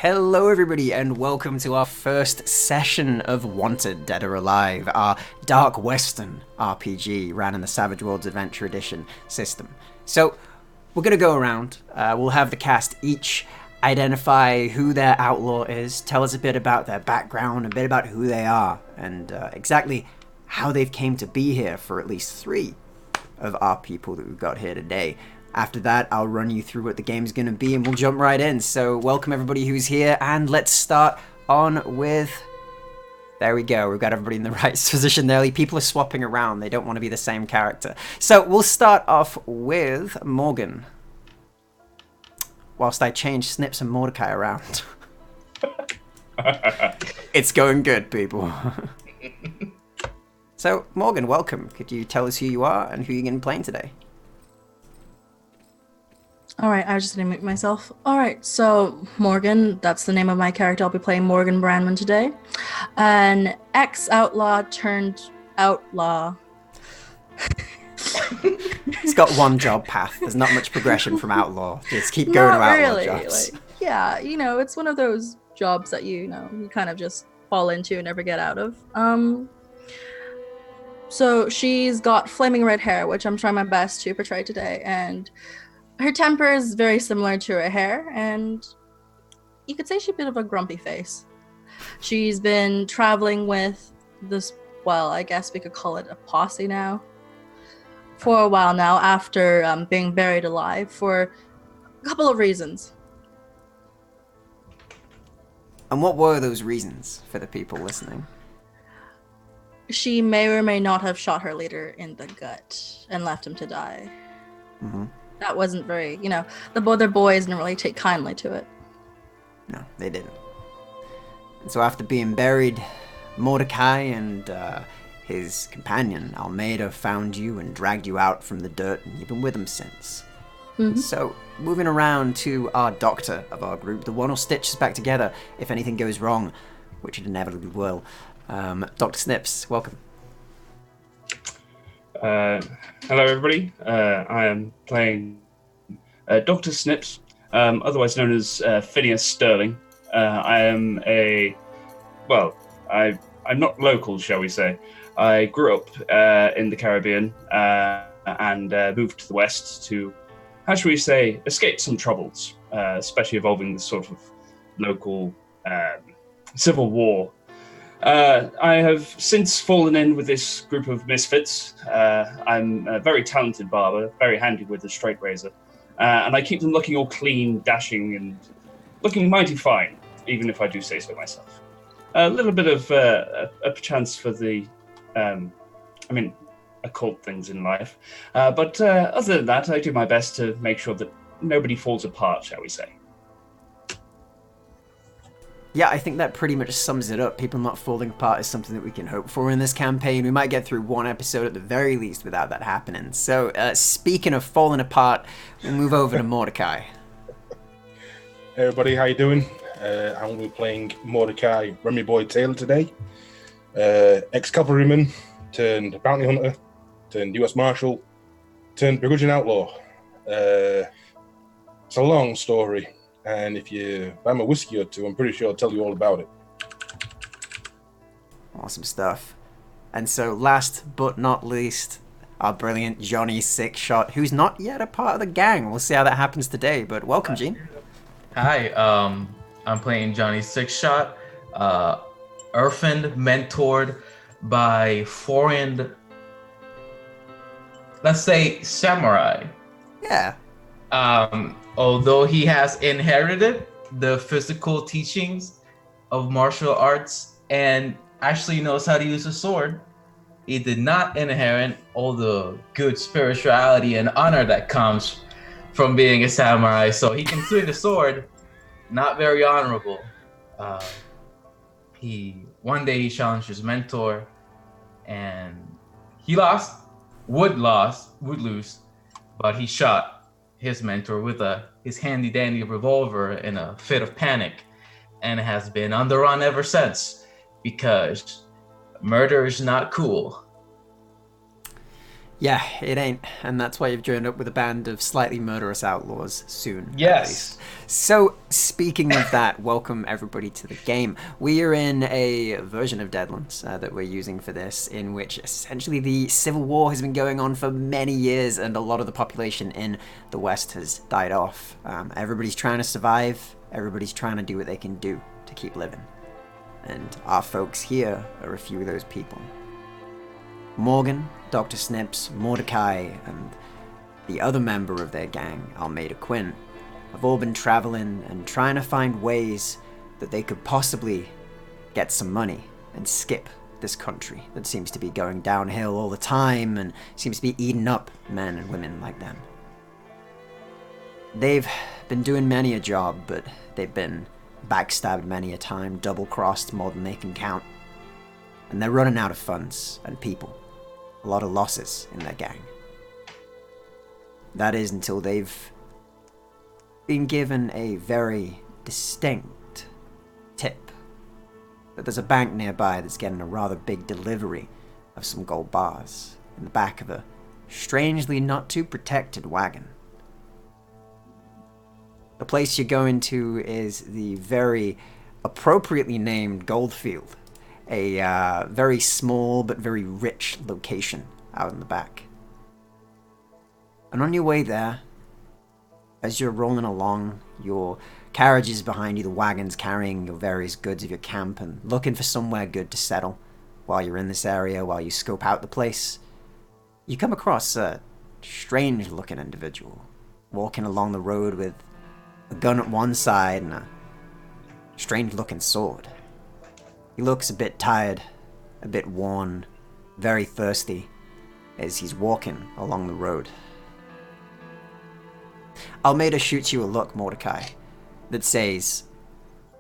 Hello everybody and welcome to our first session of Wanted Dead or Alive, our Dark Western RPG ran in the Savage Worlds Adventure Edition system. So we're going to go around, we'll have the cast each identify who their outlaw is, tell us a bit about their background, a bit about who they are, and exactly how they've came to be here for at least 3 of our people that we've got here today. After that, I'll run you through what the game's going to be, and we'll jump right in. So welcome everybody who's here, and let's start on with... There we go, we've got everybody in the right position there. People are swapping around, they don't want to be the same character. So we'll start off with Morgan. Whilst I change Snips and Mordecai around. It's going good, people. So, Morgan, welcome. Could you tell us who you are and who you're going to be playing today? Alright, I was just gonna mute myself. Alright, so Morgan, that's the name of my character. I'll be playing Morgan Brandman today. An ex-outlaw turned outlaw. He's got one job path. There's not much progression from outlaw. Just keep going to outlaw really. jobs. Yeah, it's one of those jobs that you kind of just fall into and never get out of. So she's got flaming red hair, which I'm trying my best to portray today, and her temper is very similar to her hair, and you could say she's a bit of a grumpy face. She's been traveling with this, well, I guess we could call it a posse now, for a while now, after being buried alive for a couple of reasons. And what were those reasons for the people listening? She may or may not have shot her leader in the gut and left him to die. Mm-hmm. That wasn't very, the other boys didn't really take kindly to it. No, they didn't. And so after being buried, Mordecai and his companion, Almeida, found you and dragged you out from the dirt, and you've been with them since. Mm-hmm. So, moving around to our doctor of our group, the one who'll stitch us back together if anything goes wrong, which it inevitably will. Dr. Snips, welcome. Hello everybody, I am playing Dr. Snips, otherwise known as Phineas Sterling. I'm not local, shall we say. I grew up in the Caribbean and moved to the West to, how shall we say, escape some troubles, especially involving the sort of local civil war. I have since fallen in with this group of misfits. I'm a very talented barber, very handy with the straight razor, and I keep them looking all clean, dashing, and looking mighty fine, even if I do say so myself. A little bit of a chance for the, occult things in life. But other than that, I do my best to make sure that nobody falls apart, shall we say. Yeah, I think that pretty much sums it up. People not falling apart is something that we can hope for in this campaign. We might get through one episode at the very least without that happening. So, speaking of falling apart, we'll move over to Mordecai. Hey everybody, how you doing? I'm going to be playing Mordecai Remy Boy Taylor today. Ex-cavalryman, turned bounty hunter, turned US Marshal, turned begrudging outlaw. It's a long story. And if you buy me a whiskey or two, I'm pretty sure I'll tell you all about it. Awesome stuff. And so last but not least, our brilliant Jonny Sixshot, who's not yet a part of the gang. We'll see how that happens today, but welcome, Gene. Hi, I'm playing Jonny Sixshot, orphaned, mentored by foreign, let's say, samurai. Yeah. Although he has inherited the physical teachings of martial arts and actually knows how to use a sword, he did not inherit all the good spirituality and honor that comes from being a samurai. So he can swing a sword, not very honorable. One day he challenged his mentor, and he would lose, but he shot his mentor with his handy dandy revolver in a fit of panic, and has been on the run ever since because murder is not cool. Yeah, it ain't, and that's why you've joined up with a band of slightly murderous outlaws soon. At Yes. least. So, speaking of that, welcome everybody to the game. We are in a version of Deadlands that we're using for this, in which essentially the Civil War has been going on for many years, and a lot of the population in the West has died off. Everybody's trying to survive. Everybody's trying to do what they can do to keep living. And our folks here are a few of those people. Morgan, Dr. Snips, Mordecai, and the other member of their gang, Almeida Quinn, have all been traveling and trying to find ways that they could possibly get some money and skip this country that seems to be going downhill all the time and seems to be eating up men and women like them. They've been doing many a job, but they've been backstabbed many a time, double-crossed more than they can count. And they're running out of funds and people. A lot of losses in their gang. That is until they've been given a very distinct tip that there's a bank nearby that's getting a rather big delivery of some gold bars in the back of a strangely not too protected wagon. The place you're going to is the very appropriately named Goldfield, a very small but very rich location out in the back. And on your way there, as you're rolling along, your carriage is behind you, the wagon's carrying your various goods of your camp and looking for somewhere good to settle while you're in this area, while you scope out the place, you come across a strange-looking individual walking along the road with a gun at one side and a strange-looking sword. He looks a bit tired, a bit worn, very thirsty as he's walking along the road. Almeida shoots you a look, Mordecai, that says,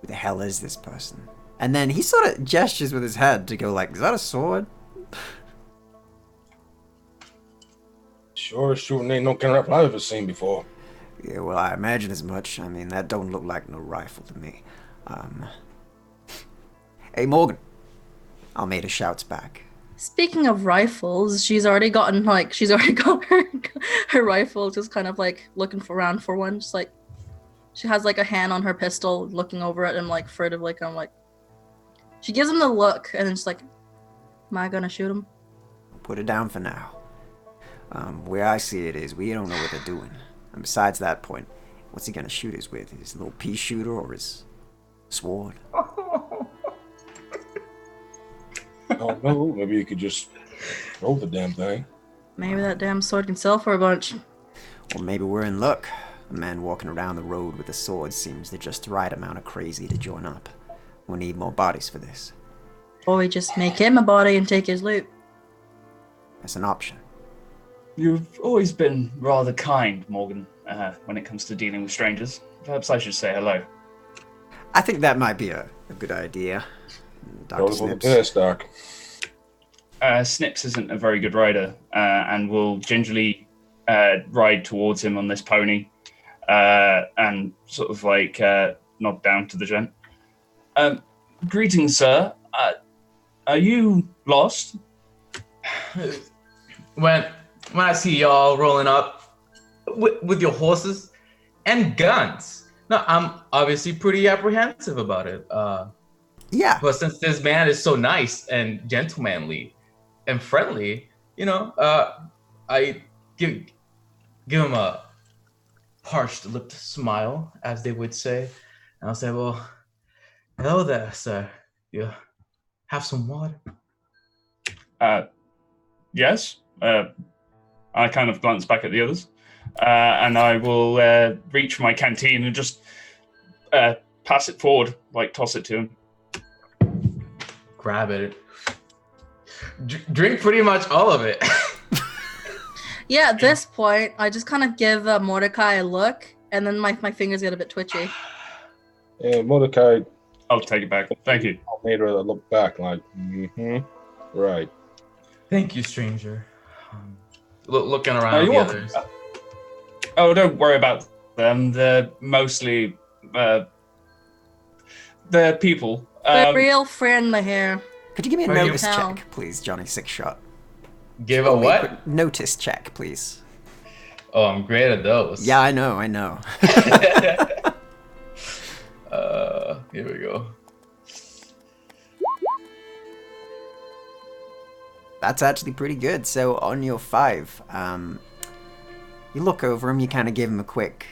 "Who the hell is this person?" And then he sort of gestures with his head to go like, "Is that a sword?" Sure, shooting ain't no kind of rifle I've ever seen before. Yeah, well, I imagine as much. I mean, that don't look like no rifle to me. Hey, Morgan. Almeida shouts back. Speaking of rifles, she's already got her rifle, just kind of like looking around for one. Just like she has like a hand on her pistol, looking over it and like furtively kind of like. She gives him the look and then just like, "Am I gonna shoot him?" Put it down for now. Where I see it is, we don't know what they're doing. And besides that point, what's he gonna shoot us with? His little pea shooter or his sword? Oh no, maybe you could just throw the damn thing. Maybe that damn sword can sell for a bunch. Or maybe we're in luck. A man walking around the road with a sword seems the just right amount of crazy to join up. We need more bodies for this. Or we just make him a body and take his loot. That's an option. You've always been rather kind, Morgan, when it comes to dealing with strangers. Perhaps I should say hello. I think that might be a good idea. Dr. Snips. Yes, Doc. Snips isn't a very good rider, and will gingerly ride towards him on this pony, and sort of like nod down to the gent. Greetings, sir. Are you lost? When I see y'all rolling up with your horses and guns, no, I'm obviously pretty apprehensive about it. Yeah. But since this man is so nice and gentlemanly and friendly, you know, I give him a parched lipped smile, as they would say, and I'll say, "Well, hello there, sir. You have some water?" Yes. I kind of glance back at the others, and I will reach for my canteen and just pass it forward, like toss it to him. Grab it. Drink pretty much all of it. Yeah, at this point, I just kind of give Mordecai a look, and then my fingers get a bit twitchy. Yeah, Mordecai. I'll take it back. Thank you. I made her look back like, right. Thank you, stranger. Looking around You're the welcome. others. Oh, don't worry about them. They're mostly they're people. We're real friendly here. Could you give me a Are you- notice Hell. check, please, Johnny? 6 shot. Give a Roll me what? quick notice check, please. Oh, I'm great at those. Yeah, I know. Here we go. That's actually pretty good. So on your 5, you look over him, you kind of give him a quick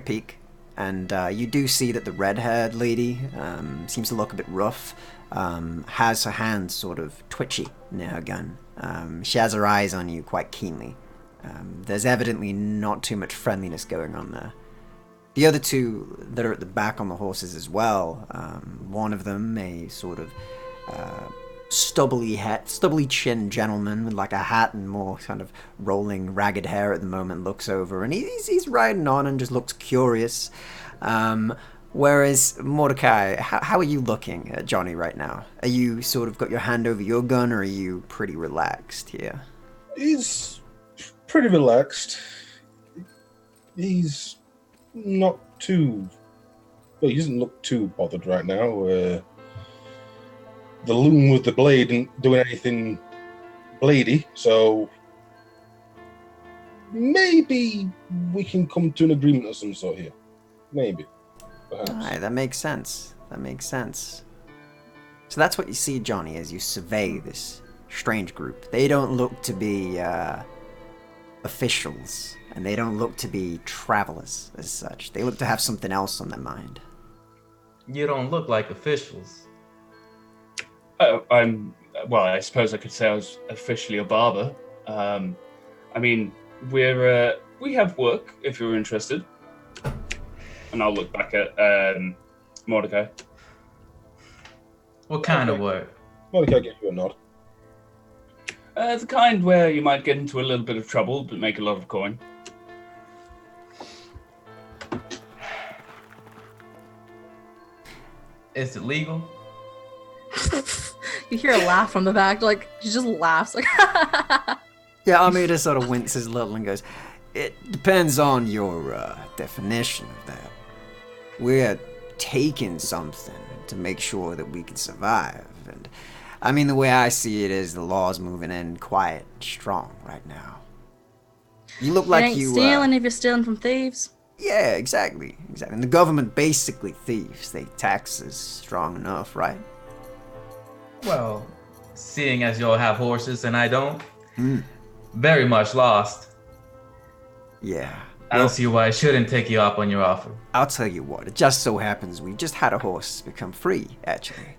peek, and you do see that the red-haired lady seems to look a bit rough, has her hands sort of twitchy near her gun. She has her eyes on you quite keenly. There's evidently not too much friendliness going on there. The other 2 that are at the back on the horses as well, one of them, a sort of stubbly chin gentleman with like a hat and more kind of rolling ragged hair at the moment, looks over and he's riding on and just looks curious. Whereas Mordecai, how are you looking at Jonny right now? Are you sort of got your hand over your gun, or are you pretty relaxed here? He's pretty relaxed. He's not too... Well, he doesn't look too bothered right now. The loom with the blade isn't doing anything bladey, so maybe we can come to an agreement of some sort here. Maybe. Perhaps. Alright, that makes sense. So that's what you see, Jonny, as you survey this strange group. They don't look to be officials, and they don't look to be travelers as such. They look to have something else on their mind. You don't look like officials. Well, I suppose I could say I was officially a barber. I mean, we have work if you're interested. And I'll look back at Mordecai. What kind of work? Mordecai, give you a nod. The kind where you might get into a little bit of trouble but make a lot of coin. Is it legal? You hear a laugh from the back, like she just laughs, like. Yeah, Armida sort of winces a little and goes, "It depends on your definition of that. We're taking something to make sure that we can survive, and I mean the way I see it is the law's moving in quiet and strong right now. You look like you stealing if you're stealing from thieves. Yeah, exactly. And the government basically thieves. They taxes strong enough, right? Well, seeing as y'all have horses and I don't, very much lost. Yeah. I don't see why I shouldn't take you up on your offer. I'll tell you what, it just so happens we just had a horse become free, actually.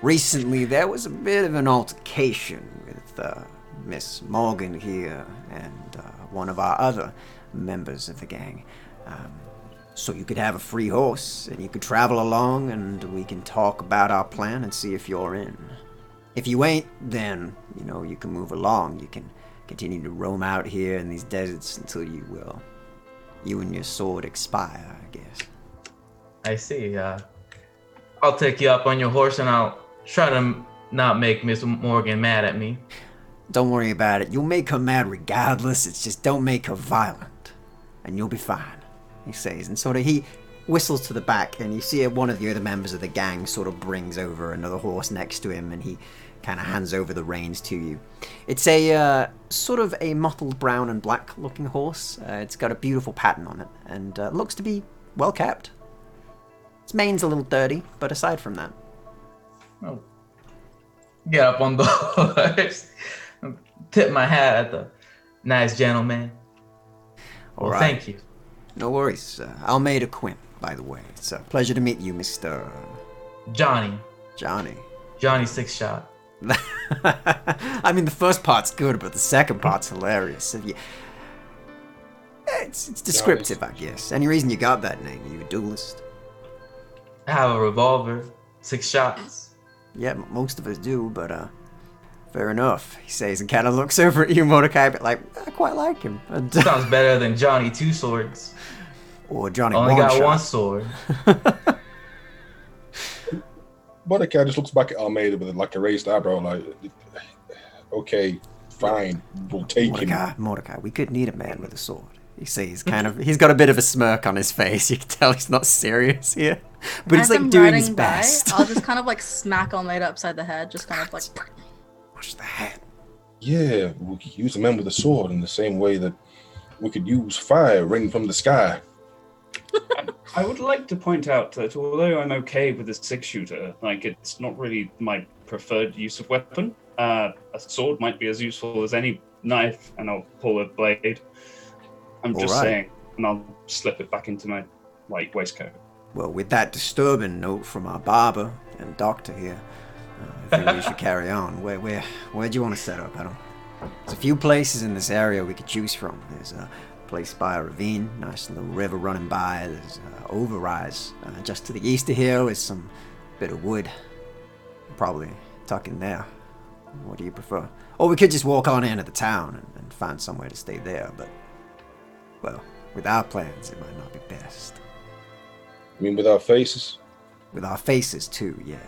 Recently, there was a bit of an altercation with Miss Morgan here and one of our other members of the gang. So you could have a free horse, and you could travel along, and we can talk about our plan and see if you're in. If you ain't, then, you can move along. You can continue to roam out here in these deserts until you and your sword expire, I guess. I see. I'll take you up on your horse, and I'll try to not make Miss Morgan mad at me. Don't worry about it. You'll make her mad regardless. It's just don't make her violent, and you'll be fine, he says. And sort of he whistles to the back, and you see one of the other members of the gang sort of brings over another horse next to him, and he kind of hands over the reins to you. It's a sort of a mottled brown and black looking horse. It's got a beautiful pattern on it, and looks to be well kept. Its mane's a little dirty, but aside from that. Oh. Get up on the horse. Tip my hat at the nice gentleman. Well, right. Thank you. No worries. Almeida Quinn, by the way. It's a pleasure to meet you, Mr. Johnny. Johnny Six Shot. I mean, the first part's good, but the second part's hilarious. It's descriptive, I guess. Any reason you got that name? Are you a duelist? I have a revolver. 6 shots. Yeah, most of us do, but fair enough, he says, and kind of looks over at you, Mordecai, but like, I quite like him. And, Sounds better than Johnny 2 swords. Or Johnny Only one got shot. one sword. Mordecai just looks back at Almeida with like a raised eyebrow, like, okay, fine, we'll take him. Mordecai, we could need a man with a sword. He says, he's got a bit of a smirk on his face. You can tell he's not serious here, but he's like doing his best. I'll just kind of like smack Almeida upside the head, just kind of like. Watch the head. Yeah, we could use the men with the sword in the same way that we could use fire raining from the sky. I would like to point out that although I'm okay with a 6-shooter, like it's not really my preferred use of weapon. A sword might be as useful as any knife, and I'll pull a blade. I'm just saying, and I'll slip it back into my waistcoat. Well, with that disturbing note from our barber and doctor here, I think we should carry on. Where do you want to set up? There's a few places in this area we could choose from. There's a place by a ravine, nice little river running by. There's overrise just to the east of here with some bit of wood. Probably tuck in there. What do you prefer? Or we could just walk on into the town and find somewhere to stay there, but, well, with our plans, it might not be best. You mean with our faces? With our faces, too, yeah.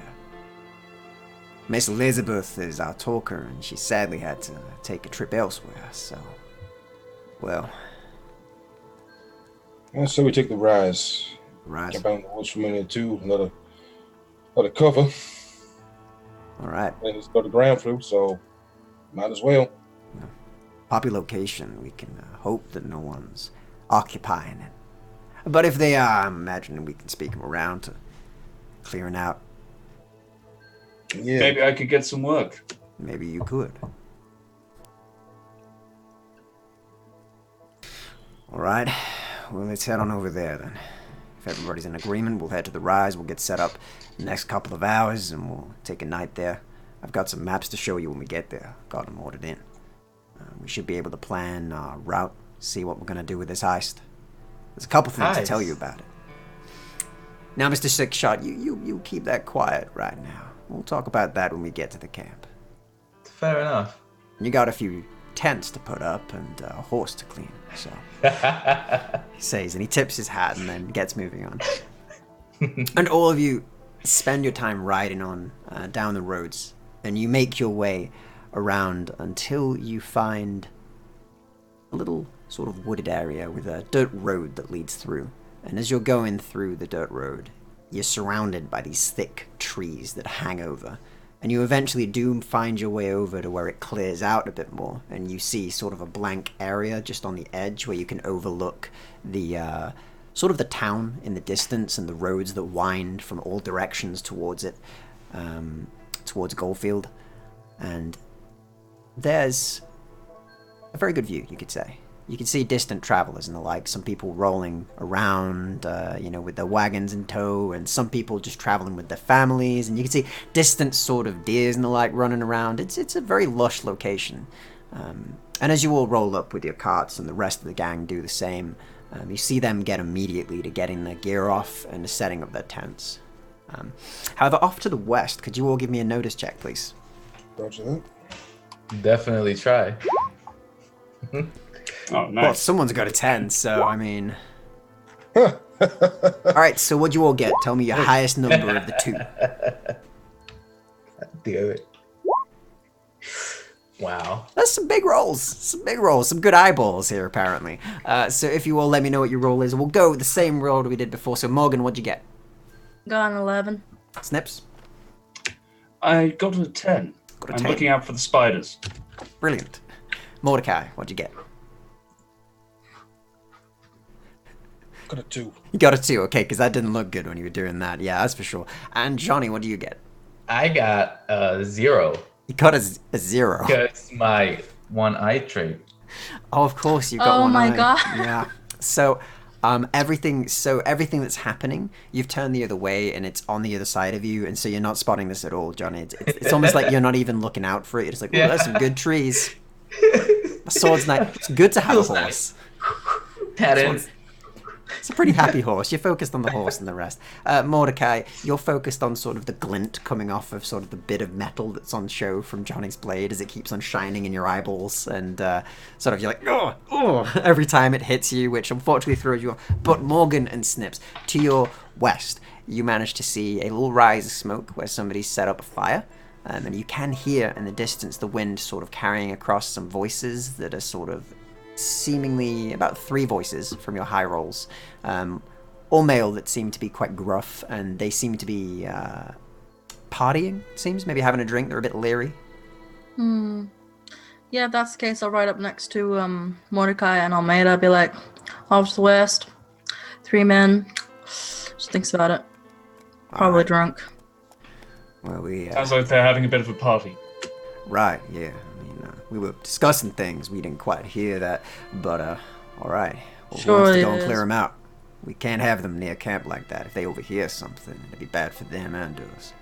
Miss Elizabeth is our talker, and she sadly had to take a trip elsewhere, so, well. So we take the rise. Rise. Get down the woods from in there too. Another cover. All right. And it's got the ground through, so might as well. Poppy location, we can hope that no one's occupying it. But if they are, I'm imagining we can speak them around to clearing out. Yeah. Maybe I could get some work. Maybe you could. All right. Well, let's head on over there then. If everybody's in agreement, we'll head to the rise. We'll get set up the next couple of hours, and we'll take a night there. I've got some maps to show you when we get there. Got them ordered in. We should be able to plan our route, see what we're going to do with this heist. There's a couple things to tell you about it. Now, Mr. Sixshot, you keep that quiet right now. We'll talk about that when we get to the camp. Fair enough. You got a few tents to put up and a horse to clean, so... he says, and he tips his hat and then gets moving on. And all of you spend your time riding on down the roads, and you make your way around until you find a little sort of wooded area with a dirt road that leads through. And as you're going through the dirt road, you're surrounded by these thick trees that hang over. And you eventually do find your way over to where it clears out a bit more, and you see sort of a blank area just on the edge where you can overlook the sort of the town in the distance and the roads that wind from all directions towards it, towards Goldfield. And there's a very good view, you could say. You can see distant travelers and the like, some people rolling around, with their wagons in tow, and some people just traveling with their families, and you can see distant sort of deers and the like running around. It's a very lush location. And as you all roll up with your carts and the rest of the gang do the same, you see them get immediately to getting their gear off and the setting of their tents. However, off to the west, could you all give me a notice check, please? Roger that. Definitely try. Oh, nice. Well, someone's got a 10, so, I mean... Alright, so what'd you all get? Tell me your highest number of the two. Damn it. Wow. That's some big rolls. Some good eyeballs here, apparently. So if you all let me know what your roll is, we'll go with the same roll that we did before. So, Morgan, what'd you get? Got an 11. Snips? I got a 10. Got a I'm 10. looking out for the spiders. Brilliant. Mordecai, what'd you get? Got a 2. You got a 2, okay, because that didn't look good when you were doing that. Yeah, that's for sure. And Jonny, what do you get? I got a 0. You got a 0. Because my one eye trait. Oh, of course, you got one. Oh my eye. god. Yeah. So, everything that's happening, you've turned the other way, and it's on the other side of you, and so you're not spotting this at all, Jonny. It's almost like you're not even looking out for it. You're just like, oh, there's some good trees. My sword's nice. It's good to have a horse. Pat in. It's a pretty happy horse. You're focused on the horse and the rest. Mordecai, you're focused on sort of the glint coming off of sort of the bit of metal that's on show from Johnny's blade as it keeps on shining in your eyeballs, and sort of you're like, oh, every time it hits you, which unfortunately throws you off. But Morgan and Snips, to your west, you manage to see a little rise of smoke where somebody set up a fire. And you can hear in the distance the wind sort of carrying across some voices that are sort of seemingly about 3 voices from your high rolls, all male, that seem to be quite gruff, and they seem to be partying, it seems, maybe having a drink. They're a bit leery. Yeah, if that's the case, I'll ride up next to Mordecai and Almeida. I'll be like, off to the west, 3 men. Just thinks about it. Probably Alright. drunk. Well, we Sounds like they're having a bit of a party. right, yeah. I mean, we were discussing things. We didn't quite hear that, but all right. Well, Sure who wants to it go and is. clear them out? We can't have them near camp like that. If they overhear something, it'd be bad for them and us.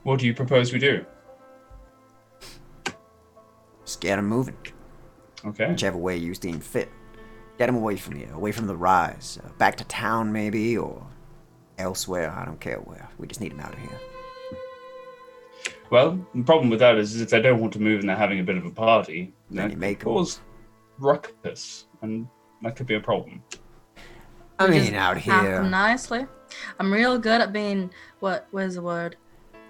What do you propose we do? Just get them moving, Okay. whichever way you deem fit. Get them away from here, away from the rise, back to town maybe, or elsewhere. I don't care where. We just need them out of here. Well, the problem with that is if they don't want to move and they're having a bit of a party, Then that you make could 'em. cause ruckus, and that could be a problem. I We mean, just out pack 'em here. nicely. I'm real good at being, what is the word?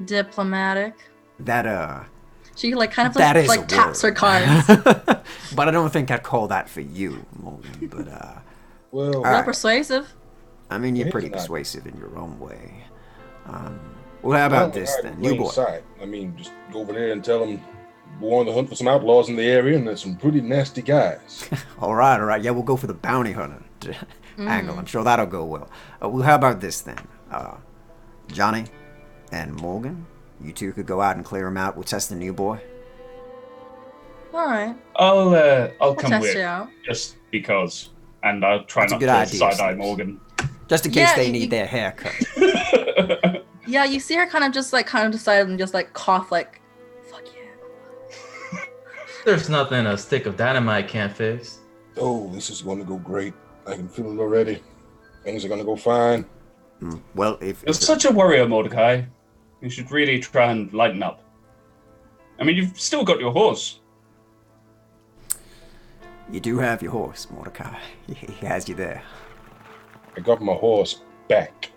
Diplomatic. That She like kind of that is like a taps her word. cards. But I don't think I'd call that for you, Morgan. But Well, All Real right. persuasive. I mean, you're He's pretty not. persuasive in your own way. Well, how about this then, new boy? Sight. I mean, just go over there and tell them we're on the hunt for some outlaws in the area, and there's some pretty nasty guys. All right. Yeah, we'll go for the bounty hunter angle. I'm sure that'll go well. Well, how about this then? Jonny and Morgan, you two could go out and clear him out. We'll test the new boy. All right. I'll We'll come test with you out. just because, and I'll try That's a not good to idea, side-eye Slips. Morgan. Just in case Yeah, they you- need their hair cut. Yeah, you see her kind of decide and just like cough like, fuck yeah. There's nothing a stick of dynamite can't fix. Oh, this is going to go great. I can feel it already. Things are going to go fine. Well, if You're such a warrior, Mordecai. You should really try and lighten up. I mean, you've still got your horse. you do have your horse, Mordecai. He has you there. I got my horse back.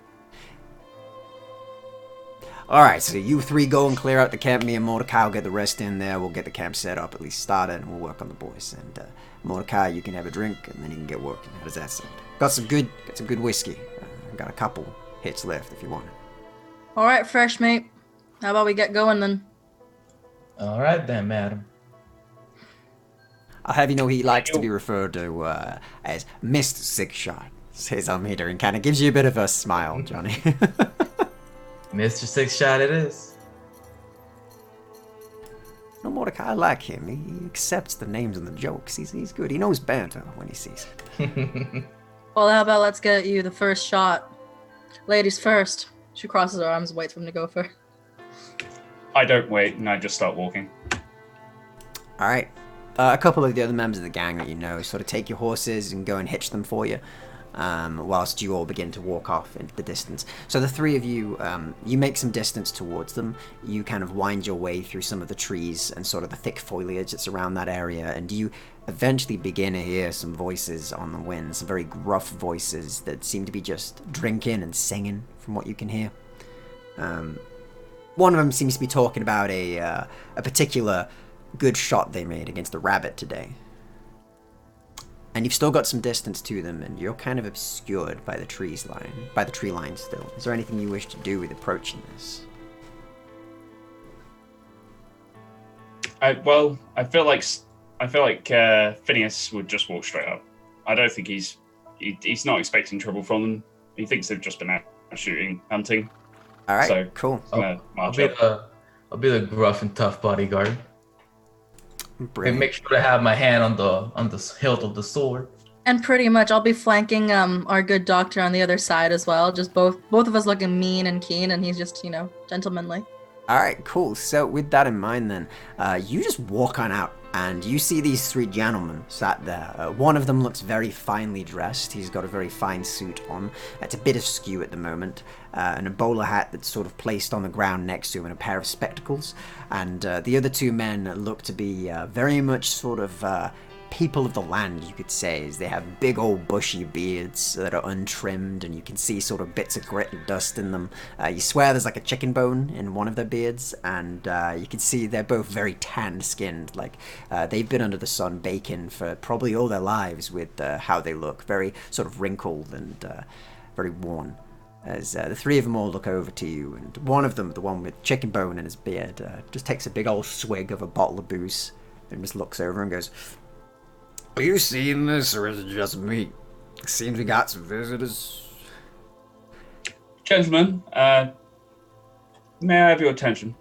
All right, so you three go and clear out the camp. Me and Mordecai will get the rest in there. We'll get the camp set up, at least started, and we'll work on the boys. And Mordecai, you can have a drink, and then you can get working. How does that sound? Got some good whiskey. Got a couple hits left if you want it. All right, fresh mate. How about we get going then? All right then, madam. I'll have you know he likes to be referred to as Mr. Six Shot, says Almeida, and kind of gives you a bit of a smile, Jonny. Mr. Six Shot it is. No, Mordecai, I like him. He accepts the names and the jokes. He's good. He knows banter when he sees it. Well, how about let's get you the first shot. Ladies first. She crosses her arms and waits for him to go first. I don't wait, and I just start walking. All right. A couple of the other members of the gang that you know sort of take your horses and go and hitch them for you, whilst you all begin to walk off into the distance. So the three of you, you make some distance towards them. You kind of wind your way through some of the trees and sort of the thick foliage that's around that area, and you eventually begin to hear some voices on the wind, some very gruff voices that seem to be just drinking and singing from what you can hear. One of them seems to be talking about a particular good shot they made against a rabbit today. And you've still got some distance to them, and you're kind of obscured by the tree line still. Is there anything you wish to do with approaching this? I feel like Phineas would just walk straight up. I don't think he's not expecting trouble from them. He thinks they've just been out shooting, hunting. All right, So- cool. Gonna I'll march be up. the gruff and tough bodyguard. And Brilliant. make sure to have my hand on the hilt of the sword. And pretty much I'll be flanking our good doctor on the other side as well. Just both of us looking mean and keen, and he's just, gentlemanly. All right, cool. So with that in mind then, you just walk on out and you see these three gentlemen sat there. One of them looks very finely dressed. He's got a very fine suit on. It's a bit askew at the moment. And a bowler hat that's sort of placed on the ground next to him and a pair of spectacles. And the other two men look to be very much sort of people of the land, you could say, as they have big old bushy beards that are untrimmed, and you can see sort of bits of grit and dust in them. You swear there's like a chicken bone in one of their beards, and you can see they're both very tan-skinned. Like they've been under the sun baking for probably all their lives with how they look, very sort of wrinkled and very worn. as the three of them all look over to you, and one of them, the one with chicken bone in his beard, just takes a big old swig of a bottle of booze and just looks over and goes, "Are you seeing this, or is it just me? Seems we got some visitors." Gentlemen, may I have your attention?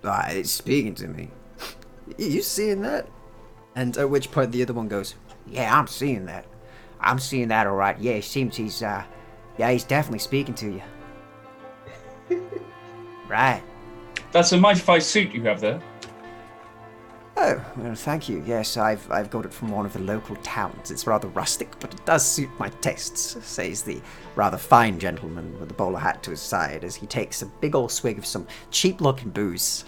It's speaking to me. You seeing that? And at which point the other one goes, "Yeah, I'm seeing that. I'm seeing that all right. Yeah, it seems he's definitely speaking to you." Right. That's a mighty fine suit you have there. Oh, well, thank you. Yes, I've got it from one of the local towns. It's rather rustic, but it does suit my tastes, says the rather fine gentleman with the bowler hat to his side as he takes a big old swig of some cheap-looking booze.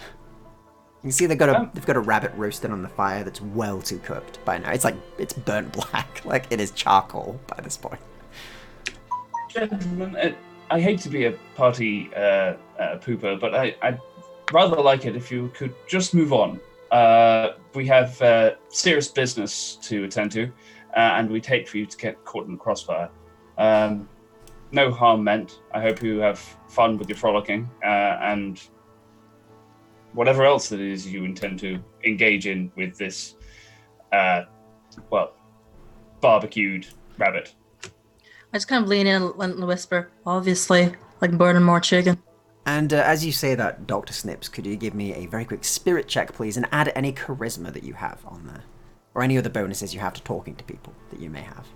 You can see they've got a rabbit roasted on the fire that's well too cooked by now. It's burnt black, like it is charcoal by this point. Gentlemen, I hate to be a party pooper, but I'd rather like it if you could just move on. We have serious business to attend to, and we'd hate for you to get caught in the crossfire. No harm meant. I hope you have fun with your frolicking, and whatever else it is you intend to engage in with this, barbecued rabbit. I just kind of lean in and whisper, obviously, like burning more chicken. And as you say that, Dr. Snips, could you give me a very quick spirit check, please, and add any charisma that you have on there? Or any other bonuses you have to talking to people that you may have.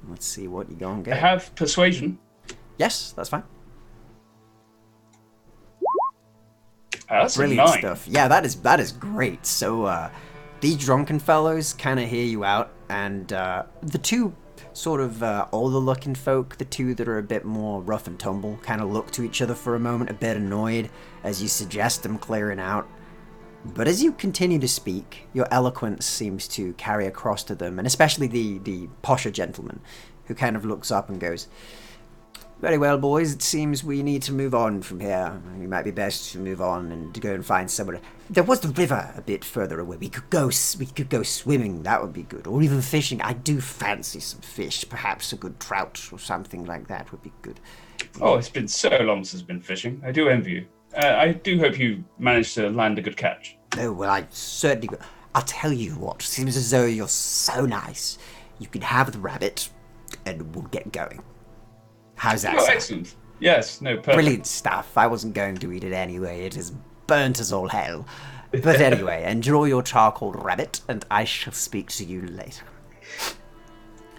Let's see what you go and I get. have persuasion. Yes, that's fine. That's Brilliant a 9. stuff. Yeah, that is great. So, these drunken fellows kind of hear you out, and the two sort of older looking folk, the two that are a bit more rough and tumble, kind of look to each other for a moment, a bit annoyed as you suggest them clearing out. But as you continue to speak, your eloquence seems to carry across to them, and especially the posher gentleman, who kind of looks up and goes, "Very well, boys, it seems we need to move on from here. It might be best to move on and to go and find somewhere. There was the river a bit further away. We could go swimming, that would be good. Or even fishing. I do fancy some fish. Perhaps a good trout or something like that would be good." Oh, it's been so long since I've been fishing. I do envy you. I do hope you managed to land a good catch. Oh, well, I certainly will. I'll tell you what, seems as though you're so nice. You can have the rabbit, and we'll get going. How's that Oh, sound? excellent. Yes, no, perfect. Brilliant stuff. I wasn't going to eat it anyway. It is burnt as all hell. But anyway, enjoy your charcoal rabbit, and I shall speak to you later.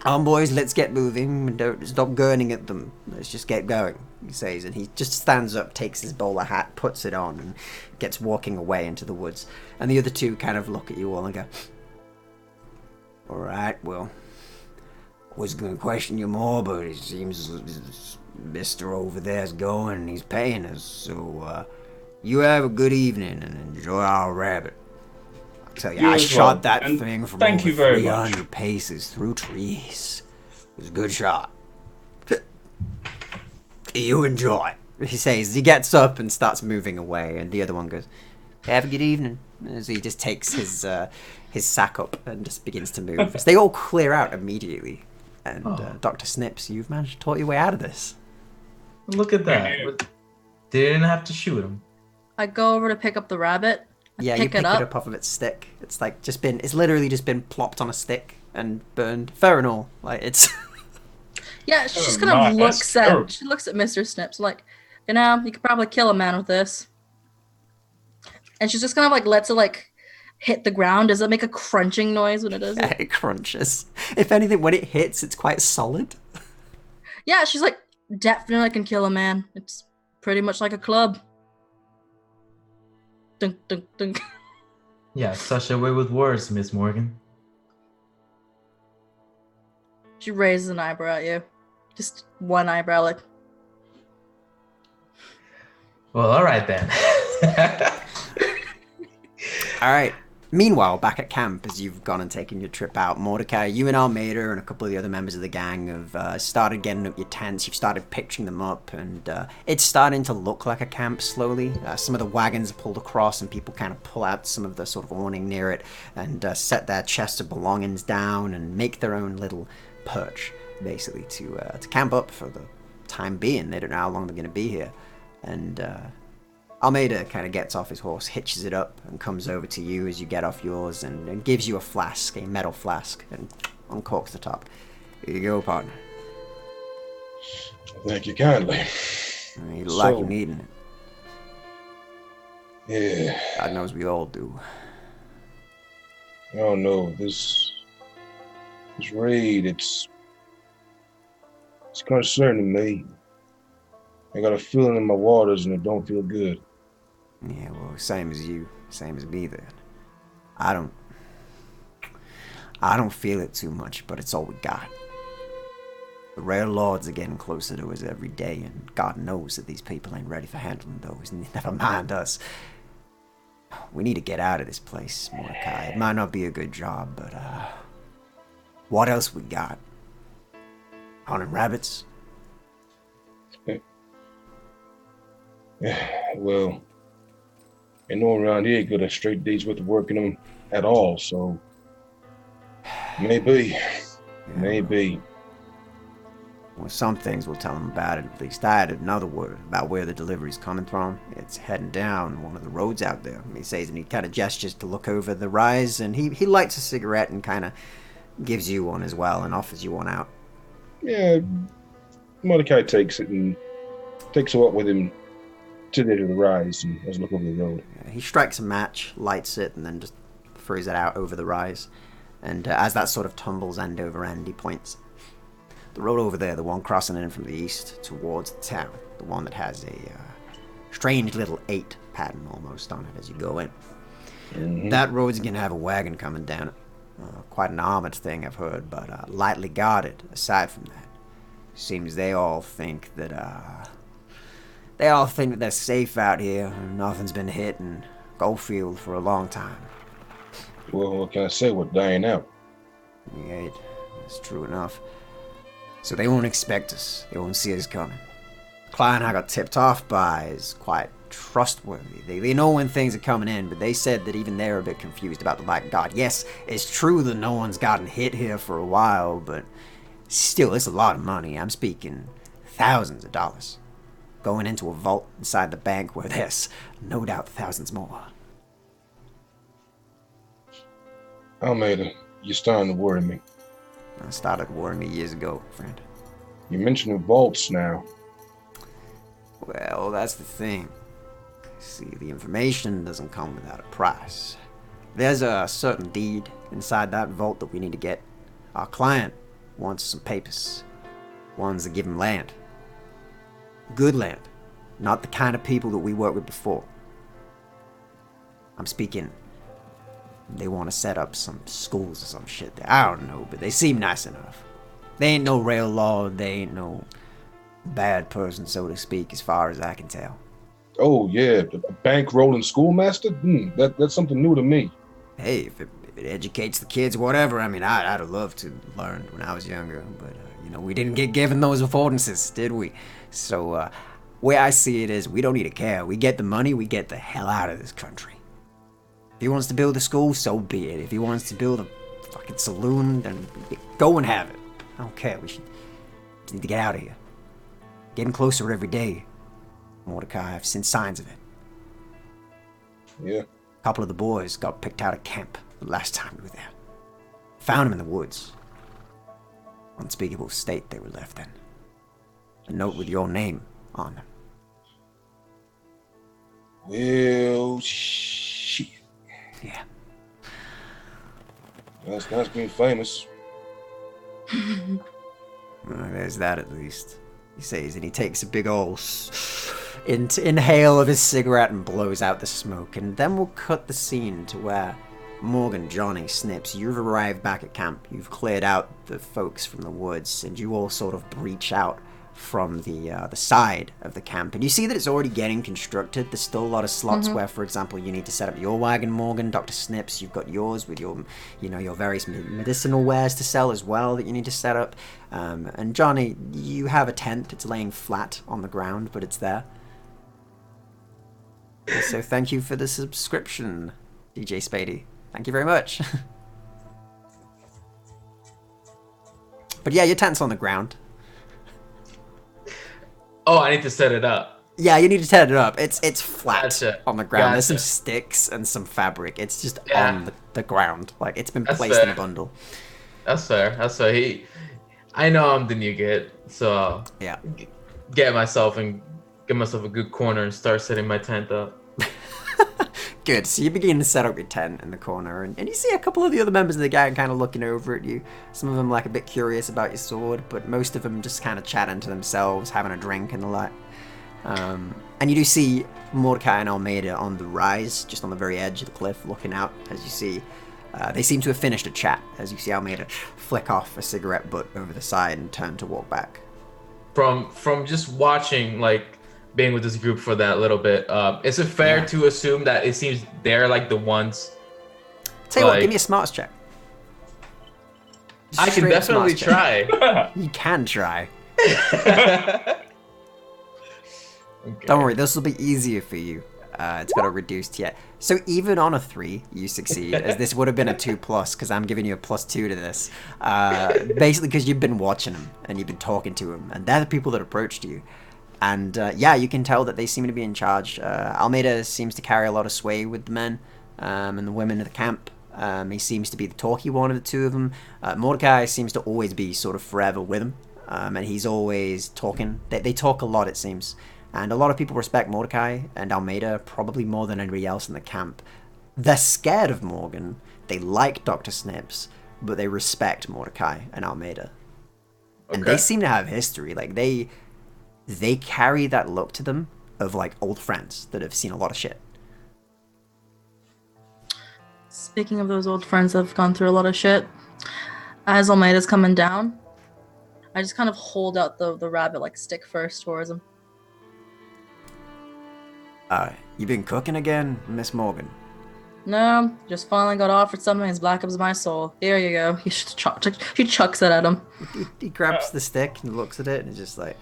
Boys, let's get moving. Don't stop gurning at them. Let's just get going, he says, and he just stands up, takes his bowler hat, puts it on, and gets walking away into the woods. And the other two kind of look at you all and go, "All right, well, I was going to question you more, but it seems Mr. over there's going and he's paying us, so you have a good evening and enjoy our rabbit. I'll tell you, You I as shot well. that And thing from thank over you very 300 much. paces through trees. It was a good shot. You enjoy," he says. He gets up and starts moving away, and the other one goes, "Have a good evening," as he just takes his sack up and just begins to move. As they all clear out immediately. And Dr. Snips, you've managed to talk your way out of this. Look at that. Yeah. Didn't have to shoot him. I go over to pick up the rabbit. Yeah, you pick it up off of its stick. It's like it's literally just been plopped on a stick and burned. Fair and all. Like it's Yeah, she just Oh, kind of nice. looks Terrible. at she looks at Mr. Snips like, you could probably kill a man with this. And she's just kind of like lets it like hit the ground. Does it make a crunching noise when it does it? it crunches. If anything, when it hits, it's quite solid. Yeah, she's like, definitely can kill a man. It's pretty much like a club. Dunk, dunk, dunk. Yeah, such a way with words, Miss Morgan. She raises an eyebrow at you. Just one eyebrow, like, Well, all right then. All right, Meanwhile, back at camp, as you've gone and taken your trip out, Mordecai, you and Almeida and a couple of the other members of the gang have started getting up your tents. You've started pitching them up, and it's starting to look like a camp slowly. Some of the wagons are pulled across, and people kind of pull out some of the sort of awning near it and set their chests of belongings down and make their own little perch, basically, to camp up for the time being. They don't know how long they're going to be here. And Almeida kind of gets off his horse, hitches it up, and comes over to you as you get off yours and gives you a flask, a metal flask, and uncorks the top. Here you go, partner. Thank you kindly. You look like you're needing it. Yeah. God knows we all do. Oh no, this raid, it's concerning me. I got a feeling in my waters and it don't feel good. Yeah, well, same as you, same as me then. I don't feel it too much, but it's all we got. The rare lords are getting closer to us every day, and God knows that these people ain't ready for handling those, never mind us. We need to get out of this place, Mordecai. It might not be a good job, but, what else we got? Hunting rabbits? Well, ain't no one around here got a straight day's worth of work in them at all, so maybe. Well, some things we'll tell them about it. At least I had another word about where the delivery's coming from. It's heading down one of the roads out there. He says, and he kind of gestures to look over the rise, and he lights a cigarette and kind of gives you one as well and offers you one out. Yeah, Mordecai takes it and takes it up with him to the edge of the rise and has a look over the road. He strikes a match, lights it, and then just throws it out over the rise. And as that sort of tumbles end over end, he points. The road over there, the one crossing in from the east towards the town, the one that has a strange little 8 pattern almost on it as you go in. Mm-hmm. That road's going to have a wagon coming down it. Quite an armored thing, I've heard, but lightly guarded aside from that. Seems they all think that they're safe out here. Nothing's been hit in Goldfield for a long time. Well, what can I say? We're dying out. Yeah, that's true enough. So they won't expect us. They won't see us coming. The client I got tipped off by is quite trustworthy. They know when things are coming in, but they said that even they're a bit confused about the Black God. Yes, it's true that no one's gotten hit here for a while, but still, it's a lot of money. I'm speaking thousands of dollars. Going into a vault inside the bank where there's no doubt thousands more. Almeida, you're starting to worry me. I started worrying me years ago, friend. You mentioned the vaults now. Well, that's the thing. See, the information doesn't come without a price. There's a certain deed inside that vault that we need to get. Our client wants some papers. Ones that give him land. Good land. Not the kind of people that we worked with before. I'm speaking, they want to set up some schools or some shit there. I don't know, but they seem nice enough. They ain't no rail law, they ain't no bad person, so to speak, as far as I can tell. Oh, yeah, a bank-rolling schoolmaster? That's something new to me. Hey, if it educates the kids, whatever. I mean, I'd have loved to learn when I was younger, but, we didn't get given those affordances, did we? So, way I see it is, we don't need to care. We get the money, we get the hell out of this country. If he wants to build a school, so be it. If he wants to build a fucking saloon, then go and have it. I don't care. We just need to get out of here. Getting closer every day. Mordecai, I've seen signs of it. Yeah. A couple of the boys got picked out of camp the last time we were there. Found them in the woods. Unspeakable state they were left in. A note with your name on them. Well, shit. Yeah. That's nice being famous. Well, there's that at least. He says, and he takes a big old inhale of his cigarette and blows out the smoke. And then we'll cut the scene to where Morgan, Jonny, Snips, you've arrived back at camp. You've cleared out the folks from the woods, and you all sort of breach out from the side of the camp, and you see that it's already getting constructed. There's still a lot of slots where, for example, you need to set up your wagon, Morgan. Dr. Snips, you've got yours with your, your various medicinal wares to sell as well that you need to set up. And Jonny, you have a tent. It's laying flat on the ground, but it's there. So thank you for the subscription, DJ Spady. Thank you very much. But yeah, your tent's on the ground. Oh, I need to set it up. Yeah, you need to set it up. It's flat Gotcha. on the ground. There's some Gotcha. sticks and some fabric. It's just Yeah. on the ground. Like, it's been That's placed in a fair. bundle. That's fair. That's fair. I know I'm the new kid, so Yeah. get myself a good corner and start setting my tent up. Good. So you begin to set up your tent in the corner, and you see a couple of the other members of the gang kind of looking over at you. Some of them like a bit curious about your sword, but most of them just kind of chatting to themselves, having a drink and the like. And you do see Mordecai and Almeida on the rise, just on the very edge of the cliff, looking out. As you see, they seem to have finished a chat. As you see Almeida flick off a cigarette butt over the side and turn to walk back. From just watching, like, being with this group for that little bit, is it fair to assume that it seems they're like the ones? Tell you what, Like- give me a smarts check. I can Straight up definitely smarts check. try. You can try. Okay. Don't worry, this will be easier for you. It's got a reduced yet. So even on a 3, you succeed, as this would have been a 2+, because I'm giving you a +2 to this. Basically because you've been watching them, and you've been talking to them, and they're the people that approached you. And yeah, you can tell that they seem to be in charge. Almeida seems to carry a lot of sway with the men and the women of the camp. He seems to be the talky one of the two of them. Mordecai seems to always be sort of forever with him, and he's always talking. They talk a lot, it seems. And a lot of people respect Mordecai and Almeida probably more than anybody else in the camp. They're scared of Morgan. They like Dr. Snips, but they respect Mordecai and Almeida. And they seem to have history. Like, they carry that look to them of, like, old friends that have seen a lot of shit. Speaking of those old friends that have gone through a lot of shit, as Almeida's coming down, I just kind of hold out the rabbit, like, stick first towards him. You been cooking again, Miss Morgan? No, just finally got offered something as black as my soul. Here you go. She chucks it at him. He grabs the stick and looks at it and is just like,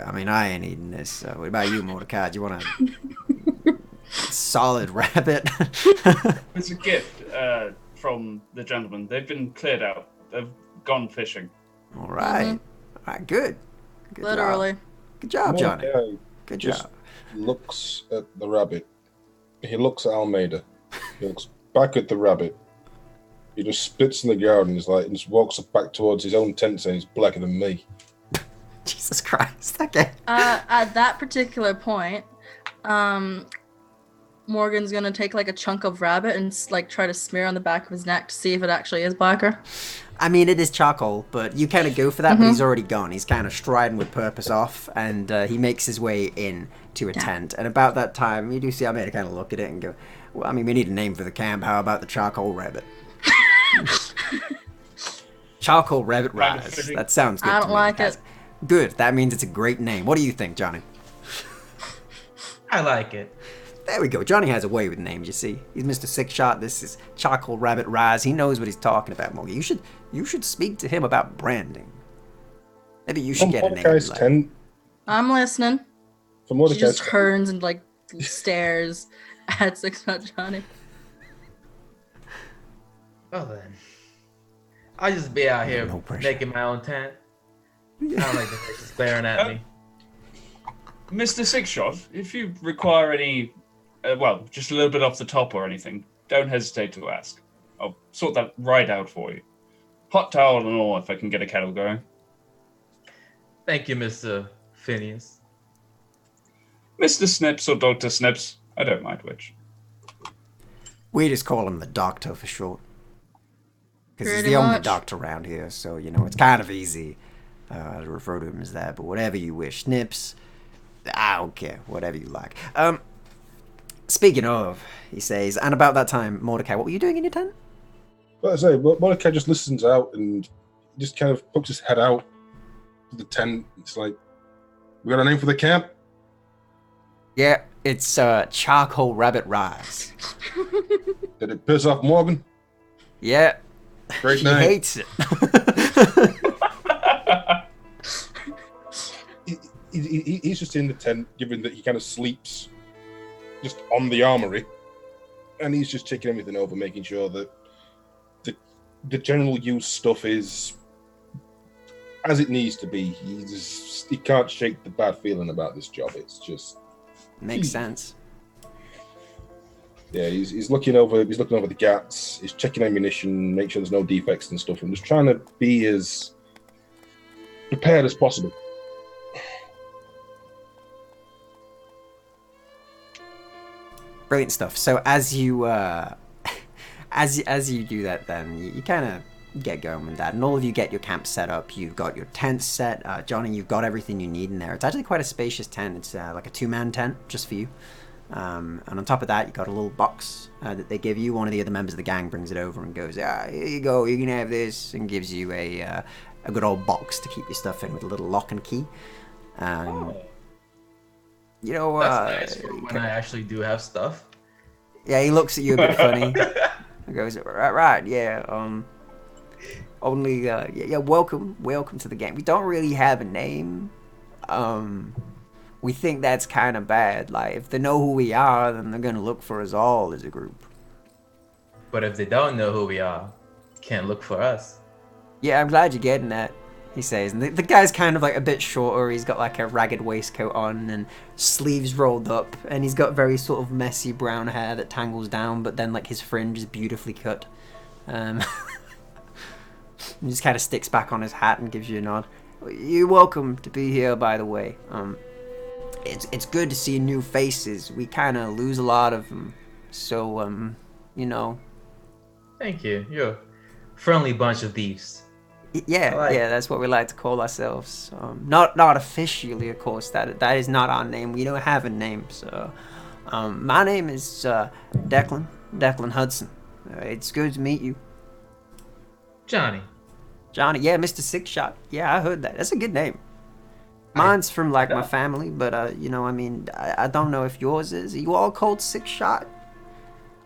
I mean, I ain't eating this. So what about you, Mordecai? Do you want a solid rabbit? It's a gift from the gentleman. They've been cleared out. They've gone fishing. All right. All right, good. Good Literally. job. Good job, Jonny. Mordecai Good just job. looks at the rabbit. He looks at Almeida. He looks back at the rabbit. He just spits in the ground and and just walks back towards his own tent saying he's blacker than me. Jesus Christ. Okay. At that particular point, Morgan's gonna take like a chunk of rabbit and like try to smear on the back of his neck to see if it actually is blacker. I mean, it is charcoal, but you kind of go for that, but he's already gone. He's kind of striding with purpose off, and he makes his way in to a tent. And about that time, you do see Almeida kind of look at it and go, well, I mean, we need a name for the camp. How about the charcoal rabbit? Charcoal rabbit rise. That sounds good I to don't me. like That's it. Good. That means it's a great name. What do you think, Jonny? I like it. There we go. Jonny has a way with names, you see. He's Mr. Six Shot. This is Charcoal Rabbit Rise. He knows what he's talking about, Morgan. You should speak to him about branding. Maybe you should get a name. Mordecai's like- tent. I'm listening. For She Mordecai's just turns and like stares at Six Shot Johnny. Well then, I'll just be out here No pressure. making my own tent. I don't like the faces glaring at me. Mr. Sixshot, if you require any, just a little bit off the top or anything, don't hesitate to ask. I'll sort that right out for you. Hot towel and all, if I can get a kettle going. Thank you, Mr. Phineas. Mr. Snips or Dr. Snips, I don't mind which. We just call him the doctor for short. Because he's Pretty the only much. doctor around here, so, it's kind of easy to refer to him as that. But whatever you wish. Snips, I don't care. Whatever you like. Speaking of, he says, and about that time, Mordecai, what were you doing in your tent? But I say, Mordecai just listens out and just kind of pokes his head out the tent. It's like, we got a name for the camp? Yeah, it's Charcoal Rabbit Rise. Did it piss off Morgan? Yeah, Great he name. hates it. He's just in the tent, given that he kind of sleeps just on the armory, and he's just checking everything over, making sure that the general use stuff is as it needs to be. He can't shake the bad feeling about this job. It's just Makes sense. Yeah, he's looking over the gats. He's checking ammunition, make sure there's no defects and stuff. I'm just trying to be as prepared as possible. Brilliant stuff. So as you as you do that, then you kind of get going with that, and all of you get your camp set up. You've got your tent set. Jonny, you've got everything you need in there. It's actually quite a spacious tent. It's like a 2-man tent just for you. And on top of that, you got a little box that they give you. One of the other members of the gang brings it over and goes, here you go, you can have this, and gives you a good old box to keep your stuff in with a little lock and key. You know, That's nice for when I actually do have stuff. Yeah, he looks at you a bit funny. He goes, right, yeah, welcome to the game. We don't really have a name. We think that's kind of bad. Like, if they know who we are, then they're gonna look for us all as a group. But if they don't know who we are, can't look for us. Yeah, I'm glad you're getting that, he says. And the guy's kind of like a bit shorter. He's got like a ragged waistcoat on and sleeves rolled up. And he's got very sort of messy brown hair that tangles down, but then like his fringe is beautifully cut. He just kind of sticks back on his hat and gives you a nod. You're welcome to be here, by the way. It's good to see new faces. We kind of lose a lot of them. So, you know. Thank you. You're a friendly bunch of thieves. Yeah, that's what we like to call ourselves. Not officially, of course. That is not our name. We don't have a name. So, my name is Declan Hudson. It's good to meet you. Jonny, yeah, Mr. Six Shot. Yeah, I heard that. That's a good name. Mine's from like my family, but you know, I mean, I don't know if yours is. Are you all called Six Shot?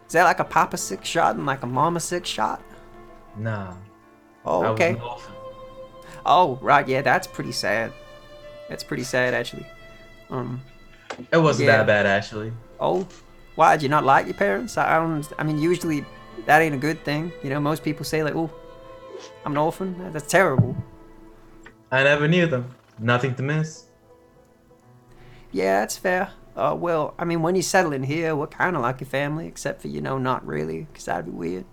Is that like a Papa Six Shot and like a Mama Six Shot? nah. Oh, I okay. was an orphan. Oh, right. Yeah, that's pretty sad. That's pretty sad, actually. It wasn't Yeah. that bad, actually. Oh, why did you not like your parents? I mean, usually that ain't a good thing. You know, most people say like, "Oh, I'm an orphan." That's terrible. I never knew them. Nothing to miss. Yeah, that's fair. Well, I mean, when you settle in here, we're kind of like your family, except for, you know, not really, because that'd be weird.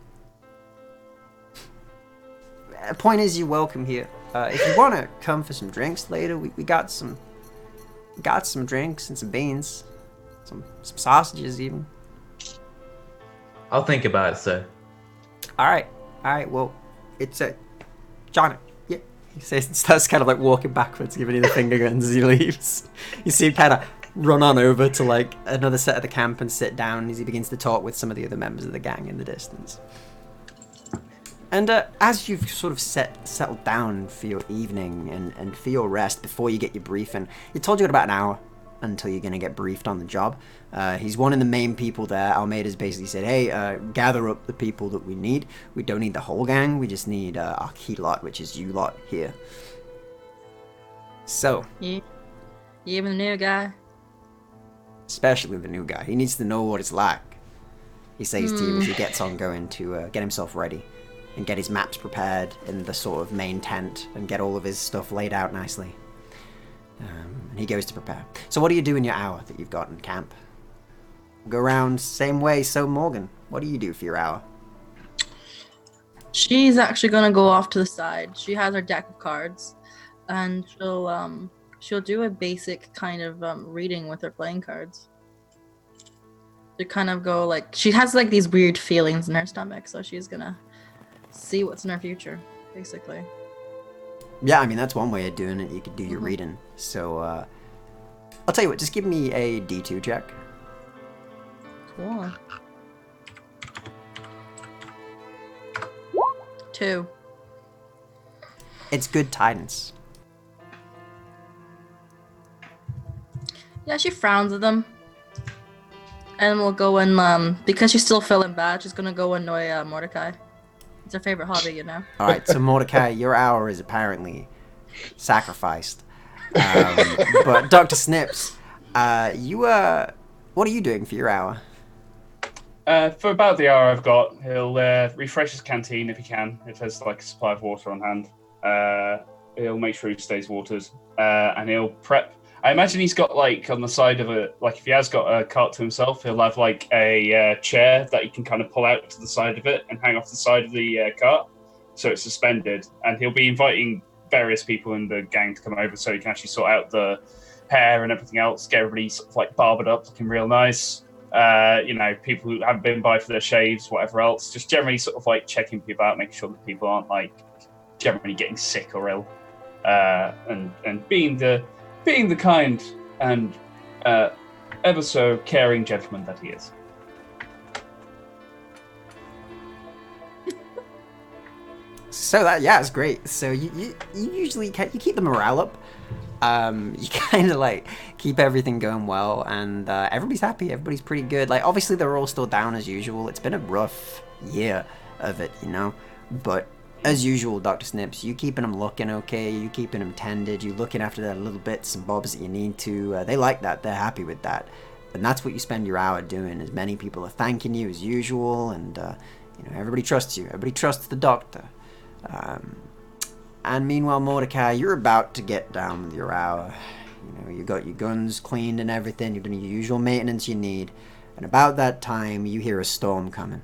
Point is, you're welcome here. If you want to come for some drinks later, we got some drinks and some beans, some sausages even. I'll think about it, sir. All right. Well, it's Jonny. Yeah, he says and starts kind of like walking backwards, giving you the finger guns as he leaves. You see him kind of run on over to like another set of the camp and sit down as he begins to talk with some of the other members of the gang in the distance. And as you've sort of settled down for your evening and for your rest before you get your briefing, he told you got about an hour until you're going to get briefed on the job. He's one of the main people there. Almeida's basically said, hey, gather up the people that we need. We don't need the whole gang. We just need our key lot, which is you lot here. So. You even the new guy? Especially the new guy. He needs to know what it's like. He says to you as he gets on going to get himself ready and get his maps prepared in the sort of main tent and get all of his stuff laid out nicely. And he goes to prepare. So what do you do in your hour that you've got in camp? Go around same way. So Morgan, what do you do for your hour? She's actually gonna go off to the side. She has her deck of cards, and she'll do a basic kind of reading with her playing cards. To kind of go like, she has like these weird feelings in her stomach, so she's gonna see what's in her future, basically. Yeah, I mean, that's one way of doing it. You could do your reading. So, I'll tell you what, just give me a D2 check. Cool. 2. It's good tidings. Yeah, she frowns at them. And we'll go and, because she's still feeling bad, she's gonna go annoy Mordecai. It's her favorite hobby, you know? Alright, so Mordecai, your hour is apparently sacrificed. But Dr. Snips, what are you doing for your hour? For about the hour I've got, he'll refresh his canteen if he can, if there's like a supply of water on hand. He'll make sure he stays watered, and he'll prep. I imagine he's got like on the side of it, like if he has got a cart to himself, he'll have like a chair that he can kind of pull out to the side of it and hang off the side of the cart, so it's suspended. And he'll be inviting various people in the gang to come over, so he can actually sort out the hair and everything else, get everybody sort of like barbered up, looking real nice. People who haven't been by for their shaves, whatever else, just generally sort of like checking people out, making sure that people aren't like generally getting sick or ill, and being the kind and ever so caring gentleman that he is. So it's great. So you usually you keep the morale up. You kind of like keep everything going well, and everybody's happy. Everybody's pretty good. Like obviously they're all still down as usual. It's been a rough year of it, you know. But as usual, Dr. Snips, you keeping them looking okay. You keeping them tended. You looking after their little bits and bobs that you need to. They like that. They're happy with that. And that's what you spend your hour doing. As many people are thanking you as usual, and everybody trusts you. Everybody trusts the doctor. And meanwhile, Mordecai, you're about to get down with your hour. You got your guns cleaned and everything. You've done your usual maintenance you need. And about that time, you hear a storm coming.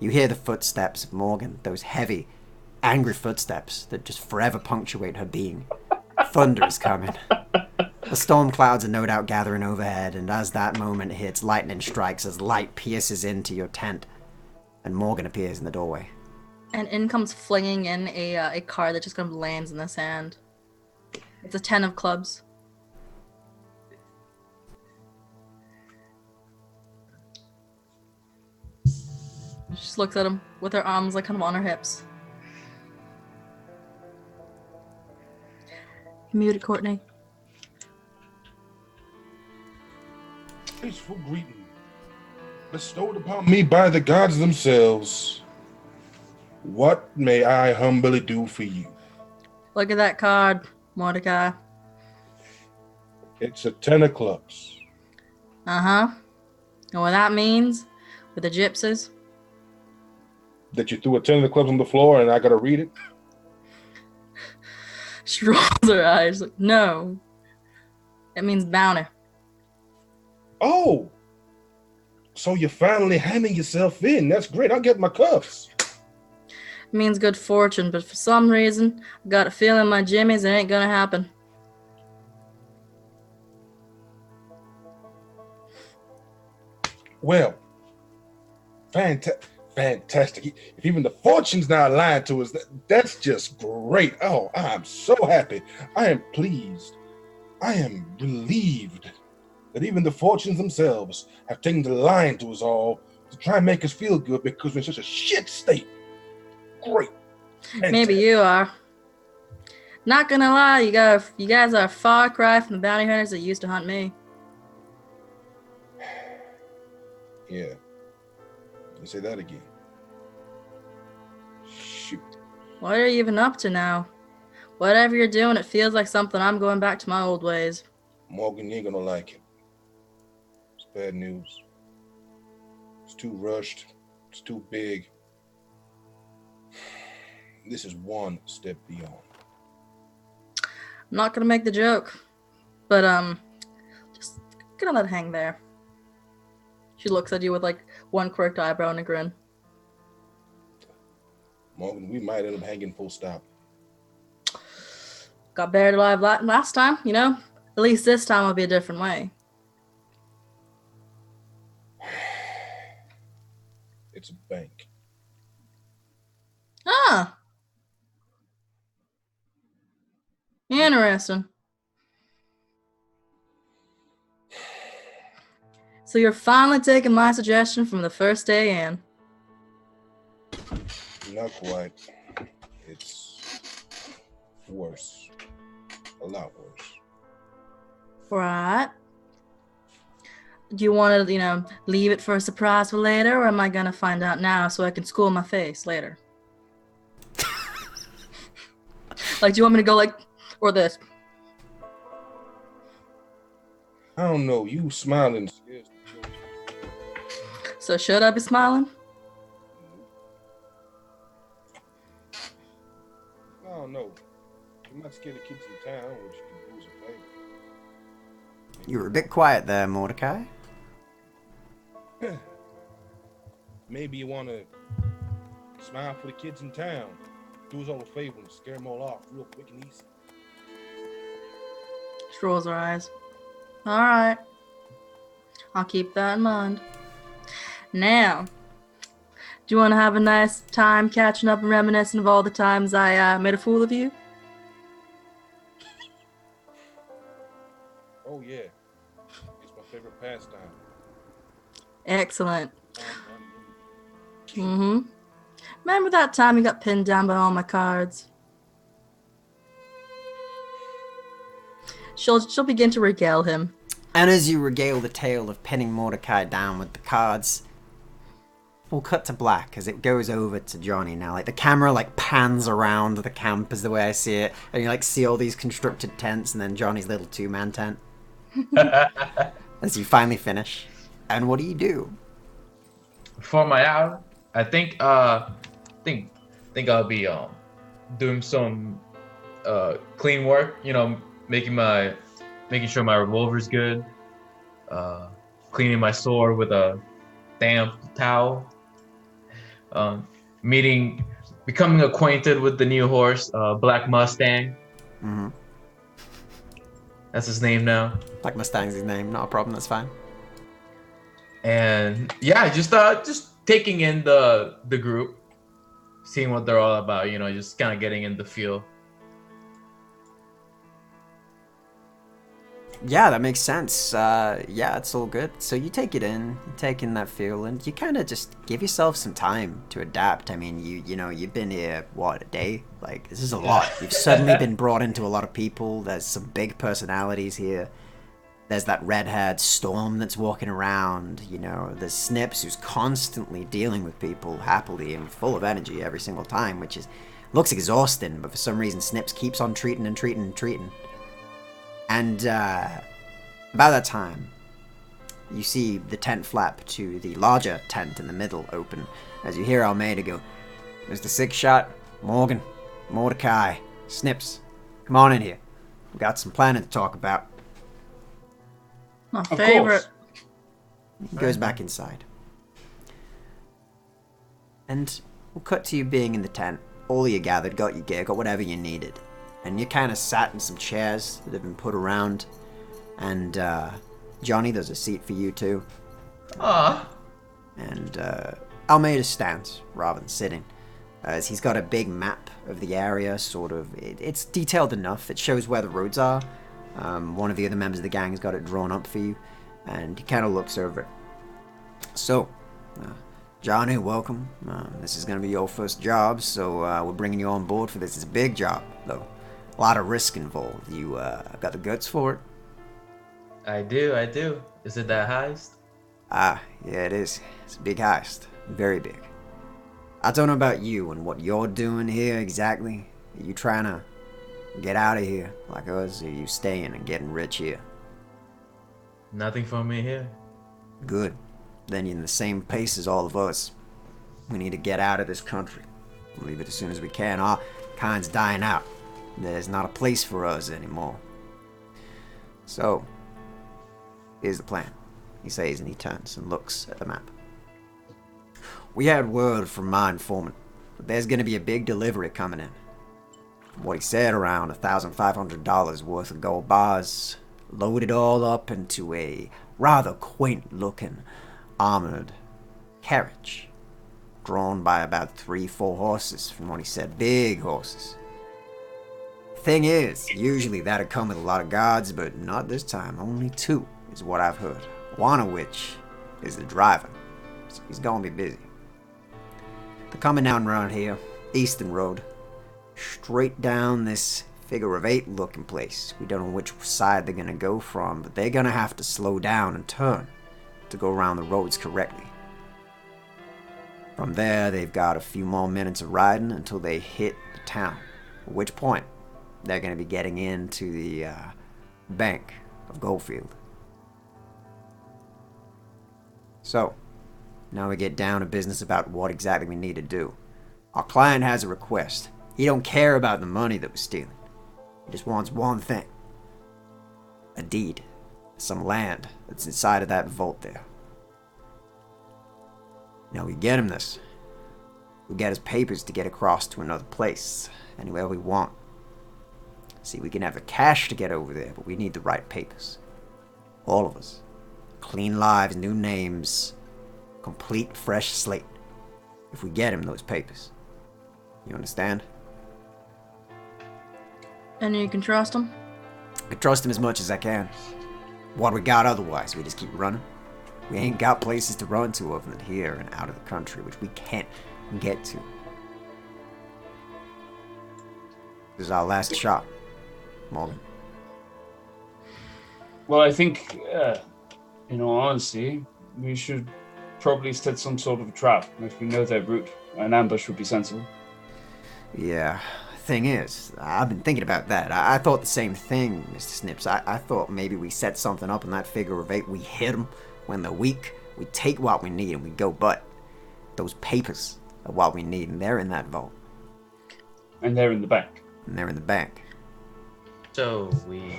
You hear the footsteps of Morgan, those heavy, angry footsteps that just forever punctuate her being. Thunder is coming. The storm clouds are no doubt gathering overhead, and as that moment hits, lightning strikes as light pierces into your tent, and Morgan appears in the doorway. And in comes flinging in a card that just kind of lands in the sand. It's a 10 of clubs. She just looks at him with her arms like kind of on her hips. You muted, Courtney. Graceful greeting, bestowed upon me by the gods themselves. What may I humbly do for you? Look at that card, Mordecai. It's a 10 of clubs. Uh-huh. And what that means with the gypsies? That you threw a 10 of the clubs on the floor and I gotta read it? She rolls her eyes like, no. It means bounty. Oh! So you're finally handing yourself in. That's great. I'll get my cuffs. It means good fortune, but for some reason, I got a feeling my jimmies, it ain't gonna happen. Well, fantastic. If even the fortune's not lying to us, that's just great. Oh, I'm so happy. I am pleased. I am relieved that even the fortunes themselves have taken the line to us all to try and make us feel good because we're in such a shit state. Great. Fantastic. Maybe you are. Not gonna lie, you guys are a far cry from the bounty hunters that used to hunt me. Yeah. Let's say that again. Shoot. What are you even up to now? Whatever you're doing, it feels like something I'm going back to my old ways. Morgan, you ain't gonna like it. It's bad news. It's too rushed. It's too big. This is one step beyond. I'm not gonna make the joke, but just gonna let it hang there. She looks at you with like one quirked eyebrow and a grin. Morgan, we might end up hanging full stop. Got buried alive last time, you know? At least this time will be a different way. It's a bank. Ah! Interesting. So you're finally taking my suggestion from the first day in. Not quite. It's worse. A lot worse. Right. Do you want to, leave it for a surprise for later, or am I gonna find out now so I can school my face later? Like, do you want me to go like, or this? I don't know. You smiling scares me. So should I be smiling? I don't know. You might scare the kids in town, which you can do as a favor. You were a bit quiet there, Mordecai. Maybe you want to smile for the kids in town. Do us all a favor and scare them all off real quick and easy. She rolls her eyes. All right. I'll keep that in mind. Now, do you want to have a nice time catching up and reminiscing of all the times I made a fool of you? Oh, yeah. It's my favorite pastime. Excellent. Mm-hmm. Remember that time you got pinned down by all my cards? She'll begin to regale him. And as you regale the tale of pinning Mordecai down with the cards, we'll cut to black as it goes over to Jonny now. Like, the camera, like, pans around the camp is the way I see it. And you, like, see all these constructed tents and then Johnny's little two-man tent. As you finally finish. And what do you do? For my hour, I think I'll be doing some clean work. Making sure my revolver's good. Cleaning my sword with a damp towel. Becoming acquainted with the new horse, Black Mustang. Mm-hmm. That's his name now. Black Mustang's his name, not a problem, that's fine. And yeah, just taking in the group, seeing what they're all about, just kind of getting in the feel. Yeah, that makes sense. Yeah, it's all good. So you take it in, you take in that feel, and you kind of just give yourself some time to adapt. I mean, you've been here, what, a day? Like, this is a lot. You've suddenly been brought into a lot of people. There's some big personalities here. There's that red-haired Storm that's walking around, There's Snips, who's constantly dealing with people happily and full of energy every single time, which looks exhausting, but for some reason Snips keeps on treating and treating and treating. And about that time, you see the tent flap to the larger tent in the middle open, as you hear Almeida go, Mr. Six Shot, Morgan, Mordecai, Snips, come on in here. We've got some planning to talk about. My favorite. He goes back inside. And we'll cut to you being in the tent. All of you gathered, got your gear, got whatever you needed. And you kind of sat in some chairs that have been put around. And, Jonny, there's a seat for you too. Ah. And, Almeida stands rather than sitting. As he's got a big map of the area, sort of. It's detailed enough. It shows where the roads are. One of the other members of the gang has got it drawn up for you. And he kind of looks over it. So, Jonny, welcome. This is going to be your first job, so we're bringing you on board for this. It's a big job, though. A lot of risk involved. You got the guts for it? I do. Is it that heist? Yeah, it is. It's a big heist. Very big. I don't know about you and what you're doing here exactly. Are you trying to get out of here like us, or are you staying and getting rich here? Nothing for me here. Good. Then you're in the same pace as all of us. We need to get out of this country. We'll leave it as soon as we can. Our kind's dying out. There's not a place for us anymore. So, here's the plan, he says, and he turns and looks at the map. We had word from my informant that there's going to be a big delivery coming in. What he said, around $1,500 worth of gold bars, loaded all up into a rather quaint-looking armored carriage, drawn by about 3-4 horses, from what he said, big horses. Thing is, usually that'd come with a lot of guards, but not this time. Only 2 is what I've heard. One of which is the driver, so he's gonna be busy. They're coming down around here, Eastern Road, straight down this figure-of-8 looking place. We don't know which side they're gonna go from, but they're gonna have to slow down and turn. to go around the roads correctly. From there, they've got a few more minutes of riding until they hit the town, at which point they're going to be getting into the bank of Goldfield. So, now we get down to business about what exactly we need to do. Our client has a request. He don't care about the money that we're stealing. He just wants one thing. A deed. Some land that's inside of that vault there. Now we get him this. We get his papers to get across to another place. Anywhere we want. See, we can have the cash to get over there, but we need the right papers. All of us. Clean lives, new names. Complete fresh slate. If we get him those papers. You understand? And you can trust him? I can trust him as much as I can. What we got otherwise? We just keep running. We ain't got places to run to other than here and out of the country, which we can't get to. This is our last shot, Morgan. Well, I think, in all honesty, we should probably set some sort of a trap. If we know their route, an ambush would be sensible. Yeah, thing is, I've been thinking about that. I thought the same thing, Mr. Snips. I thought maybe we set something up in that figure of 8. We hit them when they're weak. We take what we need and we go, but those papers are what we need, and they're in that vault. And they're in the bank. And they're in the bank. So we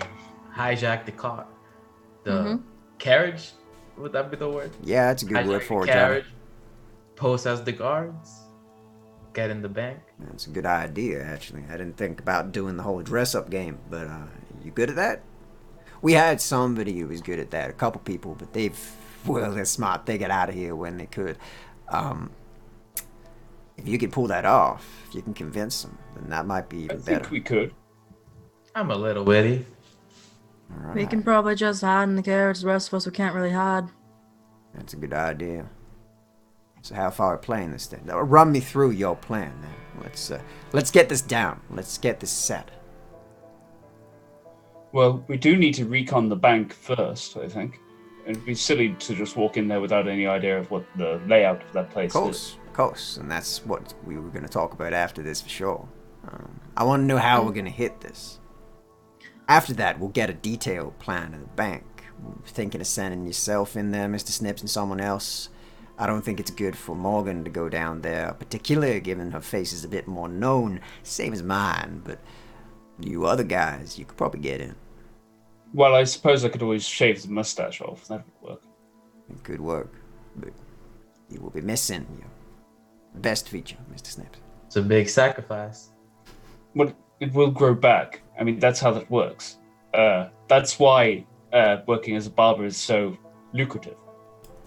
hijack the car. The carriage? Would that be the word? Yeah, that's a good word Hijack for the it, Johnny. carriage, pose as the guards, get in the bank. That's a good idea, actually. I didn't think about doing the whole dress-up game, but you good at that? We had somebody who was good at that, a couple people, but they're smart. They got out of here when they could. If you could pull that off, if you can convince them, then that might be even better. I think we could. I'm a little witty. All right. We can probably just hide in the carriage. The rest of us, we can't really hide. That's a good idea. So how far are we playing this thing? Now, run me through your plan, then. Let's get this down. Let's get this set. Well, we do need to recon the bank first, I think. It'd be silly to just walk in there without any idea of what the layout of that place is. Of course, and that's what we were going to talk about after this for sure. I want to know how we're going to hit this. After that, we'll get a detailed plan of the bank. We're thinking of sending yourself in there, Mr. Snips, and someone else. I don't think it's good for Morgan to go down there, particularly given her face is a bit more known, same as mine, but you other guys, you could probably get in. Well, I suppose I could always shave the mustache off. That would work. It could work, but you will be missing your best feature, Mr. Snips. It's a big sacrifice. Well, it will grow back. I mean, that's how that works. That's why working as a barber is so lucrative.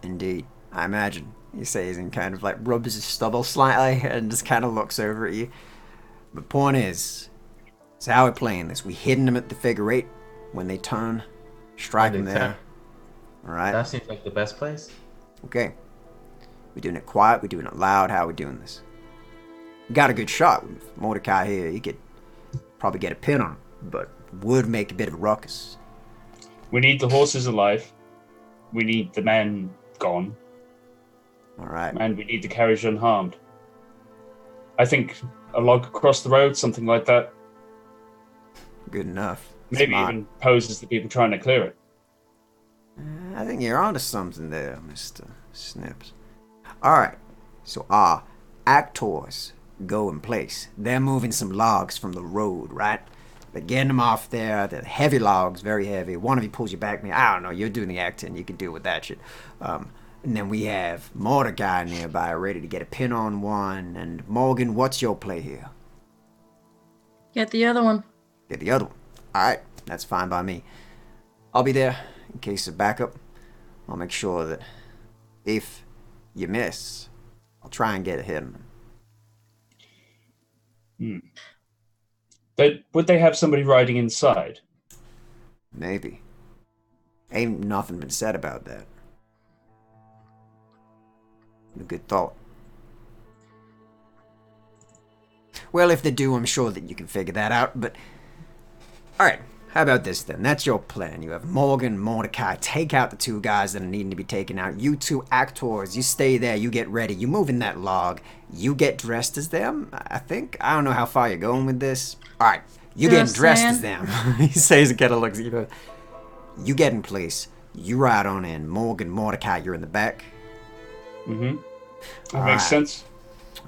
Indeed. I imagine. He says and kind of like rubs his stubble slightly and just kind of looks over at you. The point is, so how we're playing this. We hidden them at the figure 8. When they turn, strike them there. Alright? That seems like the best place. Okay. We're doing it quiet, we're doing it loud, how are we doing this? We got a good shot with Mordecai here. He could probably get a pin on him, but would make a bit of a ruckus. We need the horses alive. We need the men gone. Alright. And we need the carriage unharmed. I think a log across the road, something like that. Good enough. Maybe Smart. even pose as the people trying to clear it. I think you're onto something there, Mr. Snips. Alright, so our actors go in place. They're moving some logs from the road, right? They're getting them off there. They're heavy logs, very heavy. One of you pulls you back. I don't know, you're doing the acting. You can deal with that shit. And then we have Mordecai nearby, ready to get a pin on one. And Morgan, what's your play here? Get the other one. Get the other one. Alright, that's fine by me. I'll be there in case of backup. I'll make sure that if you miss, I'll try and get ahead of them. Would they have somebody riding inside? Maybe. Ain't nothing been said about that. A good thought. Well, if they do, I'm sure that you can figure that out, but... Alright, How about this then? That's your plan. You have Morgan, Mordecai, take out the 2 guys that are needing to be taken out. You 2 actors, you stay there, you get ready, you move in that log, you get dressed as them, I think. I don't know how far you're going with this. Alright, you getting dressed as them. He says and kind of looks at you. You get in place, you ride on in. Morgan, Mordecai, you're in the back. Mm-hmm. That makes sense.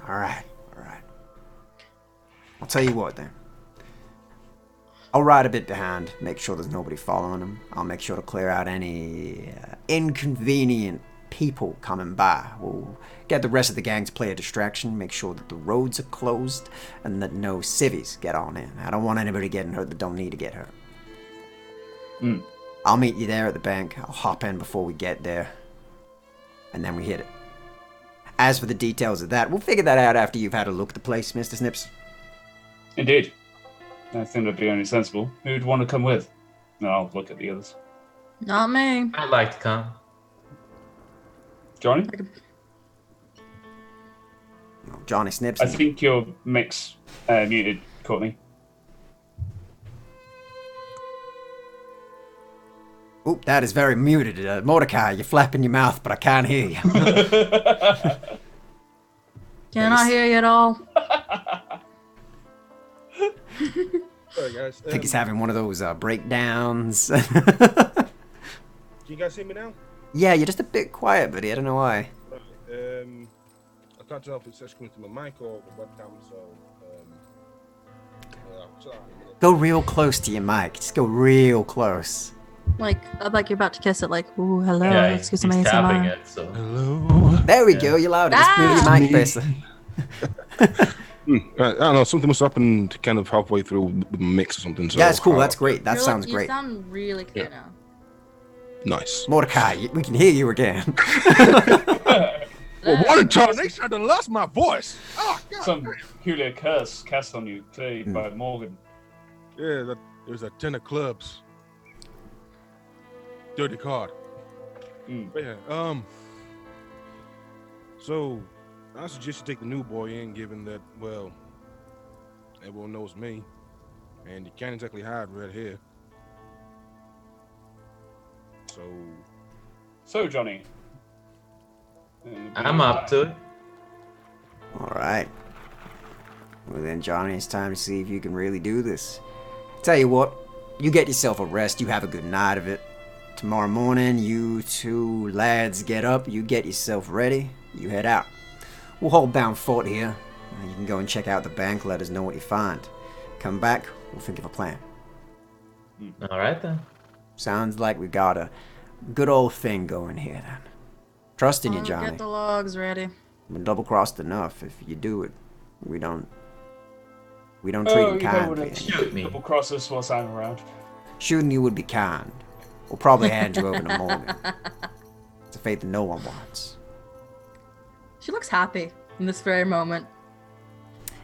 Alright. I'll tell you what then. I'll ride a bit behind, make sure there's nobody following him. I'll make sure to clear out any inconvenient people coming by. We'll get the rest of the gang to play a distraction, make sure that the roads are closed, and that no civvies get on in. I don't want anybody getting hurt that don't need to get hurt. I'll meet you there at the bank. I'll hop in before we get there, and then we hit it. As for the details of that, we'll figure that out after you've had a look at the place, Mr. Snips. Indeed. I think that'd be only sensible. Who'd want to come with? No, I'll look at the others. Not me. I'd like to come. Johnny? Johnny Snips. I think your mix muted, Courtney. Oop, that is very muted. Mordecai, you're flapping your mouth, but I can't hear you. Can I hear you at all? Sorry, guys. I think he's having one of those breakdowns. Can you guys see me now? Yeah, you're just a bit quiet, buddy. I don't know why. I can't tell if it's just coming through my mic or the webcam, so chill out a minute. Go real close to your mic. Just go real close. Like you're about to kiss it. Like, ooh, hello, Yeah, excuse he's me, tapping ASMR. it, so. Hello. There we go. You're louder. Just move your mic, basically. I don't know. Something must have happened kind of halfway through the mix or something. So, Yeah, it's cool. That's great. That sounds You great. sound really clear now. nice. Mordecai, we can hear you again. Well, what a tarnation! I done lost my voice. Oh, God. Some peculiar curse cast on you, clearly by Morgan. Yeah, there's a 10 of clubs. Dirty card. But yeah, so I suggest you take the new boy in, given that, well, everyone knows me, and you can't exactly hide right here. So, Johnny. I'm up to it. All right. Well, then, Johnny, it's time to see if you can really do this. Tell you what, you get yourself a rest. You have a good night of it. Tomorrow morning, you 2 lads get up. You get yourself ready. You head out. We'll hold down fort here. You can go and check out the bank. Let us know what you find. Come back. We'll think of a plan. All right, then. Sounds like we got a good old thing going here, then. Trust in you, Johnny. Get the logs ready. We're double-crossed enough. If you do it, we don't treat him kindly. Shoot me. Double cross us whilst I'm around. Shooting you would be kind. We'll probably hand you over to Morgan. It's a fate that no one wants. She looks happy in this very moment.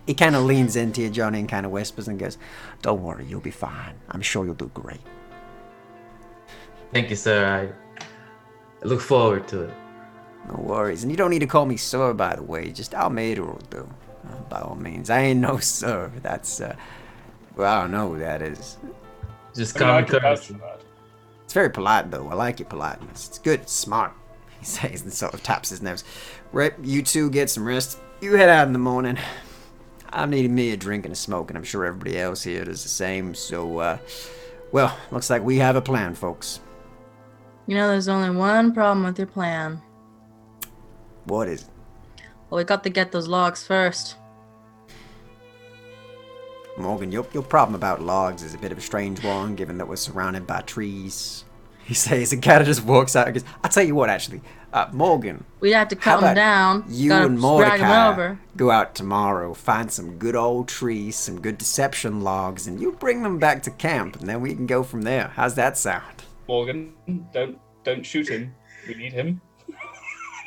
He kind of leans into you, Johnny, and kind of whispers and goes, "Don't worry, you'll be fine. I'm sure you'll do great." Thank you, sir. I look forward to it. No worries. And you don't need to call me sir, by the way. Just Almeida will do. By all means. I ain't no sir. That's, well, I don't know who that is. Just I mean, common I could vouch courtesy. for that. It's very polite, though. I like your politeness. It's good. It's smart, he says, and sort of taps his nose. Right, you 2 get some rest. You head out in the morning. I'm needing me a drink and a smoke, and I'm sure everybody else here does the same. So, well, looks like we have a plan, folks. You know, there's only one problem with your plan. What is it? Well, we got to get those logs first. Morgan, your problem about logs is a bit of a strange one, given that we're surrounded by trees. He says, and kind of just walks out and goes, I'll tell you what, actually. Morgan. We'd have to How cut them about down. You Gotta and drag 'em Mordecai over. go out tomorrow, find some good old trees, some good deception logs, and you bring them back to camp, and then we can go from there. How's that sound? Morgan, don't shoot him. We need him.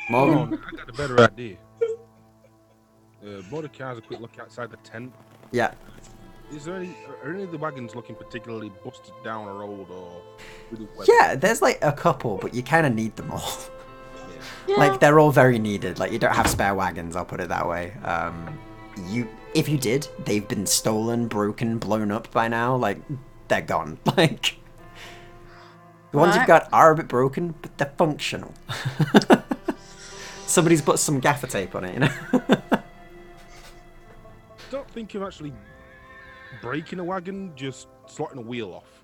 Morgan? I got a better idea. Mordecai has a quick look outside the tent. Yeah. Are any of the wagons looking particularly busted down or old or really wet? Yeah, there's like a couple, but you kind of need them all. Yeah. Like, they're all very needed. Like, you don't have spare wagons, I'll put it that way. If you did, they've been stolen, broken, blown up by now. Like, they're gone. Like, the ones you've Right. got are a bit broken, but they're functional. Somebody's put some gaffer tape on it, you know? Don't think of actually breaking a wagon, just slotting a wheel off.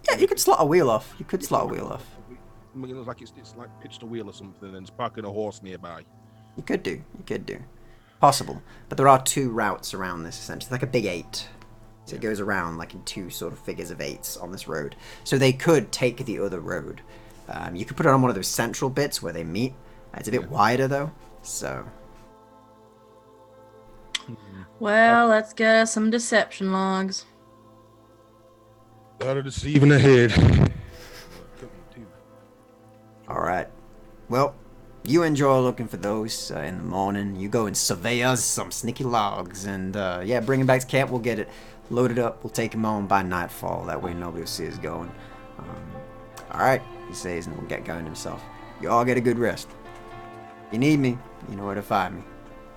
Yeah, you could slot a wheel off. You could slot a wheel off. I mean, it looks like it's like pitched a wheel or something, and it's parking a horse nearby. You could do. Possible. But there are 2 routes around this, essentially. It's like a big 8. So it goes around like in 2 sort of figures of 8s on this road. So they could take the other road. You could put it on one of those central bits where they meet. It's a bit wider, though. So... Well, let's get us some deception logs. Not a deceiving ahead. Alright. Well, you enjoy looking for those in the morning. You go and survey us some sneaky logs. And, yeah, bring them back to camp. We'll get it loaded up. We'll take them home by nightfall. That way nobody will see us going. Alright, he says, and we'll get going himself. You all get a good rest. If you need me, you know where to find me.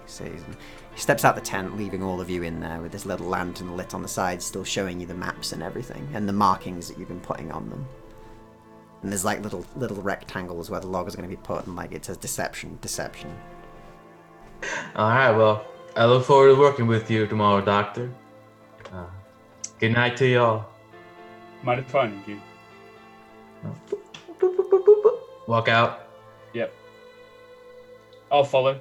He says, and he steps out the tent, leaving all of you in there with this little lantern lit on the side, still showing you the maps and everything, and the markings that you've been putting on them. And there's like little rectangles where the log is going to be put, and like it says deception. All right, well, I look forward to working with you tomorrow, Doctor. Good night to y'all. Might have found you. Walk out. Yep. I'll follow.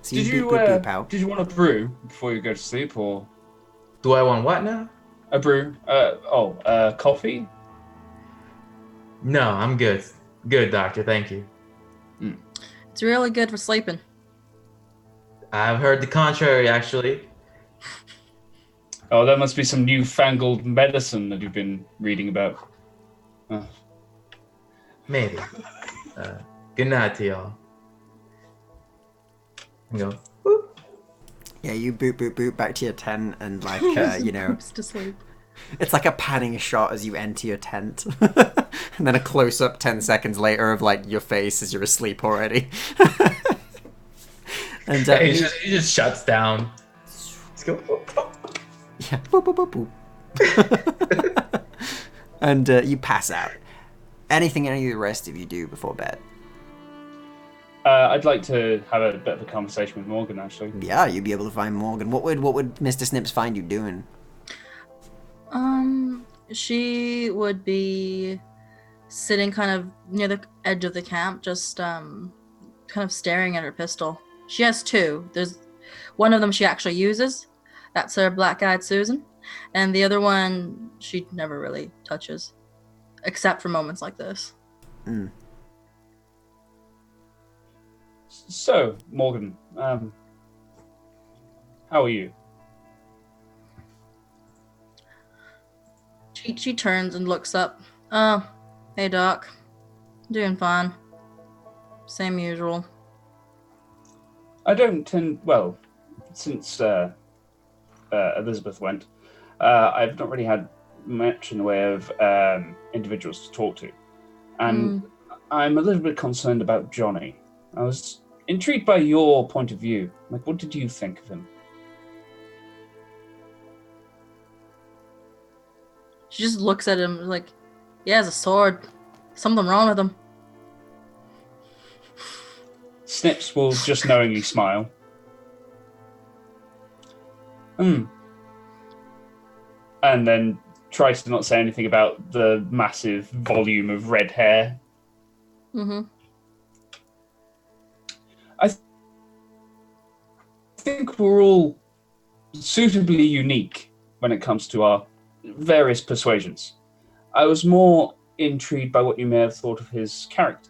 So Did you boop out. did you want a brew before you go to sleep, or Do I want what now? a brew? Coffee? No, I'm good. Good, Doctor. Thank you. It's really good for sleeping. I've heard the contrary, actually. Oh, that must be some newfangled medicine that you've been reading about. Oh. Maybe. Good night to y'all. And go. Whoop. Yeah, you boop back to your tent, and like you know, Poops to sleep. it's like a panning shot as you enter your tent, and then a close up 10 seconds later of like your face as you're asleep already. And He just shuts down. Let's go. yeah, boop, boop, boop, boop. And you pass out. Anything any of the rest of you do before bed? I'd like to have a bit of a conversation with Morgan, actually. Yeah, you'd be able to find Morgan. What would Mr. Snips find you doing? She would be sitting kind of near the edge of the camp, just kind of staring at her pistol. She has 2. There's one of them she actually uses. That's her black-eyed Susan. And the other one she never really touches, except for moments like this. Mm. So, Morgan, how are you? She turns and looks up. Oh, hey Doc. Doing fine. Same usual. I don't tend, well, since Elizabeth went, I've not really had much in the way of individuals to talk to. And I'm a little bit concerned about Jonny. I was intrigued by your point of view. Like, what did you think of him? She just looks at him like, he has a sword. Something wrong with him. Snips will just knowingly smile. And then tries to not say anything about the massive volume of red hair. Mm-hmm. I think we're all suitably unique when it comes to our various persuasions. I was more intrigued by what you may have thought of his character.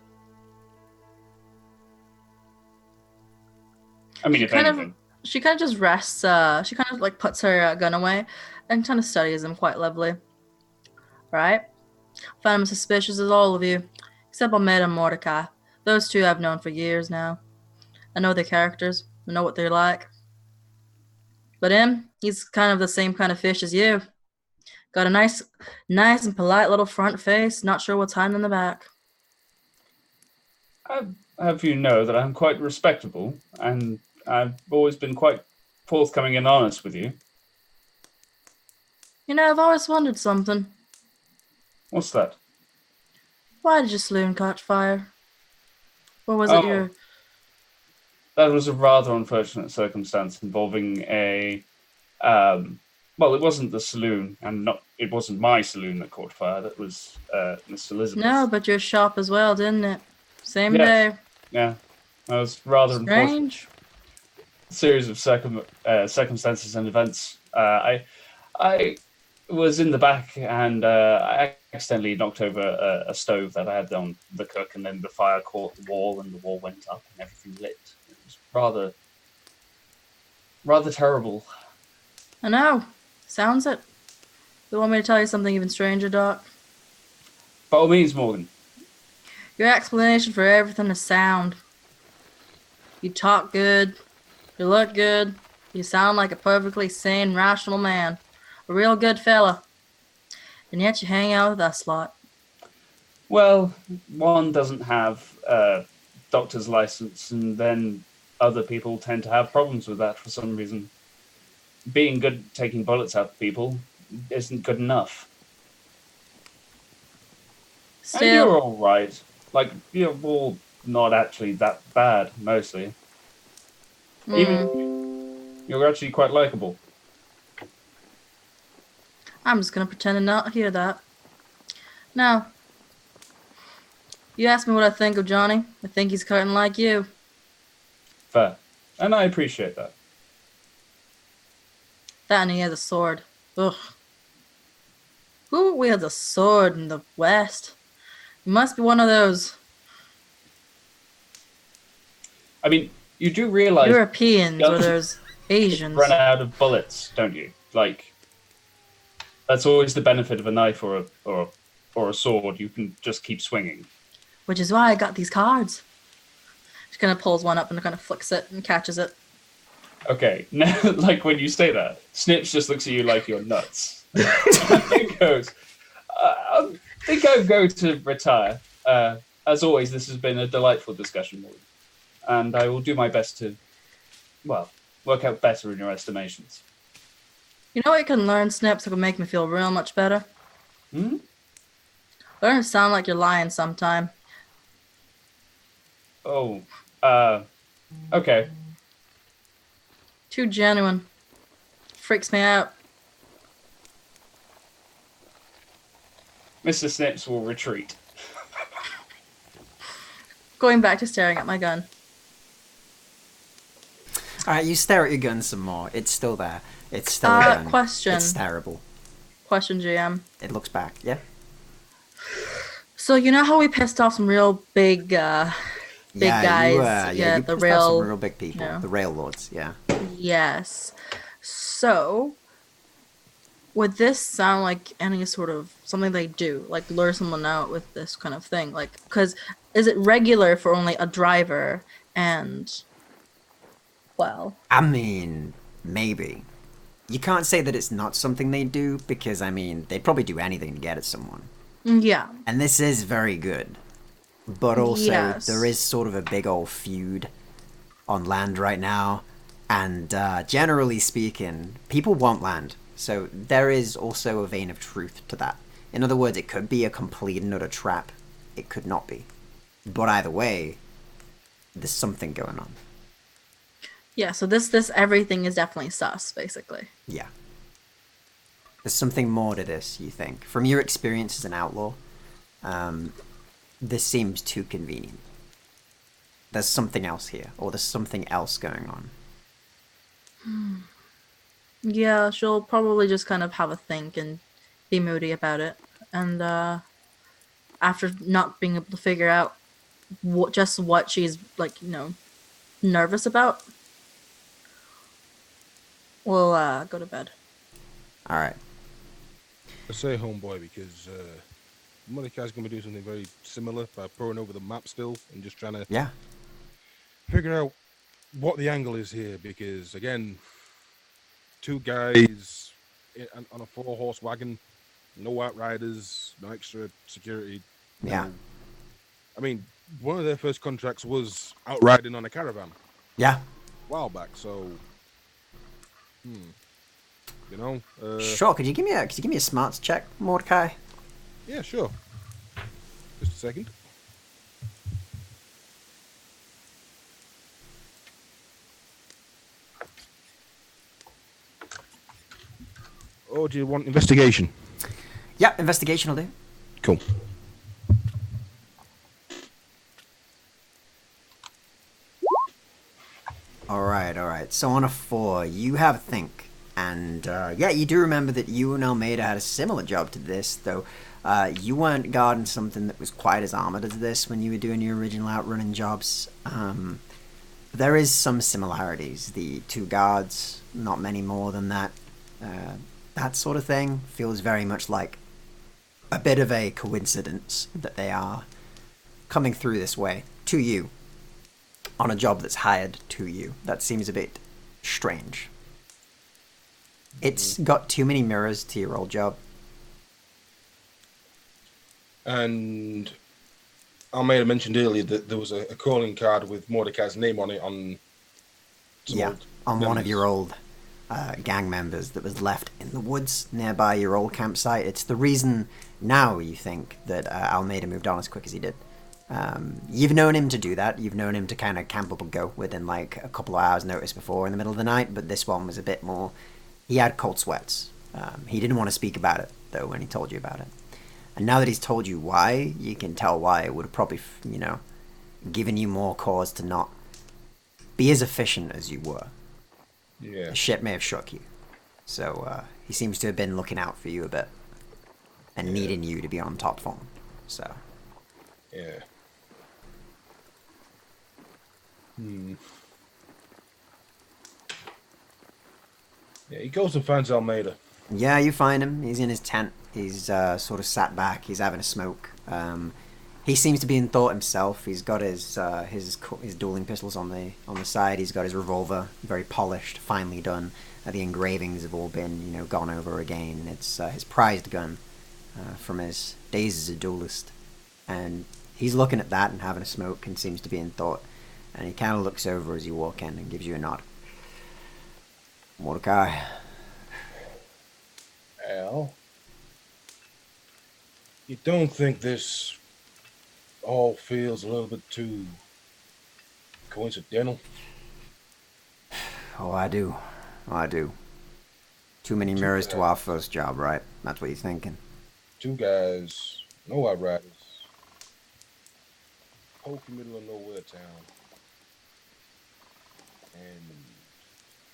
I mean, if anything. She kind of just rests. She kind of like puts her gun away and kind of studies him quite lovely. Right? Find him suspicious as all of you, except Ahmed and Mordecai. Those 2 I've known for years now. I know their characters. I know what they're like. But him, he's kind of the same kind of fish as you. Got a nice and polite little front face. Not sure what's hiding in the back. I have you know that I'm quite respectable, and I've always been quite forthcoming and honest with you. You know, I've always wondered something. What's that? Why did your saloon catch fire? Or was it Oh, your... that was a rather unfortunate circumstance involving a. Well, it wasn't the saloon, and it wasn't my saloon that caught fire. That was Miss Elizabeth. No, but your shop as well, didn't it? Same Yes. day. Yeah, that was rather unfortunate. Strange. Series of circumstances and events. I was in the back and I accidentally knocked over a stove that I had on the cook, and then the fire caught the wall, and the wall went up, and everything lit. It was rather terrible. I know. Sounds it. You want me to tell you something even stranger, Doc? By all means, Morgan. Your explanation for everything is sound. You talk good. You look good. You sound like a perfectly sane, rational man. A real good fella. And yet you hang out with us lot. Well, one doesn't have a doctor's license, and then other people tend to have problems with that for some reason. Being good at taking bullets out of people isn't good enough. And you're Still, all right. Like, you're all not actually that bad, mostly. Even you're actually quite likable. I'm just gonna pretend to not hear that. Now, you asked me what I think of Johnny. I think he's cutting like you. Fair. And I appreciate that. That and he has a sword. Ugh. Who wields a sword in the West? He must be one of those I mean, you do realize Europeans or those Asians. run out of bullets, don't you? Like, that's always the benefit of a knife or a sword. You can just keep swinging. Which is why I got these cards. She kind of pulls one up and kind of flicks it and catches it. Okay, now, like when you say that, Snips just looks at you like you're nuts. It goes, I think I'll go to retire. As always, this has been a delightful discussion, Morgan. And I will do my best to, well, work out better in your estimations. You know what you can learn, Snips, that would make me feel real much better? Hmm? Learn to sound like you're lying sometime. Oh, okay. Too genuine. Freaks me out. Mr. Snips will retreat. Going back to staring at my gun. Alright, you stare at your gun some more. It's still there. It's still a gun. Question. It's terrible. Question, GM. It looks back, yeah? So you know how we pissed off some real big guys? You The pissed off rail. some real big people. Yeah. The rail lords, yeah. Yes. So, would this sound like any sort of something they do, like lure someone out with this kind of thing? Like, because is it regular for only a driver and, well, I mean, maybe. You can't say that it's not something they do, because, I mean, they'd probably do anything to get at someone. yeah. And this is very good. But also, Yes. there is sort of a big old feud on land right now. And generally speaking, people want land. So there is also a vein of truth to that. In other words, it could be a complete and utter trap. It could not be. But either way, there's something going on. Yeah, so this everything is definitely sus, basically. Yeah. There's something more to this, you think? From your experience as an outlaw, this seems too convenient. There's something else here, or there's something else going on. Yeah, she'll probably just kind of have a think and be moody about it. And after not being able to figure out what she's, like, nervous about, we'll go to bed. Alright. I say homeboy because Mordecai's going to do something very similar by poring over the map still and just trying to Yeah. figure out what the angle is here because, again, two guys on a 4-horse wagon, no outriders, no extra security. Yeah. No. I mean, one of their first contracts was outriding on a caravan Yeah. a while back, so... You know. Sure. Could you give me a smarts check, Mordecai? Yeah, sure. Just a second. Oh, do you want investigation? Yeah, investigation will do. Cool. All right. So on a 4, you have a think, and yeah, you do remember that you and Almeida had a similar job to this, though. You weren't guarding something that was quite as armored as this when you were doing your original outrunning jobs. There is some similarities. The 2 guards, not many more than that. That sort of thing feels very much like a bit of a coincidence that they are coming through this way to you on a job that's hired to you. That seems a bit strange. It's got too many mirrors to your old job. And Almeida mentioned earlier that there was a calling card with Mordecai's name on it on One of your old gang members that was left in the woods nearby your old campsite. It's the reason now you think that Almeida moved on as quick as he did. You've known him to do that. You've known him to kind of camp up and go within like a couple of hours notice before in the middle of the night, but this one was a bit more... He had cold sweats. He didn't want to speak about it, though, when he told you about it. And now that he's told you why, you can tell why it would have probably, given you more cause to not be as efficient as you were. Yeah. The shit may have shook you. So he seems to have been looking out for you a bit and needing you to be on top form. So... Yeah. Yeah, he goes and finds Almeida. Yeah, you find him. He's in his tent. He's sort of sat back. He's having a smoke. He seems to be in thought himself. He's got his dueling pistols on the side. He's got his revolver, very polished, finely done. The engravings have all been, gone over again. It's his prized gun from his days as a duelist. And he's looking at that and having a smoke and seems to be in thought. And he kind of looks over as you walk in and gives you a nod. Mordecai. Al, you don't think this all feels a little bit too coincidental? Oh, I do. Too many mirrors to our first job, right? That's what you're thinking. 2 guys, no outriders. Pokey middle of nowhere town. And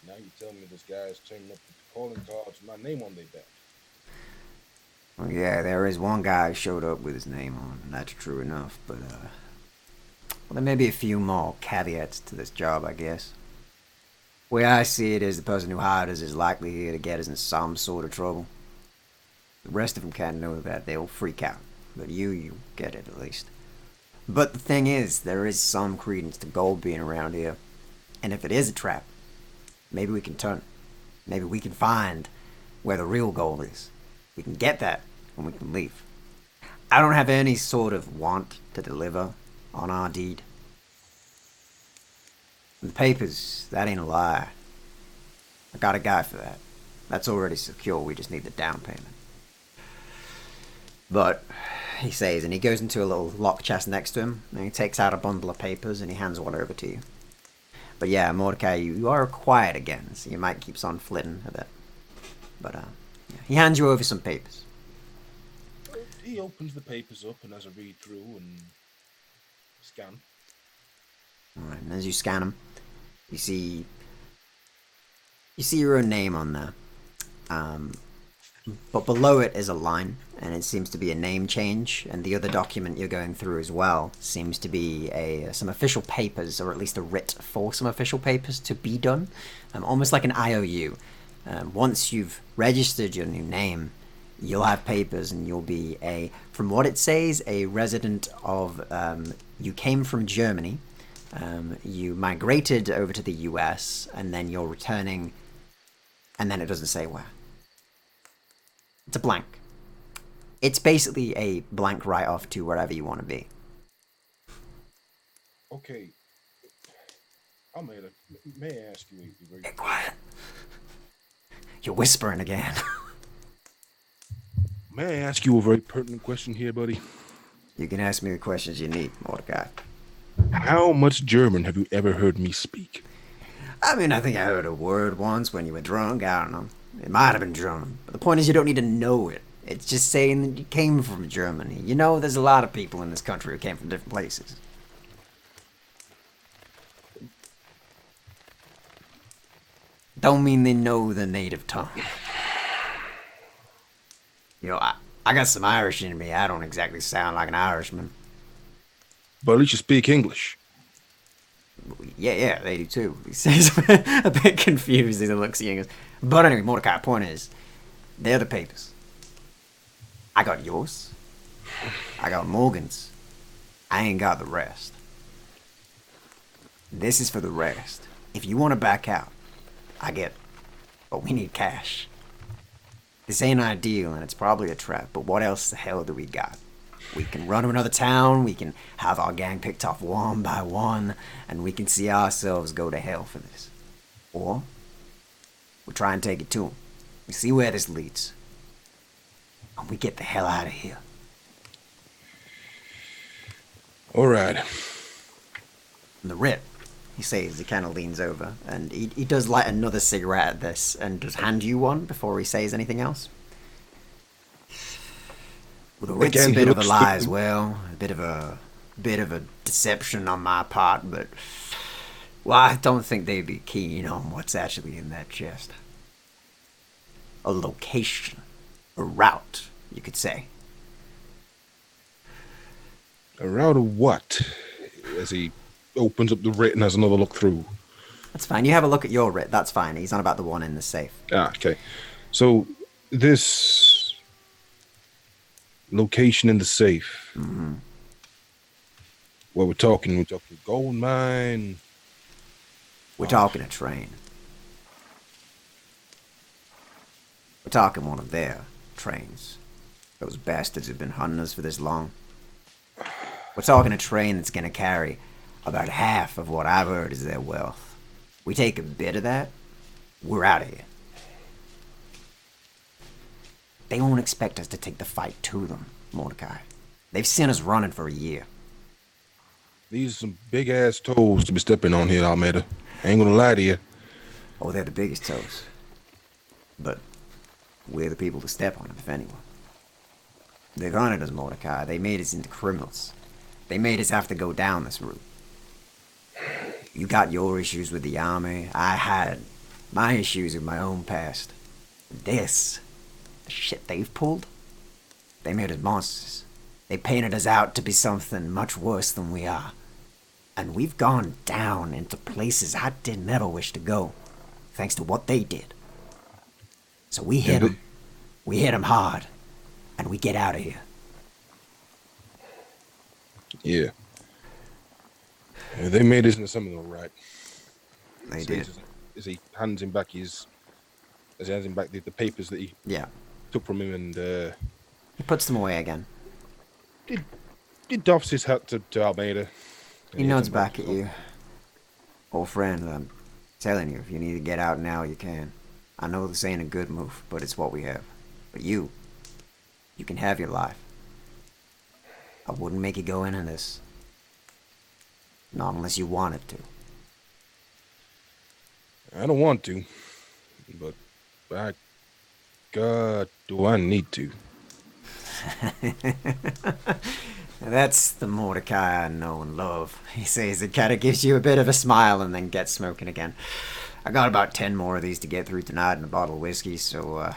now you tell me this guy's turning up with the calling cards with my name on their back. Well, yeah, there is one guy who showed up with his name on, and that's true enough, but, well, there may be a few more caveats to this job, I guess. The way I see it is the person who hired us is likely here to get us in some sort of trouble. The rest of them can't know that. They'll freak out. But you get it at least. But the thing is, there is some credence to gold being around here. And if it is a trap, maybe we can turn it. Maybe we can find where the real gold is. We can get that, and we can leave. I don't have any sort of want to deliver on our deed. The papers, that ain't a lie. I got a guy for that. That's already secure, we just need the down payment. But, he says, and he goes into a little lock chest next to him, and he takes out a bundle of papers, and he hands one over to you. But yeah, Mordecai, you are quiet again, so you might keep on flitting a bit. But, yeah. He hands you over some papers. He opens the papers up and has a read through and scan. Alright, and as you scan them, you see your own name on there. But below it is a line, and it seems to be a name change, and the other document you're going through as well seems to be some official papers, or at least a writ for some official papers to be done, almost like an IOU. Once you've registered your new name, you'll have papers, and you'll be from what it says, a resident of, you came from Germany, you migrated over to the US, and then you're returning, and then it doesn't say where. It's a blank. It's basically a blank write-off to wherever you want to be. Okay. Almeida, may I ask you a very... Be quiet. You're whispering again. May I ask you a very pertinent question here, buddy? You can ask me the questions you need, Mordecai. How much German have you ever heard me speak? I mean, I think I heard a word once when you were drunk. I don't know. It might have been German. But the point is you don't need to know it. It's just saying that you came from Germany. You know, there's a lot of people in this country who came from different places. Don't mean they know the native tongue. You know, I got some Irish in me. I don't exactly sound like an Irishman. But at least you speak English. Yeah, they do too. He says a bit confused as he looks at you and goes, but anyway, Mordecai, point is, they're the papers. I got yours. I got Morgan's. I ain't got the rest. This is for the rest. If you want to back out, I get it. But we need cash. This ain't ideal and it's probably a trap, but what else the hell do we got? We can run to another town, we can have our gang picked off one by one, and we can see ourselves go to hell for this. Or, we try and take it to them. We see where this leads. And we get the hell out of here. Alright. And the rip, he says, he kind of leans over, and he does light another cigarette at this, and does hand you one before he says anything else. Well, the Rit's Again, a bit he of a looks lie like- as well, a bit of a deception on my part, but well, I don't think they'd be keen on what's actually in that chest. A location, a route, you could say. A route of what? As he opens up the writ and has another look through. That's fine. You have a look at your writ. That's fine. He's on about the one in the safe. Ah, okay. So, this location in the safe. Mm-hmm. What we're talking gold mine. We're talking a train. We're talking one of their trains. Those bastards have been hunting us for this long. We're talking a train that's gonna carry about half of what I've heard is their wealth. We take a bit of that, we're out of here. They won't expect us to take the fight to them, Mordecai. They've seen us running for a year. These are some big ass toes to be stepping on here, Almeida. I ain't gonna lie to you. Oh, they're the biggest toes. But we're the people to step on them, if anyone. They've hunted us, Mordecai. They made us into criminals. They made us have to go down this route. You got your issues with the army. I had my issues with my own past. This, the shit they've pulled, they made us monsters. They painted us out to be something much worse than we are. And we've gone down into places I did never wish to go, thanks to what they did. So we hit them. We hit them hard. And we get out of here. Yeah. They made us into something all right. They did. As he hands him back the papers that he Yeah. took from him, and He puts them away again. he doffs his hat to Almeida. He nods back at you. Old friend, I'm telling you, if you need to get out now, you can. I know this ain't a good move, but it's what we have. But you can have your life. I wouldn't make you go into this. Not unless you wanted to. I don't want to, but by God, do I need to. That's the Mordecai I know and love. He says it kind of gives you a bit of a smile and then gets smoking again. I got about 10 more of these to get through tonight and a bottle of whiskey, so,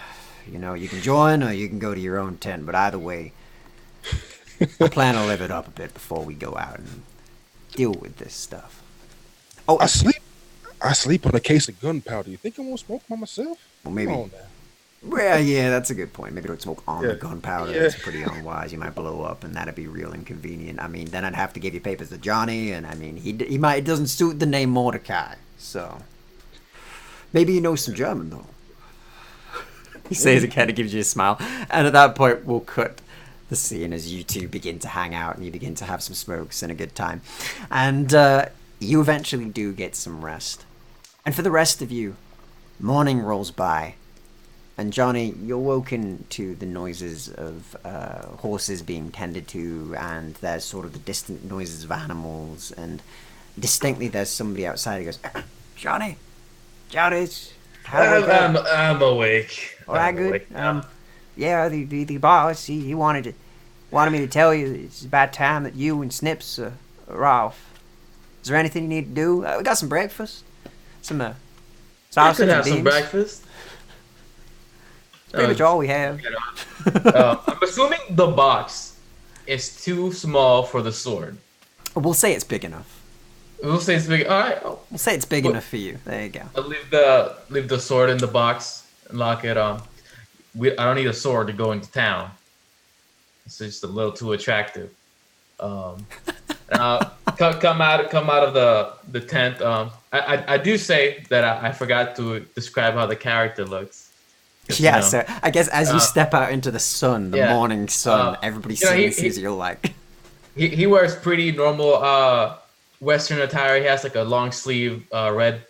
you can join or you can go to your own tent, but either way, I plan to live it up a bit before we go out and deal with this stuff. Oh, I sleep on a case of gunpowder. You think I won't smoke by myself? well, maybe. Come on now. Well, yeah, that's a good point. Maybe don't smoke on the Yeah. gunpowder. Yeah. That's pretty unwise. You might blow up, and that'd be real inconvenient. I mean, then I'd have to give you papers to Jonny, and I mean, he it doesn't suit the name Mordecai, so maybe you know some German though. He says it kind of gives you a smile, and at that point, we'll cut the scene as you two begin to hang out and you begin to have some smokes and a good time, and you eventually do get some rest. And for the rest of you, morning rolls by. And Johnny, you're woken to the noises of horses being tended to, and there's sort of the distant noises of animals, and distinctly there's somebody outside who goes, Johnny, I'm awake. all right, I'm good. awake now. Yeah, the boss, he wanted me to tell you it's about time that you and Snips are off. Is there anything you need to do? We got some breakfast, some I sausage could and have beans. some breakfast. Pretty much all we have. I'm assuming the box is too small for the sword. We'll say it's big enough. We'll say it's big. All right. We'll say it's big Well- enough for you. There you go. I'll leave the sword in the box and lock it on. I don't need a sword to go into town. It's just a little too attractive. Come out of the tent. I do say that I forgot to describe how the character looks. Yeah, You know, so I guess as you step out into the sun, the yeah, morning sun, everybody sees you like. he wears pretty normal Western attire. He has like a long sleeve red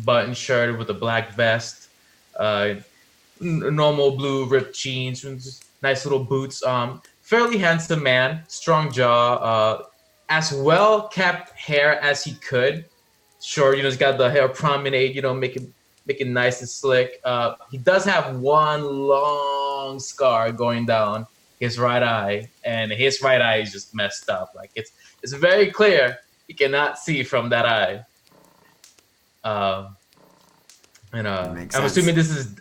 button shirt with a black vest, normal blue ripped jeans, and just nice little boots. Fairly handsome man, strong jaw, as well kept hair as he could. Sure, he's got the hair promenade, make it nice and slick. He does have one long scar going down his right eye, and his right eye is just messed up. Like it's very clear you cannot see from that eye. Makes I'm sense. assuming this is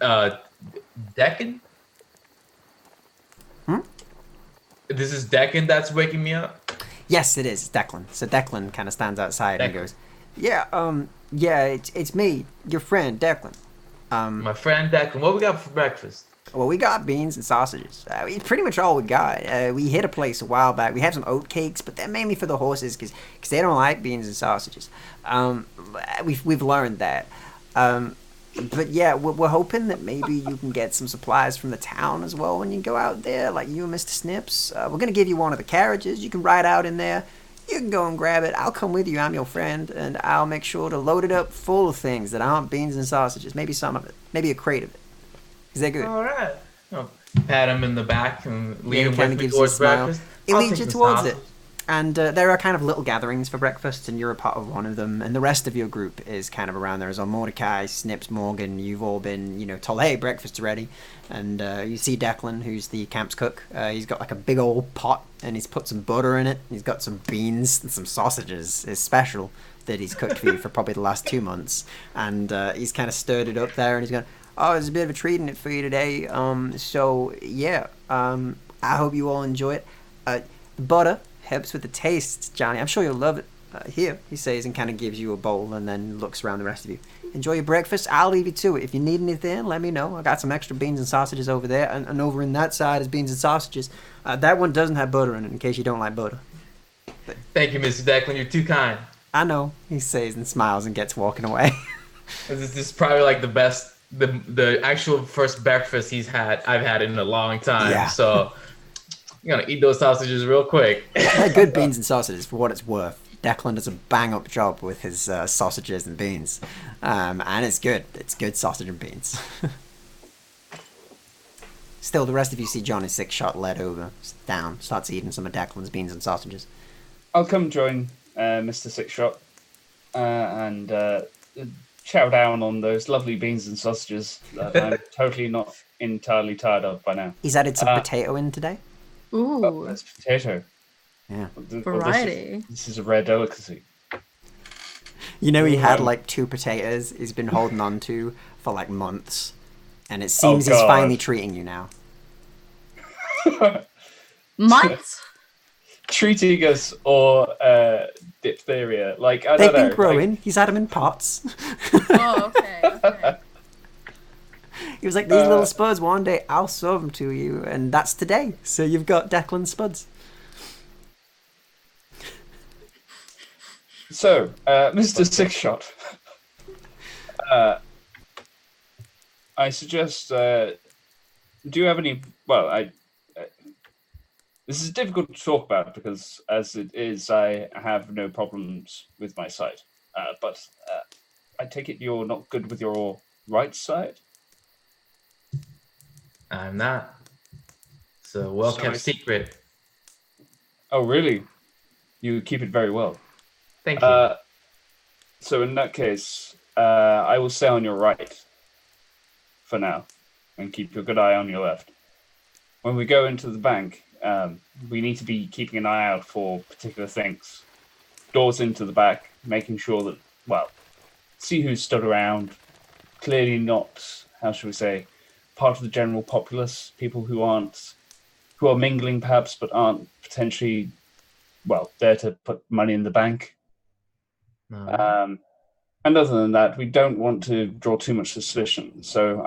Deccan. This is Deccan that's waking me up. Yes, it is Declan. So Declan kind of stands outside and Declan. goes, "Yeah, it's me, your friend Declan. My friend Declan. What we got for breakfast? Well, we got beans and sausages. It's pretty much all we got. We hit a place a while back. We had some oat cakes, but they're mainly for the horses because they don't like beans and sausages. We've learned that. But yeah, we're hoping that maybe you can get some supplies from the town as well when you go out there, like you and Mr. Snips. We're gonna give you one of the carriages. You can ride out in there. You can go and grab it. I'll come with you. I'm your friend, and I'll make sure to load it up full of things that aren't beans and sausages. Maybe some of it. Maybe a crate of it. Is that good?" All right. Pat him in the back and lead him kinda with me gives you a towards smile. breakfast. It I'll leads take you some towards sausage. it. And there are kind of little gatherings for breakfast, and you're a part of one of them. And the rest of your group is kind of around there as well. Mordecai, Snips, Morgan, you've all been, told, hey, breakfast's ready. And you see Declan, who's the camp's cook. He's got like a big old pot, and he's put some butter in it. He's got some beans and some sausages. It's special that he's cooked for you for probably the last 2 months. And he's kind of stirred it up there, and he's going, oh, there's a bit of a treat in it for you today. I hope you all enjoy it. The butter helps with the taste, Johnny. I'm sure you'll love it. Here, he says, and kind of gives you a bowl and then looks around the rest of you. Enjoy your breakfast. I'll leave you to it. If you need anything, let me know. I got some extra beans and sausages over there, and over in that side is beans and sausages. That one doesn't have butter in it, in case you don't like butter. Thank you, Mr. Declan. You're too kind. I know, he says and smiles and gets walking away. This is probably like the best, the actual first breakfast I've had in a long time. Yeah. So I'm gonna eat those sausages real quick. They're good beans and sausages for what it's worth. Declan does a bang-up job with his sausages and beans. And it's good. It's good sausage and beans. Still, the rest of you see Johnny Six-Shot led over, down, starts eating some of Declan's beans and sausages. I'll come join Mr. Sixshot and chow down on those lovely beans and sausages that I'm totally not entirely tired of by now. He's added some potato in today. Ooh, Oh, that's potato. Yeah. Well, variety. This is a rare delicacy. You know, he had like 2 potatoes he's been holding on to for like months. And it seems he's God. finally treating you now. Months? Treating us or diphtheria. Like, I They've don't know. been growing. He's had them in pots. Oh, okay. He was like, these little spuds, one day I'll serve them to you. And that's today. So you've got Declan spuds. So, Mr. Sixshot, I suggest, do you have any, well, this is difficult to talk about because as it is, I have no problems with my sight, but I take it you're not good with your right side? I'm not. It's a well-kept secret. Oh, really? You keep it very well. Thank you. So in that case, I will stay on your right for now, and keep a good eye on your left. When we go into the bank, we need to be keeping an eye out for particular things. Doors into the back, making sure that, well, see who's stood around. Clearly not, how should we say, part of the general populace. People who are mingling perhaps, but aren't potentially, well, there to put money in the bank. No. And other than that, we don't want to draw too much suspicion. So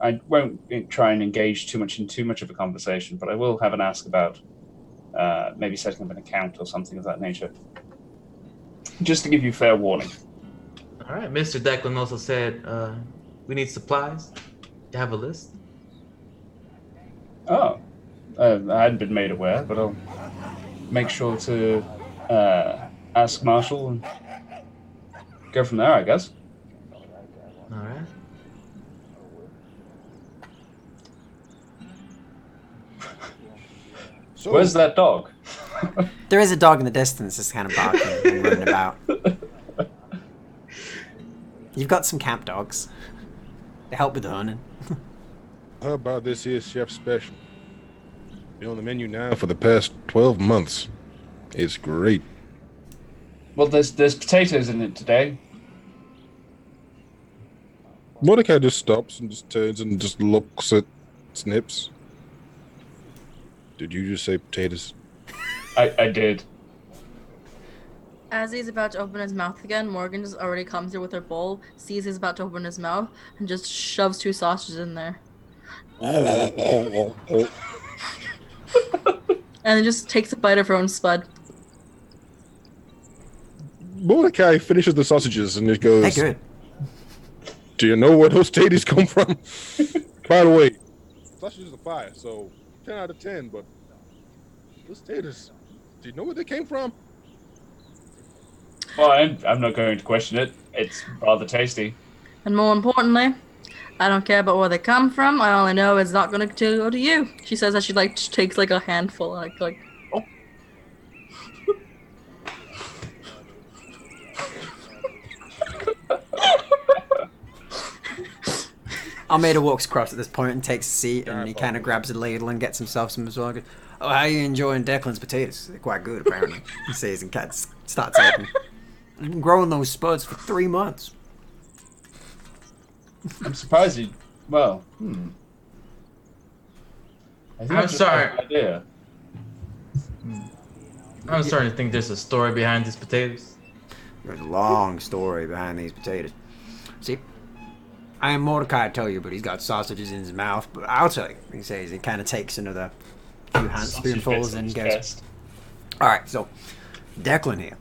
I won't try and engage too much of a conversation, but I will have an ask about maybe setting up an account or something of that nature, just to give you fair warning. All right. Mr. Declan also said we need supplies. You have a list? Oh, I hadn't been made aware, but I'll make sure to ask Marshall and go from there, I guess. All right. So, Where's that dog? There is a dog in the distance just kind of barking and running about. You've got some camp dogs. They help with the hunting. how about this here chef special? Been on the menu now for the past 12 months. It's great. Well, there's potatoes in it today. Mordecai just stops and just turns and just looks at Snips. Did you just say potatoes? I did. As he's about to open his mouth again, Morgan just already comes here with her bowl, sees he's about to open his mouth, and just shoves 2 sausages in there. And then just takes a bite of her own spud. Mordecai finishes the sausages and just goes, They're good. do you know where those taters come from? By the way, sausages are fire, so 10 out of 10, but those taters, do you know where they came from? Well, I'm not going to question it. It's rather tasty. And more importantly, I don't care about where they come from. I only know it's not going to go to you. She says that she takes like a handful, like oh. Almeida walks across at this point and takes a seat, and he kind of grabs a ladle and gets himself some as well. Goes, oh, how are you enjoying Declan's potatoes? They're quite good, apparently. He says and starts eating. I've been growing those spuds for 3 months. I'm surprised you. Well, I think I'm that's just sorry. an idea. I'm starting to think there's a story behind these potatoes. There's a long story behind these potatoes. See, I am Mordecai, I tell you, but he's got sausages in his mouth. But I'll tell you. He says he kind of takes another few spoonfuls and goes, all right, so Declan here.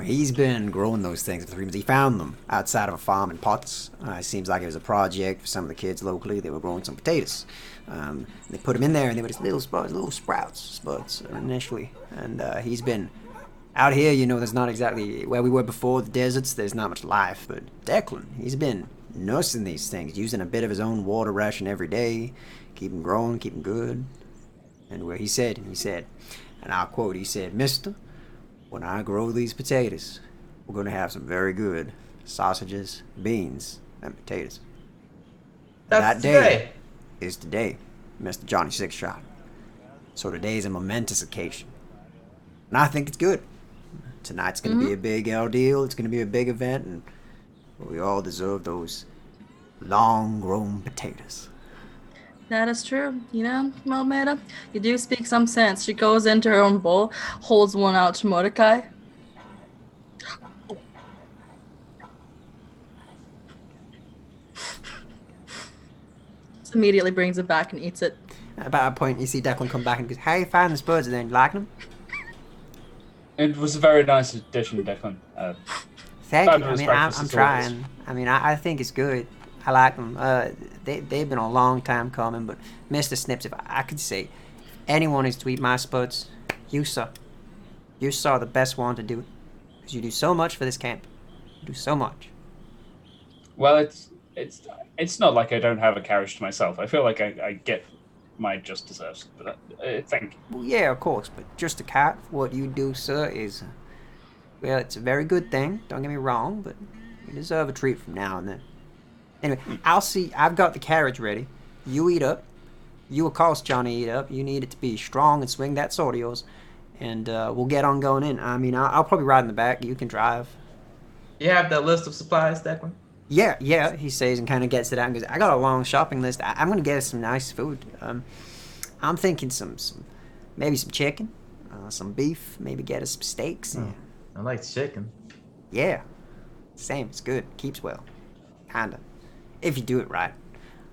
He's been growing those things for 3 months. He found them outside of a farm in pots. It seems like it was a project for some of the kids locally. They were growing some potatoes. They put them in there, and they were just little spuds initially. And he's been out here. You know, there's not exactly where we were before the deserts. There's not much life. But Declan, he's been nursing these things, using a bit of his own water ration every day, keep them growing, keep them good. And where he said, and I'll quote, he said, Mister, when I grow these potatoes, we're going to have some very good sausages, beans, and potatoes. That's that day today. is today, Mr. Jonny Sixshot. So today is a momentous occasion. And I think it's good. Tonight's going to be a big deal. It's going to be a big event, and we all deserve those long-grown potatoes. That is true. You know, Almeida, you do speak some sense. She goes into her own bowl, holds one out to Mordecai. Just immediately brings it back and eats it. At about a point, you see Declan come back and goes, how you find the spuds? And then you like them? It was a very nice addition, Declan. Thank you. I Fabulous mean, breakfast I'm as always. trying. I mean, I think it's good. I like them. They've been a long time coming, but Mr. Snips, if I could say, anyone is to eat my spuds, you, sir. You, sir, are the best one to do it. Because you do so much for this camp. You do so much. Well, it's not like I don't have a carriage to myself. I feel like I get my just deserves. But thank you. Well, yeah, of course, but just a cat, what you do, sir, is, well, it's a very good thing. Don't get me wrong, but you deserve a treat from now and then. Anyway, I'll see. I've got the carriage ready. You eat up. You, of course, Johnny, eat up. You need it to be strong and swing that sword of yours. And we'll get on going in. I mean, I'll probably ride in the back. You can drive. You have that list of supplies, Declan? Yeah, he says and kind of gets it out and goes, I got a long shopping list. I'm going to get us some nice food. I'm thinking maybe some chicken, some beef, maybe get us some steaks. Oh, I like chicken. Yeah, same. It's good. Keeps well. Kinda. If you do it right.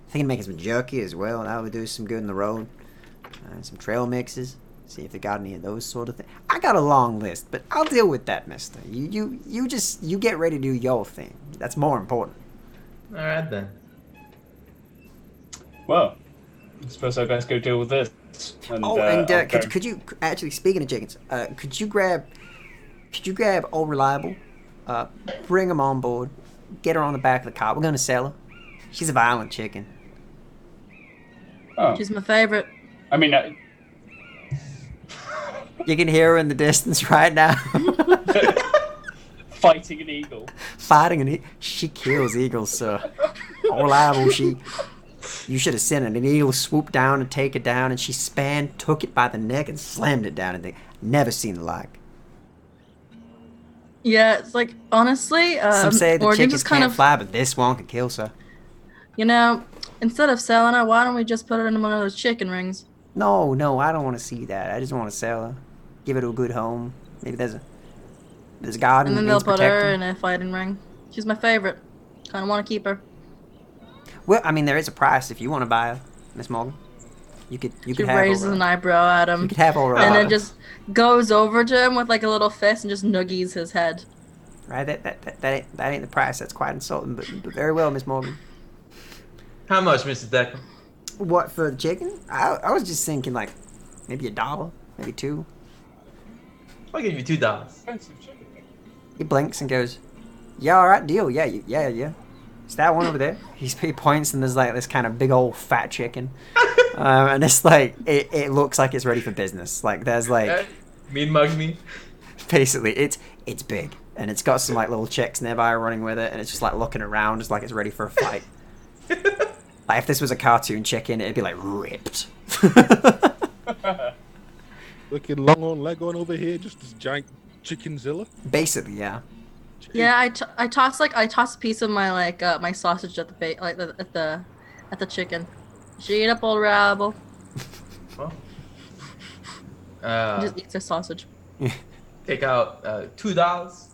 Thinking make some jerky as well. That would do some good in the road. Some trail mixes. See if they got any of those sort of things. I got a long list, but I'll deal with that, mister. You get ready to do your thing. That's more important. All right, then. Well, I suppose I best go deal with this. And, could you actually, speaking of chickens, could you grab Old Reliable, bring him on board, get her on the back of the car. We're gonna sell her. She's a violent chicken. Oh, She's my favorite. I mean, You can hear her in the distance right now. fighting an eagle. Fighting an eagle. She kills eagles, sir. Old Reliable, you should have seen it. An eagle swooped down and take it down, and she took it by the neck and slammed it down. And never seen the like. Yeah, it's like, honestly, Some say the Morgan chickens just kind can't of, fly, but this one can kill, sir. you know, instead of selling her, why don't we just put her in one of those chicken rings? No, I don't want to see that. I just want to sell her, give her to a good home. Maybe there's a garden. And then that they'll needs put her protecting. in a fighting ring. She's my favorite. Kind of want to keep her. Well, I mean, there is a price if you want to buy her, Miss Morgan. You could She have raises her. an eyebrow at him. You could have her. And then just goes over to him with like a little fist and just noogies his head. Right, that ain't the price. That's quite insulting, but very well, Miss Morgan. How much, Mr. Declan? What, for the chicken? I was just thinking like maybe $1, maybe $2. I'll give you $2. Expensive chicken. He blinks and goes, "Yeah, all right, deal. Yeah. It's that one over there." He points and there's like this kind of big old fat chicken, and it's like it looks like it's ready for business. Like there's like Mean mug me. basically it's big and it's got some like little chicks nearby running with it, and it's just like looking around just like it's ready for a fight. Like if this was a cartoon chicken, it'd be like ripped. Looking long on leg on over here, just this giant chickenzilla. Basically, yeah. Yeah, I toss a piece of my my sausage at the at the chicken. She ate up Old Rabble. Well, Just eats her sausage. take out $2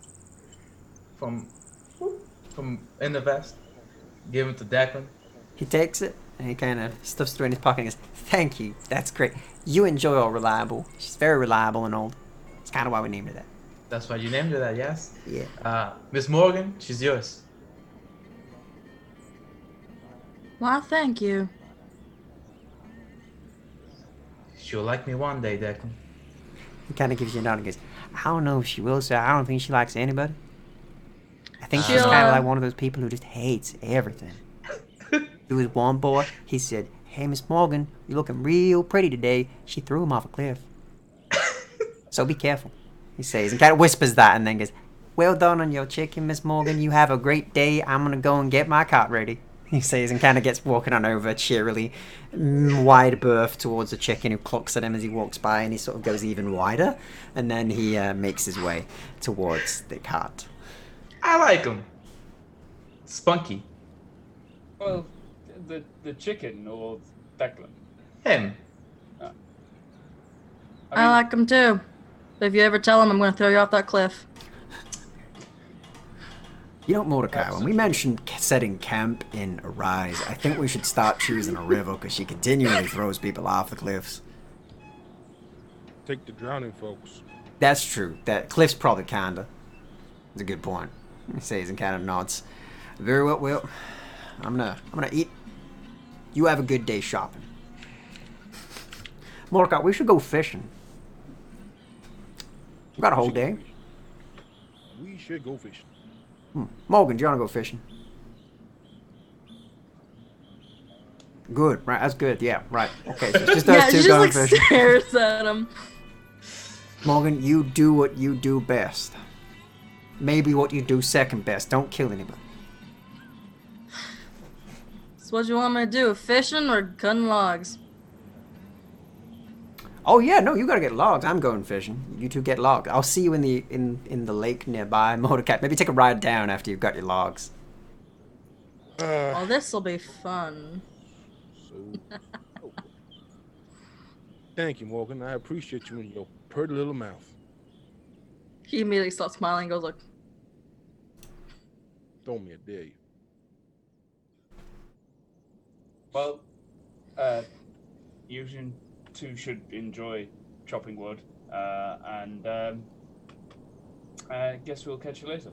from in the vest. Give him to Declan. He takes it and he kind of stuffs it in his pocket and goes, "Thank you, that's great. You enjoy Old Reliable. She's very reliable and old. It's kind of why we named her that." That's why you named her that, yes? Yeah. Miss Morgan, she's yours. Well, thank you. She'll like me one day, Declan. He kind of gives you a nod and goes, "I don't know if she will, sir. I don't think she likes anybody. I think she's She'll, kind of like one of those people who just hates everything." There was one boy, he said, "Hey, Miss Morgan, you're looking real pretty today." She threw him off a cliff. So be careful, he says, and kind of whispers that and then goes, "Well done on your chicken, Miss Morgan. You have a great day. I'm going to go and get my cart ready," he says, and kind of gets walking on over cheerily, wide berth towards the chicken, who clucks at him as he walks by, and he sort of goes even wider, and then he makes his way towards the cart. I like him. Spunky. Well, the chicken or Declan. Him. I like him too. But if you ever tell him I'm going to throw you off that cliff. You know, Mordecai, when we mentioned setting camp in Arise, I think we should start choosing a river, because she continually throws people off the cliffs. Take the drowning folks. That's true. That cliff's probably kinda. That's a good point. He says and kind of nods. Very well, Will. I'm gonna eat. You have a good day shopping. Mordecai, we should go fishing. We got a whole day. We should go fishing. Morgan, do you wanna go fishing? Good, right? That's good. Yeah, right. Okay, so it's just Yeah, those she two just going like fishing. stares at him. Morgan, you do what you do best. Maybe what you do second best. Don't kill anybody. So what you want me to do? Fishing or cutting logs? Oh yeah, no, you gotta get logs. I'm going fishing. You two get logs. I'll see you in the lake nearby, Mordecai. Maybe take a ride down after you've got your logs. Oh, this'll be fun. Oh. Thank you, Morgan. I appreciate you and your pretty little mouth. He immediately starts smiling and goes like, Throw me a dare you. Well, you two should enjoy chopping wood, and I guess we'll catch you later.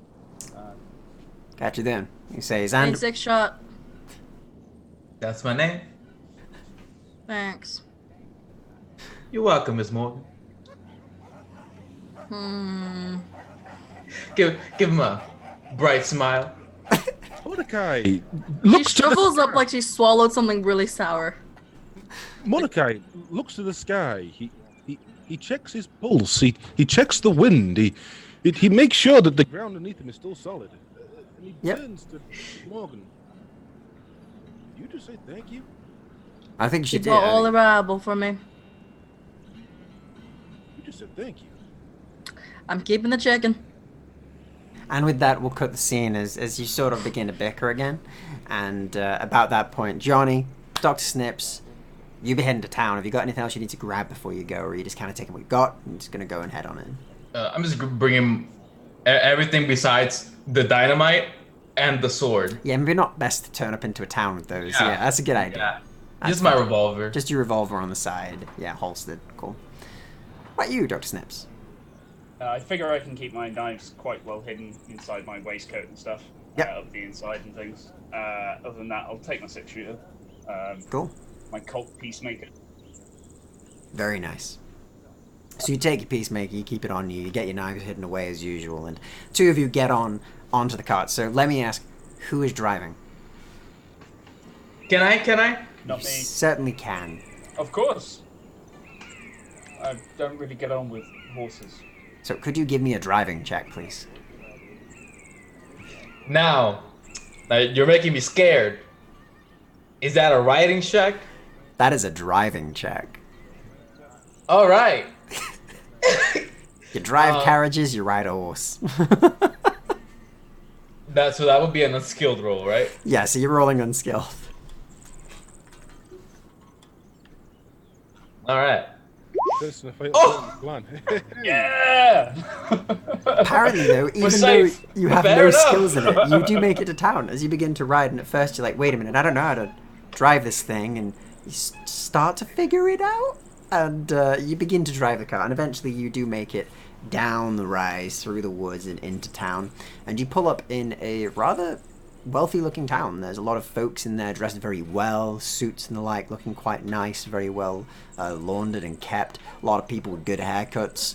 Catch you then. He says, and 26 shot. That's my name. Thanks. You're welcome, Miss Morgan. Give him a bright smile. Mordecai She looks to shrivels the up like she swallowed something really sour. Mordecai looks to the sky. He checks his pulse. He checks the wind. He makes sure that the ground underneath him is still solid. And he turns to Morgan. You just say thank you? I think she She did. bought I all think- the Bible for me. You just said thank you. I'm keeping the chicken. And with that, we'll cut the scene as you sort of begin to bicker again. And about that point, Jonny, Dr. Snips, you be heading to town. Have you got anything else you need to grab before you go, or are you just kind of taking what you got and just going to go and head on in? I'm just bringing everything besides the dynamite and the sword. Yeah, maybe not best to turn up into a town with those. Yeah, that's a good idea. Yeah. That's Just my fine. revolver. Just your revolver on the side. Yeah, holstered. Cool. What about you, Dr. Snips? I figure I can keep my knives quite well hidden inside my waistcoat and stuff. Yep. Of the inside and things. Other than that, I'll take my 6-shooter. Cool. My Colt Peacemaker. Very nice. So you take your peacemaker, you keep it on you, you get your knives hidden away as usual, and two of you get onto the cart. So let me ask, who is driving? Can I? Not me. Certainly can. Of course. I don't really get on with horses. So could you give me a driving check, please? Now, you're making me scared. Is that a riding check? That is a driving check. All right. You drive carriages, you ride a horse. That would be an unskilled roll, right? Yeah, so you're rolling unskilled. All right. That's a fatal plan. Yeah! Apparently, though, even though safe. you have Fair no enough. skills in it, you do make it to town. As you begin to ride, and at first you're like, wait a minute, I don't know how to drive this thing, and you start to figure it out, and you begin to drive the car, and eventually you do make it down the rise, through the woods, and into town, and you pull up in a rather wealthy-looking town. There's a lot of folks in there dressed very well, suits and the like, looking quite nice, very well laundered and kept. A lot of people with good haircuts.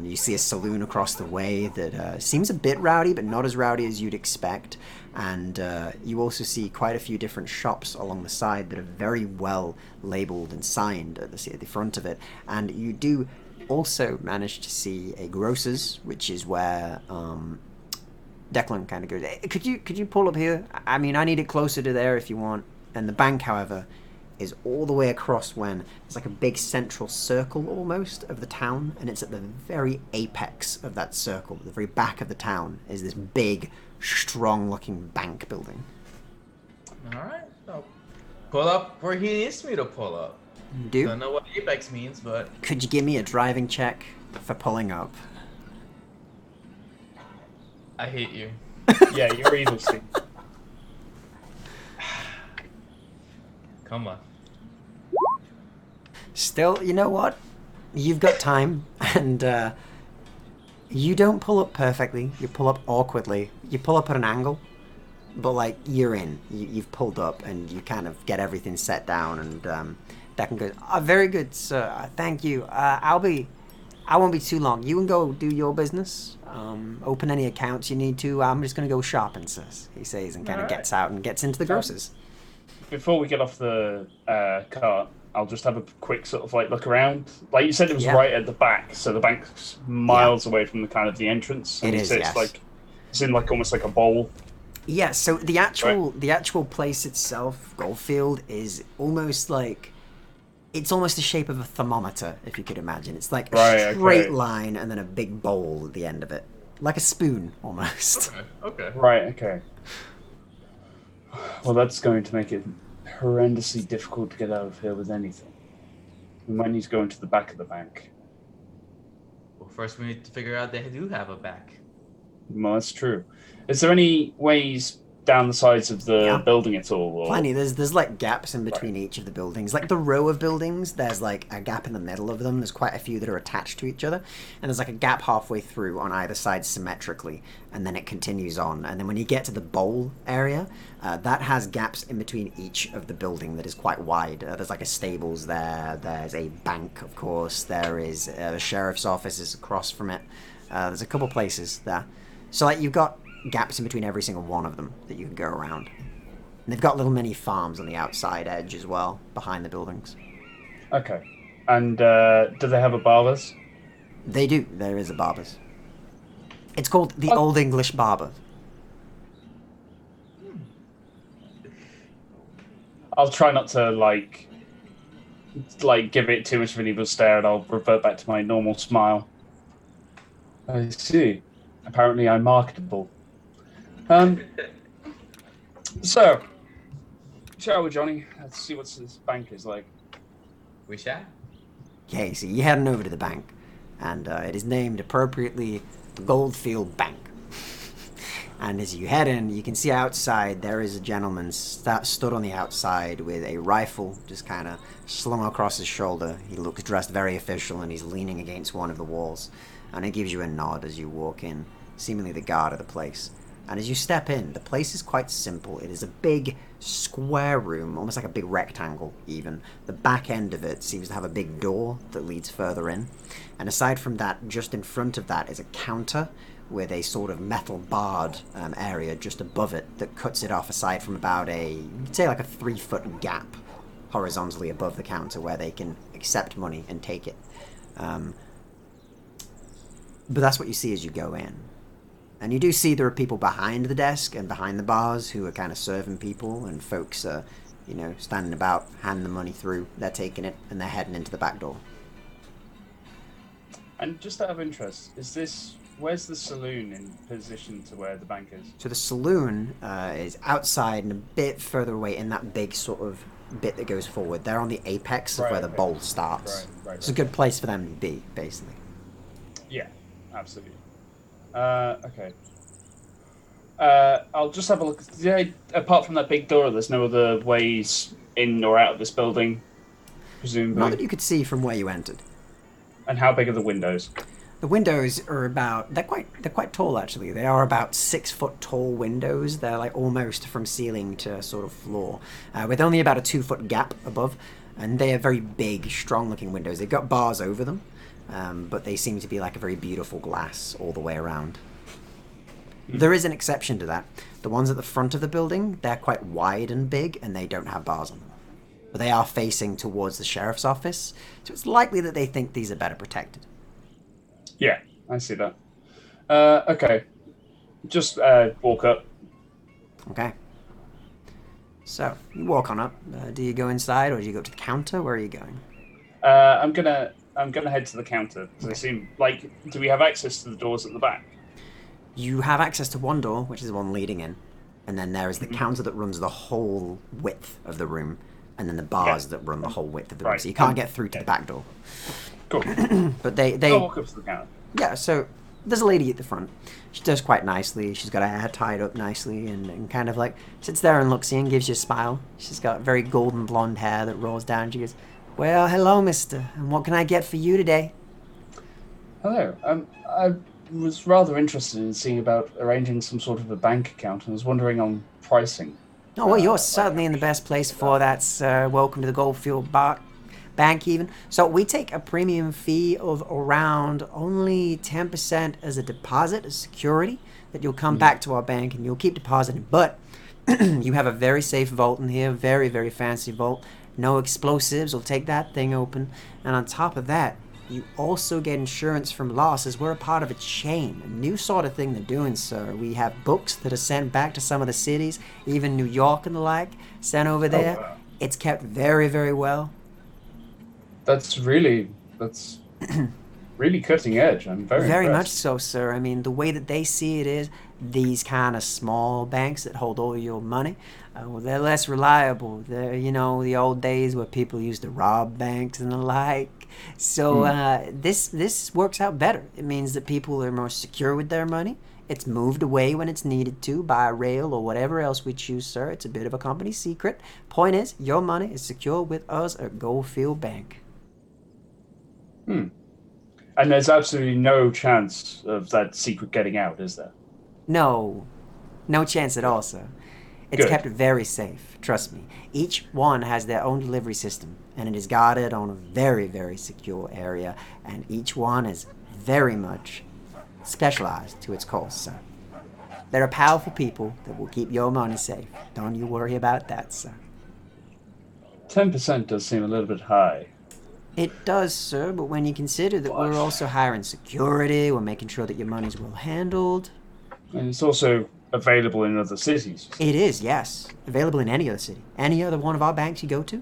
You see a saloon across the way that seems a bit rowdy, but not as rowdy as you'd expect. And you also see quite a few different shops along the side that are very well labeled and signed at the front of it. And you do also manage to see a grocer's, which is where Declan kind of goes, hey, could you pull up here? I mean, I need it closer to there if you want. And the bank, however, is all the way across when it's like a big central circle almost of the town, and it's at the very apex of that circle, the very back of the town, is this big, strong-looking bank building. All right. So pull up where he needs me to pull up. Do Don't know what apex means, but could you give me a driving check for pulling up? I hate you. Yeah, you're evil, Steve. Come on. Still, you know what? You've got time, and you don't pull up perfectly. You pull up awkwardly. You pull up at an angle, but like you're in. You've pulled up, and you kind of get everything set down. And Declan goes, "Oh, very good, sir. Thank you. I won't be too long. You can go do your business. Open any accounts you need to. I'm just gonna go shopping, sis," he says, and kind of Alright. gets out and gets into the grocer's. before we get off the cart, I'll just have a quick sort of like look around. Like you said, it was Yeah. right at the back, so the bank's miles away from the kind of the entrance. It And is, it's yes. like it's in like almost like a bowl. Yeah, so the actual place itself, Goldfield, is almost like it's almost the shape of a thermometer, if you could imagine. It's like a straight line and then a big bowl at the end of it, like a spoon almost. Okay. Right. Okay. Well, that's going to make it horrendously difficult to get out of here with anything. We might need to go into the back of the bank. Well, first we need to figure out they do have a back. Well, that's true. Is there any ways down the sides of the building at all? Or... Plenty. There's like gaps in between each of the buildings. Like the row of buildings, there's like a gap in the middle of them. There's quite a few that are attached to each other. And there's like a gap halfway through on either side symmetrically. And then it continues on. And then when you get to the bowl area, that has gaps in between each of the building that is quite wide. There's like a stables there. There's a bank, of course. There is the sheriff's office is across from it. There's a couple places there. So like you've got gaps in between every single one of them that you can go around. And they've got little mini farms on the outside edge as well, behind the buildings. Okay. And do they have a barber's? They do. There is a barber's. It's called the Old English Barber. I'll try not to like give it too much of an evil stare, and I'll revert back to my normal smile. I see. Apparently, I'm marketable. So, shall we, Johnny? Let's see what this bank is like. We shall. Okay, so you're heading over to the bank, and it is named appropriately the Goldfield Bank. And as you head in, you can see outside there is a gentleman stood on the outside with a rifle just kind of slung across his shoulder. He looks dressed very official, and he's leaning against one of the walls. And he gives you a nod as you walk in, seemingly the guard of the place. And as you step in, the place is quite simple. It is a big square room, almost like a big rectangle even. The back end of it seems to have a big door that leads further in. And aside from that, just in front of that is a counter with a sort of metal barred area just above it that cuts it off aside from about you'd say like a 3-foot gap horizontally above the counter where they can accept money and take it. But that's what you see as you go in. And you do see there are people behind the desk and behind the bars who are kind of serving people, and folks are, standing about, handing the money through. They're taking it, and they're heading into the back door. And just out of interest, where's the saloon in position to where the bank is? So the saloon is outside and a bit further away in that big sort of bit that goes forward. They're on the apex of where the bowl starts. Right. It's a good place for them to be, basically. Yeah, absolutely. Okay. I'll just have a look. Yeah, apart from that big door, there's no other ways in or out of this building, presumably. Not that you could see from where you entered. And how big are the windows? The windows are they're quite tall actually. They are about 6-foot tall windows. They're like almost from ceiling to sort of floor, with only about a 2-foot gap above. And they are very big, strong-looking windows. They've got bars over them, but they seem to be like a very beautiful glass all the way around. There is an exception to that. The ones at the front of the building, they're quite wide and big, and they don't have bars on them. But they are facing towards the sheriff's office, so it's likely that they think these are better protected. Yeah, I see that. Okay. Just walk up. Okay. So, you walk on up. Do you go inside, or do you go to the counter? Where are you going? I'm gonna head to the counter. Because they seem like. Do we have access to the doors at the back? You have access to one door, which is the one leading in, and then there is the counter that runs the whole width of the room, and then the bars that run the whole width of the room. Right. So you can't get through to the back door. Cool. But they I'll walk up to the counter. Yeah, so there's a lady at the front. She does quite nicely. She's got her hair tied up nicely and kind of like sits there and looks in, gives you a smile. She's got very golden blonde hair that rolls down. She goes, "Well, hello, mister, and what can I get for you today?" Hello. I was rather interested in seeing about arranging some sort of a bank account, and was wondering on pricing. Oh, well, you're certainly in the best place for that, sir. Welcome to the Goldfield Bank, even. So we take a premium fee of around only 10% as a deposit, as security, that you'll come back to our bank and you'll keep depositing. But You have a very safe vault in here, very, very fancy vault. No explosives will take that thing open. And on top of that, you also get insurance from losses. We're a part of a chain, a new sort of thing they're doing, sir. We have books that are sent back to some of the cities, even New York and the like, sent over there. Wow. It's kept very, very well. That's really cutting edge. I'm very Very much impressed. so, sir. I mean, the way that they see it is these kind of small banks that hold all your money, well, they're less reliable. They're, the old days where people used to rob banks and the like. So this works out better. It means that people are more secure with their money. It's moved away when it's needed to by rail or whatever else we choose, sir. It's a bit of a company secret. Point is, your money is secure with us at Goldfield Bank. And there's absolutely no chance of that secret getting out, is there? No chance at all, sir. It's Good. kept very safe, trust me. Each one has their own delivery system, and it is guarded on a very, very secure area, and each one is very much specialized to its cause, sir. There are powerful people that will keep your money safe. Don't you worry about that, sir. 10% does seem a little bit high. It does, sir, but when you consider that we're also hiring security, we're making sure that your money's well handled. And it's also available in other cities. It is, yes. Available in any other city. Any other one of our banks you go to,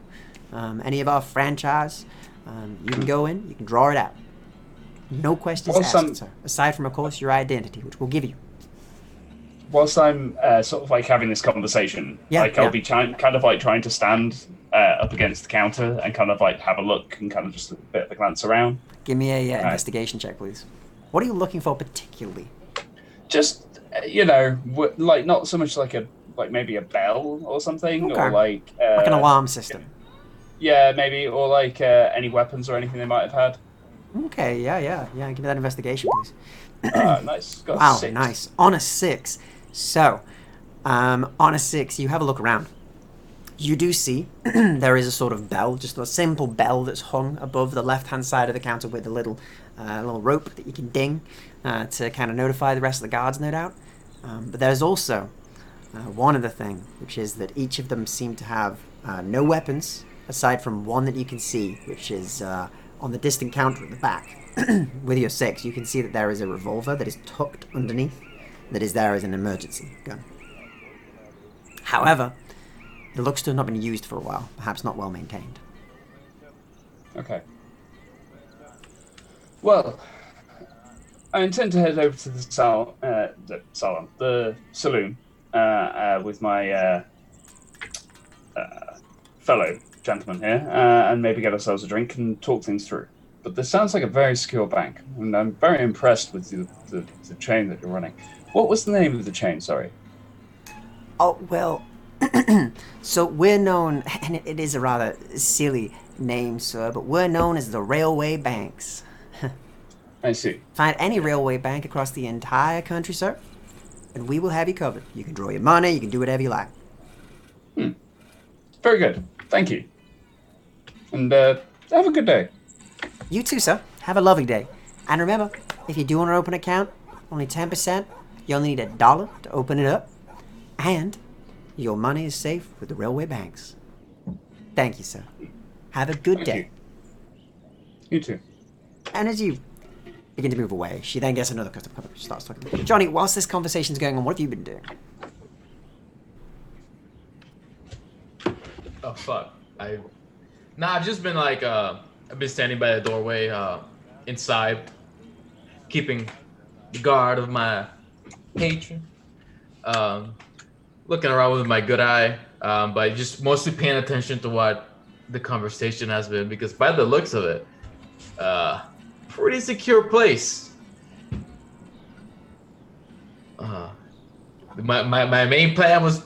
any of our franchise, you can go in, you can draw it out. No questions asked, sir. Aside from, of course, your identity, which we'll give you. Whilst I'm sort of like having this conversation, I'll be trying to stand up against the counter and kind of like have a look and kind of just a bit of a glance around. Give me a investigation check, please. What are you looking for particularly? Just like not so much like maybe a bell or something, Okay. or like an alarm system. Yeah, maybe, or like any weapons or anything they might have had. Okay, yeah. Give me that investigation, please. Nice. Got Wow, 6. nice. On a 6. So, on a 6, you have a look around. You do see there is a sort of bell, just a simple bell that's hung above the left-hand side of the counter with a little rope that you can ding to kind of notify the rest of the guards, no doubt. But there's also one other thing, which is that each of them seem to have no weapons, aside from one that you can see, which is on the distant counter at the back. With your 6, you can see that there is a revolver that is tucked underneath, that is there as an emergency gun. However, it looks to have not been used for a while, perhaps not well maintained. Okay. Well, I intend to head over to the saloon, with my fellow gentleman here, and maybe get ourselves a drink and talk things through. But this sounds like a very secure bank, and I'm very impressed with the chain that you're running. What was the name of the chain, sorry? Oh, well, so we're known, and it is a rather silly name, sir, but we're known as the Railway Banks. I see. Find any railway bank across the entire country, sir, and we will have you covered. You can draw your money, you can do whatever you like. Very good. Thank you. And have a good day. You too, sir. Have a lovely day. And remember, if you do want to open an account, only 10%, you only need $1 to open it up, and your money is safe with the railway banks. Thank you, sir. Have a good day. You too. And as you begin to move away, she then gets another customer, starts talking. Johnny, whilst this conversation's going on, what have you been doing? Oh fuck! I've just been like I've been standing by the doorway, inside, keeping the guard of my patron. Looking around with my good eye, but just mostly paying attention to what the conversation has been, because by the looks of it, pretty secure place. My main plan was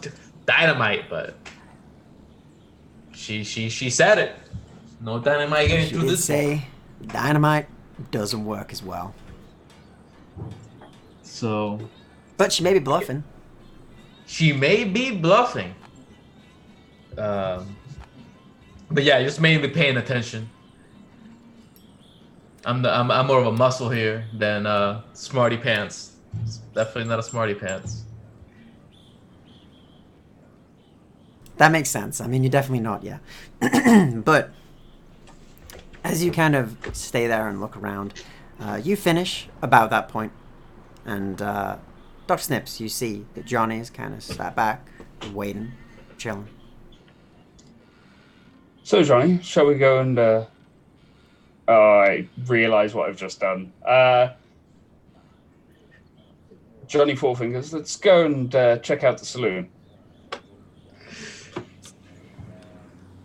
dynamite, but she said it. No dynamite getting She through did this. say dynamite doesn't work as well. So But she may be bluffing. she may be bluffing. But yeah, just mainly paying attention. I'm more of a muscle here than smarty pants. It's definitely not a smarty pants. That makes sense. I mean, you're definitely not yet. But as you kind of stay there and look around, you finish about that point, and Dr. Snips, you see that Johnny's kind of sat back, waiting, chilling. So, Johnny, shall we go and... Oh, I realise what I've just done. Johnny Fourfingers, let's go and check out the saloon.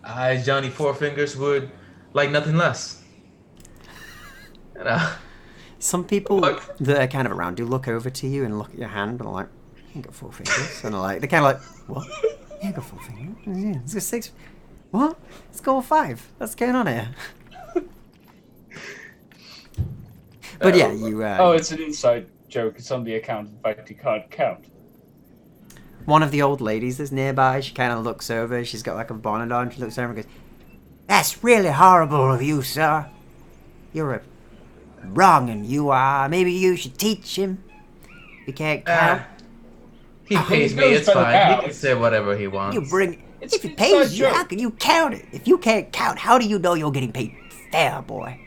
I, Johnny Fourfingers, would like nothing less. Some people Look. that are kind of around do look over to you and look at your hand and are like, you got 4 fingers. And they're kind of like, what? You got 4 fingers? Yeah, it's got 6. What? It's got 5. What's going on here? But yeah, you... it's an inside joke. It's on the account. In fact, you can't count. One of the old ladies that's nearby, she kind of looks over. She's got like a bonnet on. She looks over and goes, "That's really horrible of you, sir. You're wrong, and you are. Maybe you should teach him. You can't count. He pays me, it's fine. He can say whatever he wants. If he pays you, how can you count it? If you can't count, how do you know you're getting paid fair, boy?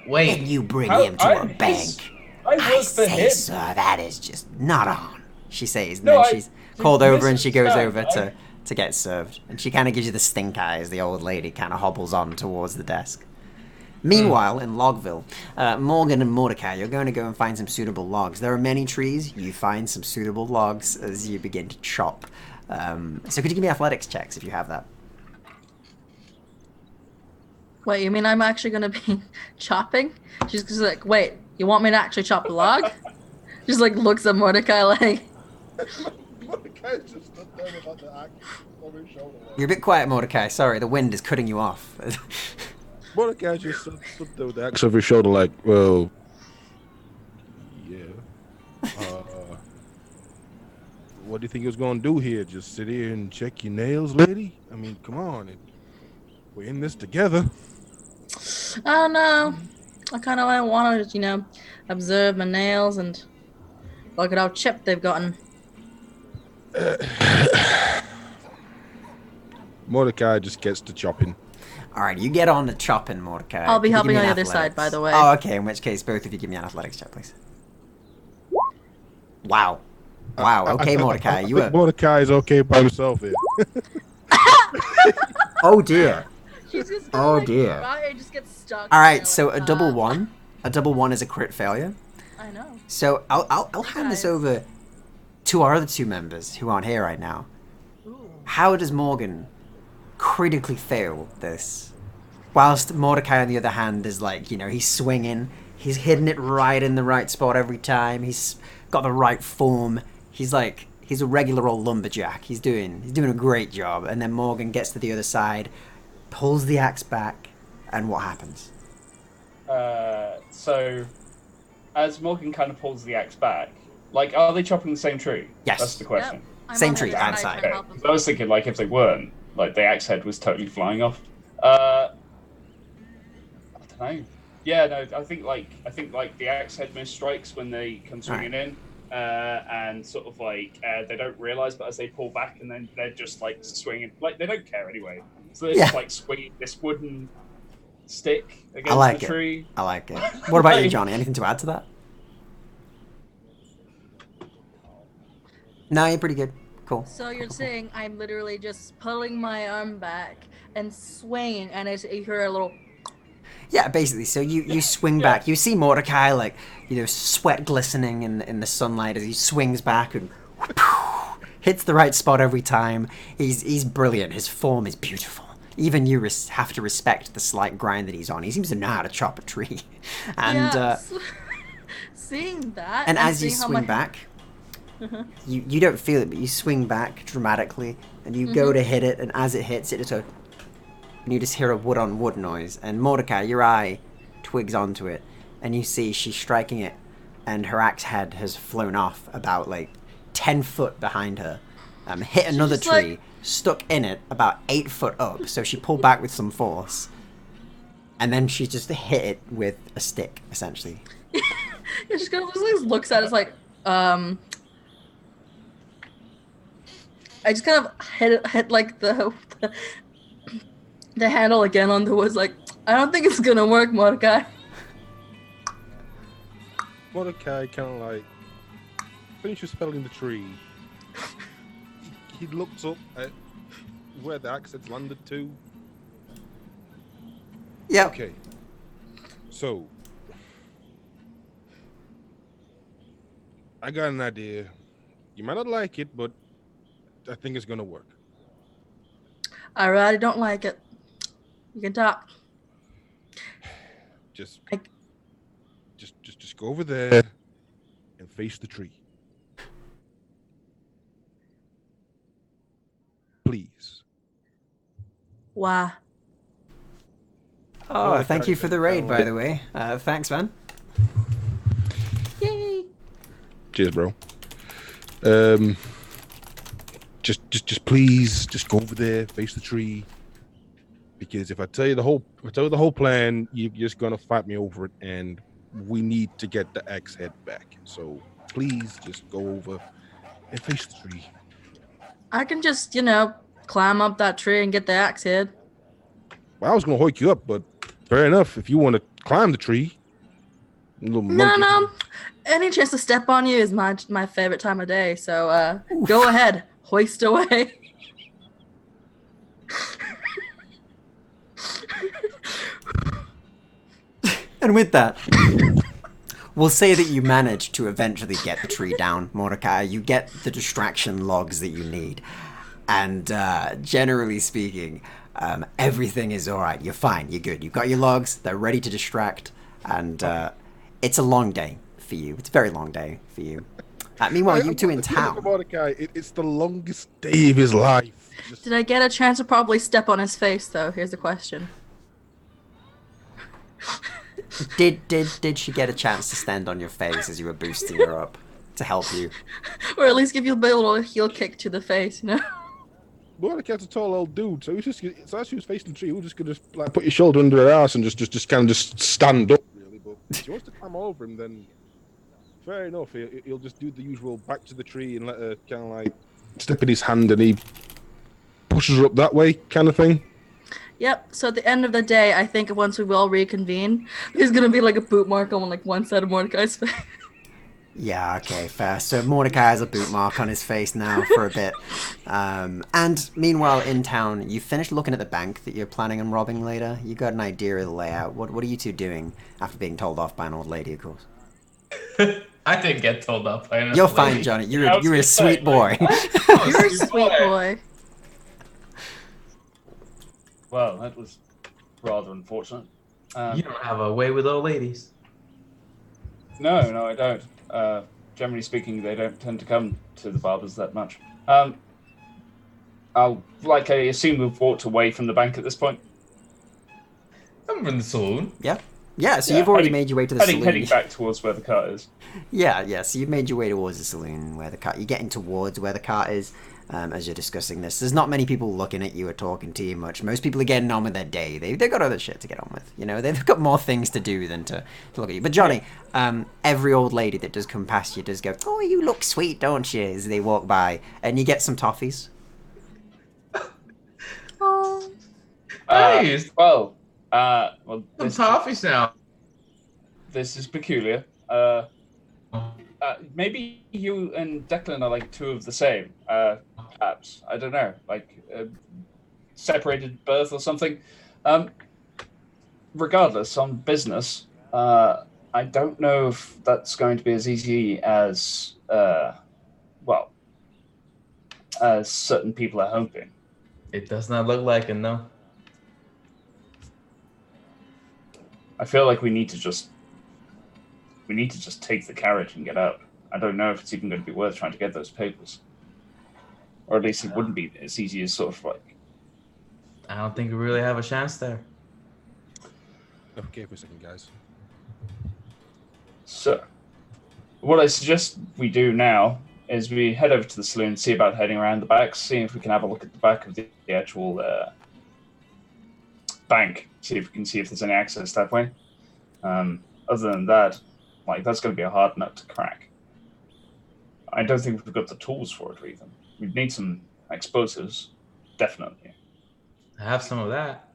Wait. And you bring him to a bank. I say, sir, that is just not on," she says. And No, then she's called over and she goes misunderstand. over to get served. And she kind of gives you the stink eye as the old lady kind of hobbles on towards the desk. Meanwhile, in Logville, Morgan and Mordecai, you're going to go and find some suitable logs. There are many trees. You find some suitable logs as you begin to chop. So could you give me athletics checks if you have that? Wait, you mean I'm actually gonna be chopping? She's just like, wait, you want me to actually chop the log? Just like looks at Mordecai like. Mordecai just stood there with the axe over his shoulder. You're a bit quiet, Mordecai. Sorry, the wind is cutting you off. Mordecai just stood there with the axe over his shoulder, like, well, yeah. What do you think he was going to do here? Just sit here and check your nails, lady? I mean, come on. We're in this together. I don't know. I kind of want to, observe my nails and look at how chipped they've gotten. Mordecai just gets to chopping. All right, you get on the chopping, Mordecai. I'll be Could you give helping me on an the other side, by the way. Oh, okay. In which case, both of you give me an athletics check, please. Wow. Wow. Okay, Mordecai, you were. Mordecai is okay by himself here. Oh dear. She's just Oh dear. Just gets stuck. All right, so a double one. A double one is a crit failure. I know. So I'll hand this over to our other 2 members who aren't here right now. Ooh. How does Morgan critically fail this? Whilst Mordecai, on the other hand, is like, he's swinging. He's hitting it right in the right spot every time. He's got the right form. He's a regular old lumberjack. He's doing a great job. And then Morgan gets to the other side, pulls the axe back, and what happens? So, as Morgan kind of pulls the axe back, are they chopping the same tree? Yes. That's the question. Yep. Same on tree, the other outside. trying to Okay. help them. I was thinking, if they weren't, the axe head was totally flying off. I don't know. Yeah, no, I think the axe head miss strikes when they come swinging in, and sort of they don't realize, but as they pull back, and then they're just swinging, they don't care anyway. So they're just swinging this wooden stick against the tree. I like it. What about you, Johnny? Anything to add to that? No, you're pretty good. Cool. So you're saying I'm literally just pulling my arm back and swinging, and you hear a little. Yeah, basically. So you swing back. You see Mordecai, sweat glistening in the sunlight as he swings back and hits the right spot every time. He's brilliant. His form is beautiful. Even you have to respect the slight grind that he's on. He seems to know how to chop a tree. And seeing that, and as you swing back, you don't feel it, but you swing back dramatically, and you go to hit it, and as it hits, it just goes, and you just hear a wood-on-wood noise. And Mordecai, your eye twigs onto it, and you see she's striking it, and her axe head has flown off about 10 foot behind her, hit another tree, stuck in it about 8 foot up. So she pulled back with some force, and then she just hit it with a stick, essentially. It just kind of looks at it, it's like, I just kind of hit like the handle again on the woods. Like, I don't think it's gonna work, Mordecai. Mordecai kind of like finishes spelling the tree. He looks up at where the axe had landed to. Yeah. Okay. So, I got an idea. You might not like it, but I think it's gonna work. I really don't like it. You can talk. Just I- go over there and face the tree. Please. Why? Oh, thank you for the raid, by the way. Thanks, man. Yay! Cheers, bro. Just please, just go over there, face the tree. Because if I tell you the whole plan, you're just gonna fight me over it, and we need to get the axe head back. So please, just go over and face the tree. I can just, climb up that tree and get the axe head. Well, I was gonna hoik you up, but fair enough. If you want to climb the tree, little monkey. No. Any chance to step on you is my favorite time of day. So go ahead, hoist away. And with that, we'll say that you manage to eventually get the tree down, Mordecai. You get the distraction logs that you need. And generally speaking, everything is all right. You're fine. You're good. You've got your logs. They're ready to distract. And it's a long day for you. It's a very long day for you. Meanwhile, you two in town. Mordecai, it's the longest day of his life. Did I get a chance to probably step on his face, though? Here's the question. Did she get a chance to stand on your face as you were boosting her up to help you? Or at least give you a little heel kick to the face, Mordecai's a tall old dude, so as she was facing the tree, he was just gonna like put your shoulder under her ass and just stand up, really. But if she wants to climb over him, then fair enough. He'll just do the usual back to the tree and let her kind of like step in his hand, and he pushes her up that way, kind of thing. Yep, so at the end of the day, I think once we will reconvene, there's gonna be like a boot mark on like one side of Mordecai's face. Yeah, okay, fair. So Mordecai has a boot mark on his face now for a bit. And meanwhile, in town, you finished looking at the bank that you're planning on robbing later. You got an idea of the layout. What are you two doing after being told off by an old lady, of course? I didn't get told off by an You're old fine, lady. Jonny. You're a sweet boy. You're a sweet boy. Well, that was rather unfortunate. You don't have a way with old ladies. No, I don't. Generally speaking, they don't tend to come to the barbers that much. I assume we've walked away from the bank at this point. I'm in the saloon. Yeah, so you've already made your way to the saloon. Heading back towards where the cart is. Yeah, so you've made your way towards the saloon where the cart... You're getting towards where the cart is as you're discussing this. There's not many people looking at you or talking to you much. Most people are getting on with their day. They've got other shit to get on with. They've got more things to do than to look at you. But Jonny, every old lady that does come past you does go, "Oh, you look sweet, don't you?" as they walk by. And you get some toffees. Oh. Nice. Well, Some toffees now. this is peculiar. Maybe you and Declan are like two of the same. Perhaps, I don't know, like separated birth or something. Regardless, on business, I don't know if that's going to be as easy as as certain people are hoping. It does not look like it, no. I feel like we need to just take the carriage and get out. I don't know if it's even going to be worth trying to get those papers. Or at least it wouldn't be as easy as sort of like... I don't think we really have a chance there. Okay, for a second, guys. So, what I suggest we do now is we head over to the saloon, see about heading around the back, see if we can have a look at the back of the actual bank, see if we can see if there's any access that way. Other than that, that's going to be a hard nut to crack. I don't think we've got the tools for it, even. We'd need some Explosives, definitely. I have some of that.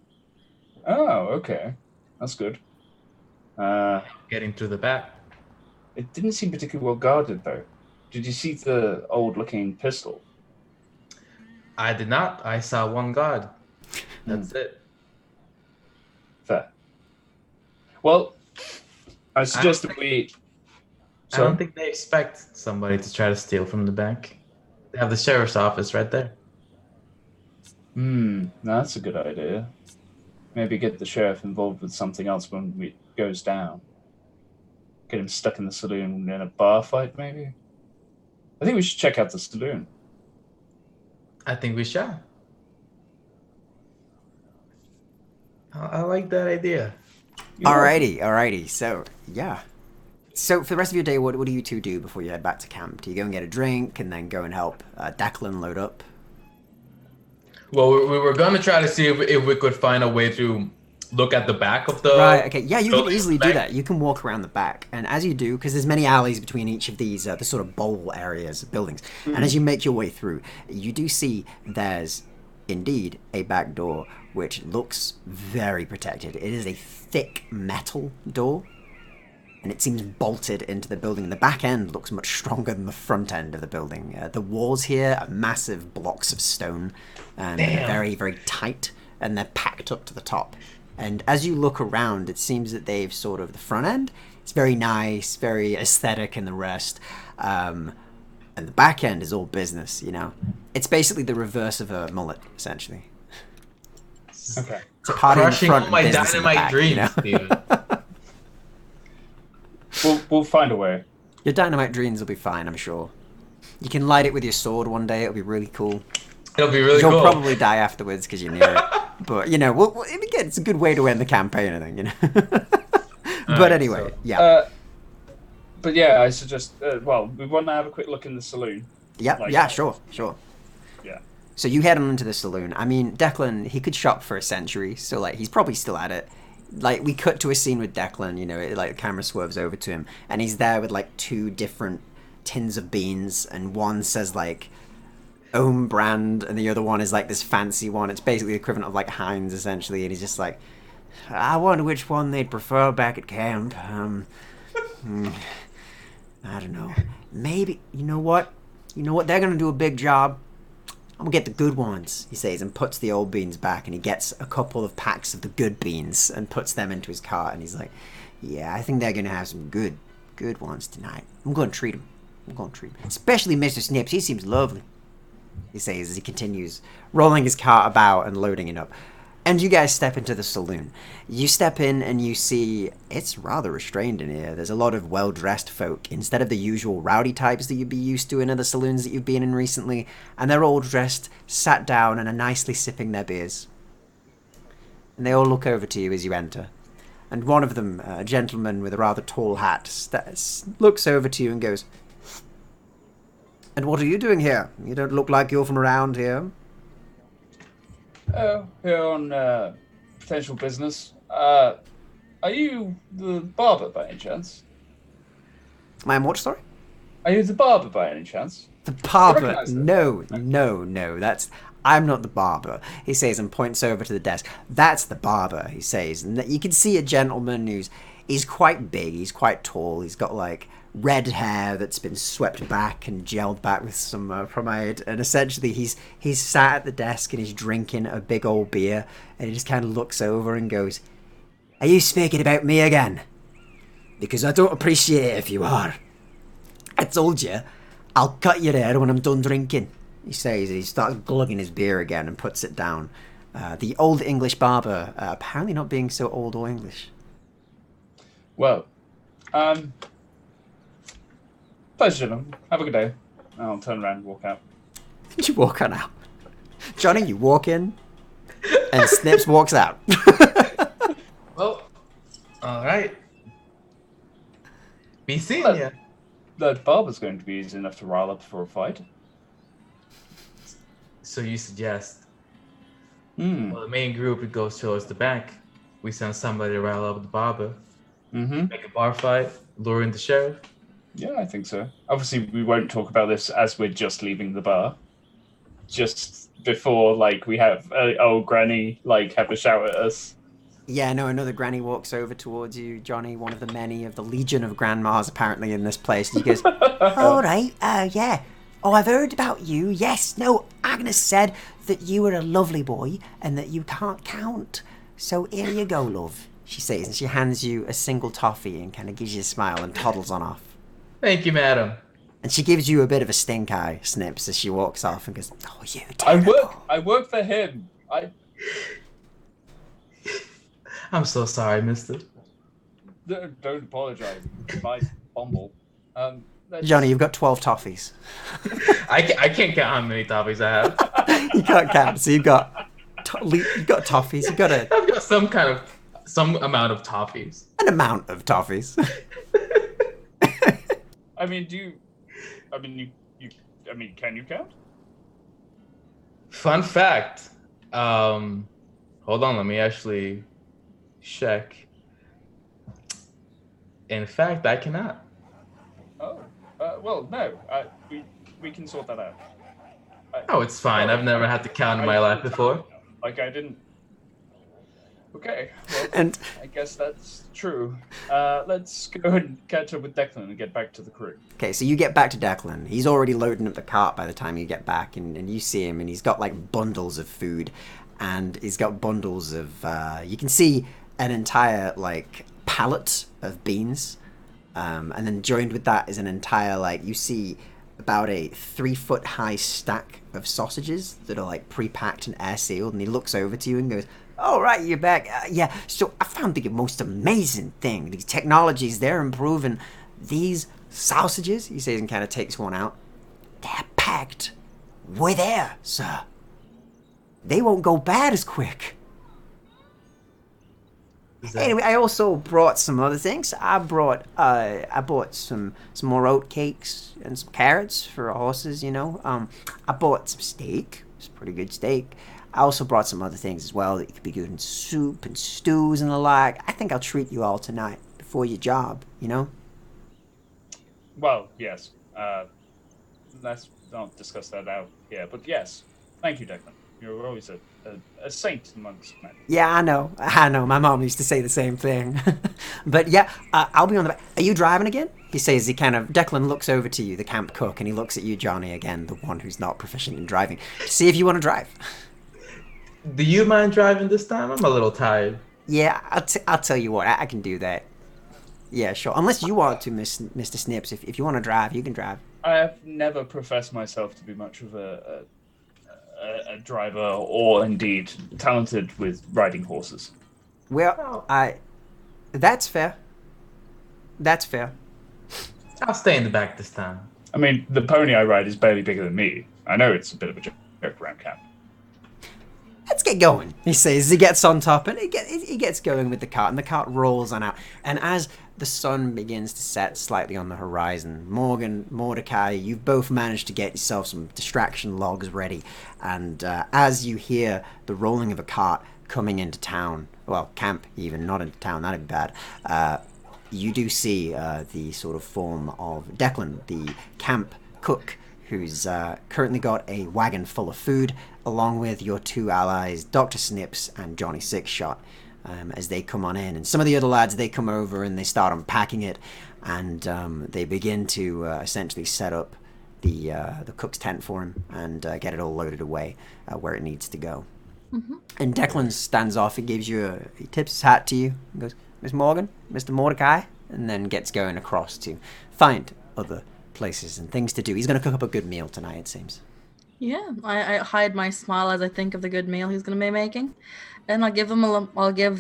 Oh, okay, that's good. Getting through the back. It didn't seem particularly well guarded, though. Did you see the old-looking pistol? I did not. I saw one guard. That's it. Fair. Well, I I suggest don't that we. I don't think they expect somebody to try to steal from the bank. They have the sheriff's office right there. That's a good idea. Maybe get the sheriff involved with something else when it goes down. Get him stuck in the saloon in a bar fight, maybe? I think we should check out the saloon. I think we shall. I like that idea. Alrighty. So, yeah. So, for the rest of your day, what do you two do before you head back to camp? Do you go and get a drink and then go and help Declan load up? Well, we were going to try to see if we could find a way to look at the back of the... Right, okay. Yeah, you can building easily do bank. that. You can walk around the back. And as you do, because there's many alleys between each of these, the sort of bowl areas of buildings. And as you make your way through, you do see there's indeed a back door, which looks very protected. It is a thick metal door. And it seems bolted into the building. The back end looks much stronger than the front end of the building. The walls here are massive blocks of stone, and they're very, very tight, and they're packed up to the top. And as you look around, it seems that they've sort of, the front end, it's very nice, very aesthetic and the rest. And the back end is all business, you know. It's basically the reverse of a mullet, essentially. Okay. It's a party in the Crushing front all and my business in the dynamite back, dreams, you know? Steven. We'll find a way. Your dynamite dreams will be fine, I'm sure. You can light it with your sword one day, it'll be really cool. It'll be really You'll cool. probably die afterwards because you're near it. But, you know, again, it's a good way to end the campaign, I think, you know. But anyway, so- yeah. But yeah, I suggest. We want to have a quick look in the saloon. Yeah, sure. Yeah. So you head on into the saloon. I mean, Declan, he could shop for a century, so, like, he's probably still at it. Like, we cut to a scene with Declan, you know, the camera swerves over to him, and he's there with, like, 2 different tins of beans, and one says, like, own brand, and the other one is, like, this fancy one. It's basically the equivalent of, like, Heinz, essentially, and he's just like, I wonder which one they'd prefer back at camp. I don't know. Maybe, you know what? They're gonna do a big job. I'm gonna get the good ones, he says, and puts the old beans back, and he gets a couple of packs of the good beans and puts them into his cart, and he's like, yeah, I think they're gonna have some good ones tonight. I'm gonna treat them. Especially Mr. Snips, he seems lovely, he says as he continues rolling his cart about and loading it up. And you guys step into the saloon. You step in and you see it's rather restrained in here. There's a lot of well-dressed folk instead of the usual rowdy types that you'd be used to in other saloons that you've been in recently. And they're all dressed, sat down, and are nicely sipping their beers. And they all look over to you as you enter. And one of them, a gentleman with a rather tall hat, looks over to you and goes, and what are you doing here? You don't look like you're from around here. Oh, here on potential business. Are you the barber by any chance? I'm what, sorry? Are you the barber by any chance? The barber? recognize that. No. I'm not the barber, he says, and points over to the desk. That's the barber, he says. And you can see a gentleman he's quite big, he's quite tall, he's got like red hair that's been swept back and gelled back with some pomade, and essentially he's sat at the desk and he's drinking a big old beer, and he just kind of looks over and goes, are you speaking about me again? Because I don't appreciate it if you are. I told you, I'll cut your hair when I'm done drinking, he says, and he starts glugging his beer again and puts it down. The old English barber, apparently not being so old or English. Well, pleasure, gentlemen. Have a good day. I'll turn around and walk out. You walk on out. Jonny, you walk in, and Snips walks out. Well, all right. Be seeing But- ya. That barber's going to be easy enough to rile up for a fight. So you suggest? Hmm. Well, the main group it goes towards the back. We send somebody to rile up the barber, Mm-hmm. make a bar fight, lure in the sheriff. Yeah, I think so. Obviously, we won't talk about this as we're just leaving the bar. just before like we have old Granny like have a shout at us. Yeah, no, another granny walks over towards you, Johnny, one of the many of the legion of grandmas apparently in this place. And he goes, all right, yeah. Oh, I've heard about you. Yes, no, Agnes said that you were a lovely boy and that you can't count. So here you go, love, she says. And she hands you a single toffee and kind of gives you a smile and toddles on off. Thank you, madam. And she gives you a bit of a stink eye, Snips, as she walks off and goes, oh, you terrible. I work for him. I'm so sorry, mister. Don't apologize. My fumble. Johnny, you've got 12 toffees. I can't count how many toffees I have. You can't count, so you've got toffees. I've got some amount of toffees. An amount of toffees. I mean, can you count? Fun fact. Hold on, let me actually check. In fact, I cannot. Oh, well, no. We can sort that out. Oh, it's fine. I've never had to count in my life before. Like, I didn't... Okay, well, And I guess that's true. Let's go and catch up with Declan and get back to the crew. okay, so you get back to Declan. He's already loading up the cart by the time you get back, and you see him, and he's got like bundles of food, and he's got bundles of. You can see an entire like pallet of beans, and then joined with that is an entire like you see about a 3-foot high stack of sausages that are like pre-packed and air sealed, and he looks over to you and goes, all right, you're back. Yeah, so I found the most amazing thing. These technologies, they're improving. These sausages, he says and kind of takes one out, they're packed with air, sir. They won't go bad as quick. Anyway, I also brought some other things. I bought some more oat cakes and some carrots for horses, you know. I bought some steak. It's pretty good steak. I also brought some other things as well that you could be good in soup and stews and the like. I think I'll treat you all tonight before your job, you know? Well, yes. Let's not discuss that out here. But yes, thank you, Declan. You're always a saint amongst men. Yeah, I know. My mom used to say the same thing. But yeah, I'll be on the back. Are you driving again? He says Declan looks over to you, the camp cook, and he looks at you, Johnny, again, the one who's not proficient in driving, to see if you want to drive. Do you mind driving this time? I'm a little tired. Yeah, I'll tell you what, I can do that. Yeah, sure. Unless you want to, Mr. Snips. If you want to drive, you can drive. I have never professed myself to be much of a driver or indeed talented with riding horses. Well, that's fair. That's fair. I'll stay in the back this time. I mean, the pony I ride is barely bigger than me. I know it's a bit of a joke around camp. Let's get going, he says. He gets on top and he gets going with the cart, and the cart rolls on out. And as the sun begins to set slightly on the horizon, Morgan, Mordecai, you've both managed to get yourself some distraction logs ready. And as you hear the rolling of a cart coming into town, well, camp even, not into town, that'd be bad, you do see the sort of form of Declan, the camp cook, who's currently got a wagon full of food, along with your two allies, Dr. Snips and Johnny Sixshot, as they come on in. And some of the other lads, they come over and they start unpacking it, and they begin to essentially set up the cook's tent for him and get it all loaded away where it needs to go. Mm-hmm. And Declan stands off, he tips his hat to you, and goes, Miss Morgan, Mr. Mordecai, and then gets going across to find other places and things to do. He's going to cook up a good meal tonight, it seems. Yeah, I hide my smile as I think of the good meal he's going to be making, and I'll give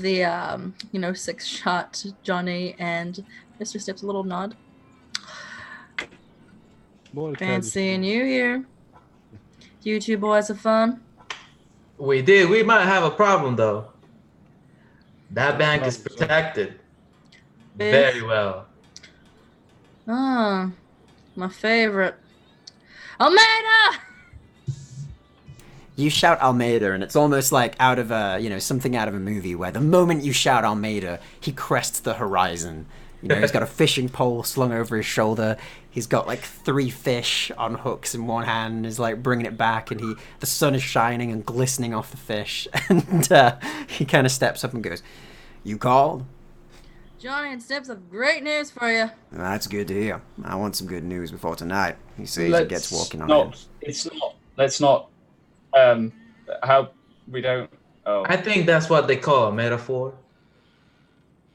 the Six-Shot Johnny and Mr. Stips a little nod. Fancying you here. You two boys have fun. We did. We might have a problem though. That bank is protected very well. Ah, my favorite. Almeida! You shout Almeida, and it's almost like out of something out of a movie where the moment you shout Almeida, he crests the horizon, You know, he's got a fishing pole slung over his shoulder. He's got like 3 fish on hooks in one hand, and is like bringing it back, and the sun is shining and glistening off the fish, and he kind of steps up and goes, "You called?" Jonny and Snips have great news for you. That's good to hear. I want some good news before tonight. He says he gets walking on in. It's not. Let's not. How we don't. Oh. I think that's what they call a metaphor.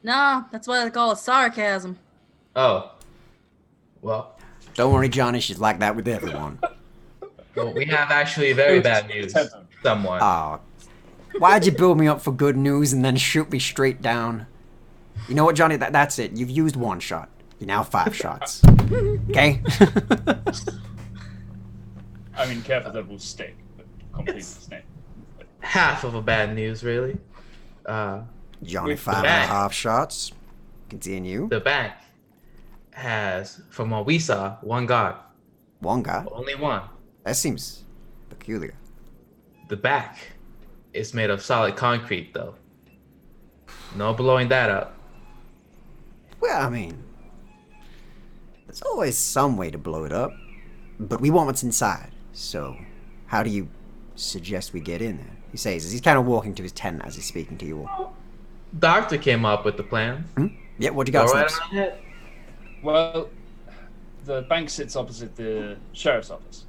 No, that's what they call it sarcasm. Oh. Well. Don't worry, Johnny. She's like that with everyone. Well, we have actually very bad news. Someone. Oh, why'd you build me up for good news and then shoot me straight down? You know what, Johnny? That's it. You've used 1 shot. You're now 5 shots. Okay? I mean, careful that will stick. But completely stick. Half of a bad news, really. Johnny, 5.5 shots. Continue. The bank has, from what we saw, 1 guard. 1 guy? Only 1. That seems peculiar. The back is made of solid concrete, though. No blowing that up. Well, I mean, there's always some way to blow it up. But we want what's inside. So, how do you suggest we get in there? He says as he's kind of walking to his tent as he's speaking to you all. Doctor came up with the plan. Yeah, what you got, Go right Snips? ahead. Well, the bank sits opposite the sheriff's office.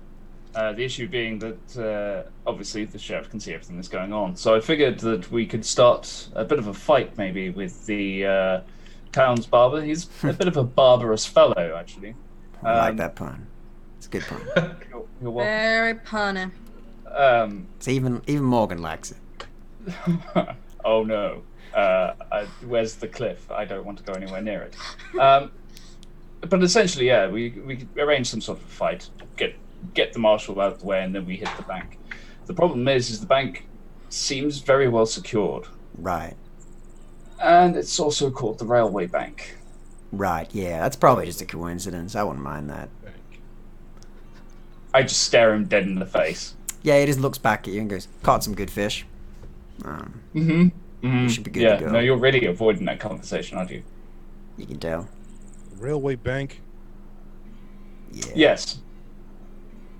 The issue being that obviously the sheriff can see everything that's going on. So I figured that we could start a bit of a fight maybe with the town's barber. He's a bit of a barbarous fellow, actually. I like that pun. It's a good pun. You're welcome. Very punny. It's even Morgan likes it. Oh no. Where's the cliff? I don't want to go anywhere near it. But essentially, yeah, we arrange some sort of a fight, get the marshal out of the way, and then we hit the bank. The problem is the bank seems very well secured. Right. And it's also called the Railway Bank. Right, yeah, that's probably just a coincidence. I wouldn't mind that. I just stare him dead in the face. Yeah, he just looks back at you and goes, "Caught some good fish." You should be good to go. No, you're really avoiding that conversation, aren't you? You can tell. Railway bank. Yeah. Yes.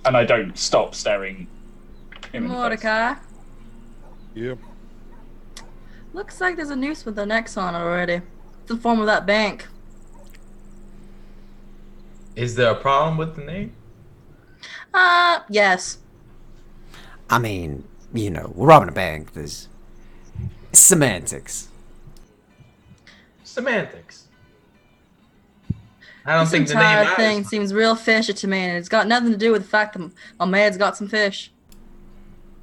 And I don't stop staring him in the face. Mordecai. Yep. Looks like there's a noose with the necks on it already. It's the form of that bank. Is there a problem with the name? Yes. I mean, you know, we're robbing a bank. There's semantics. Semantics. I don't This think the name entire matters. thing seems real fishy to me, and it's got nothing to do with the fact that my man's got some fish.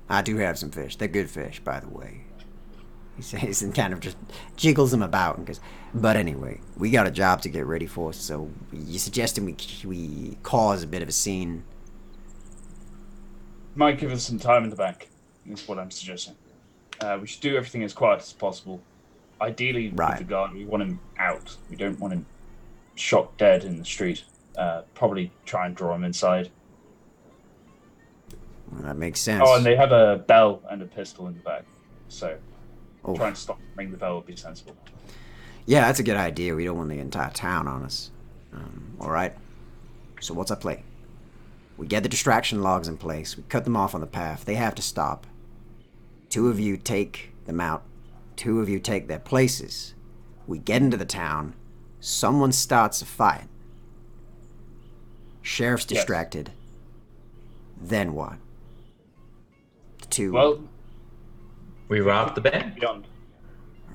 I do have some fish. They're good fish, by the way. He says and kind of just jiggles them about and goes, "But anyway, we got a job to get ready for, so you suggesting we cause a bit of a scene?" Might give us some time in the bank, is what I'm suggesting. We should do everything as quiet as possible. Ideally, Right. with the guard, we want him out. We don't want him shot dead in the street. Probably try and draw him inside. Well, that makes sense. Oh, and they have a bell and a pistol in the back. So Oh. trying to stop and ring the bell would be sensible. Yeah, that's a good idea. We don't want the entire town on us. All right. So what's our play? We get the distraction logs in place. We cut them off on the path. They have to stop. 2 of you take them out. 2 of you take their places. We get into the town. Someone starts a fight. Sheriff's Yes. distracted. Then what? The 2. Well, We robbed the bank. beyond.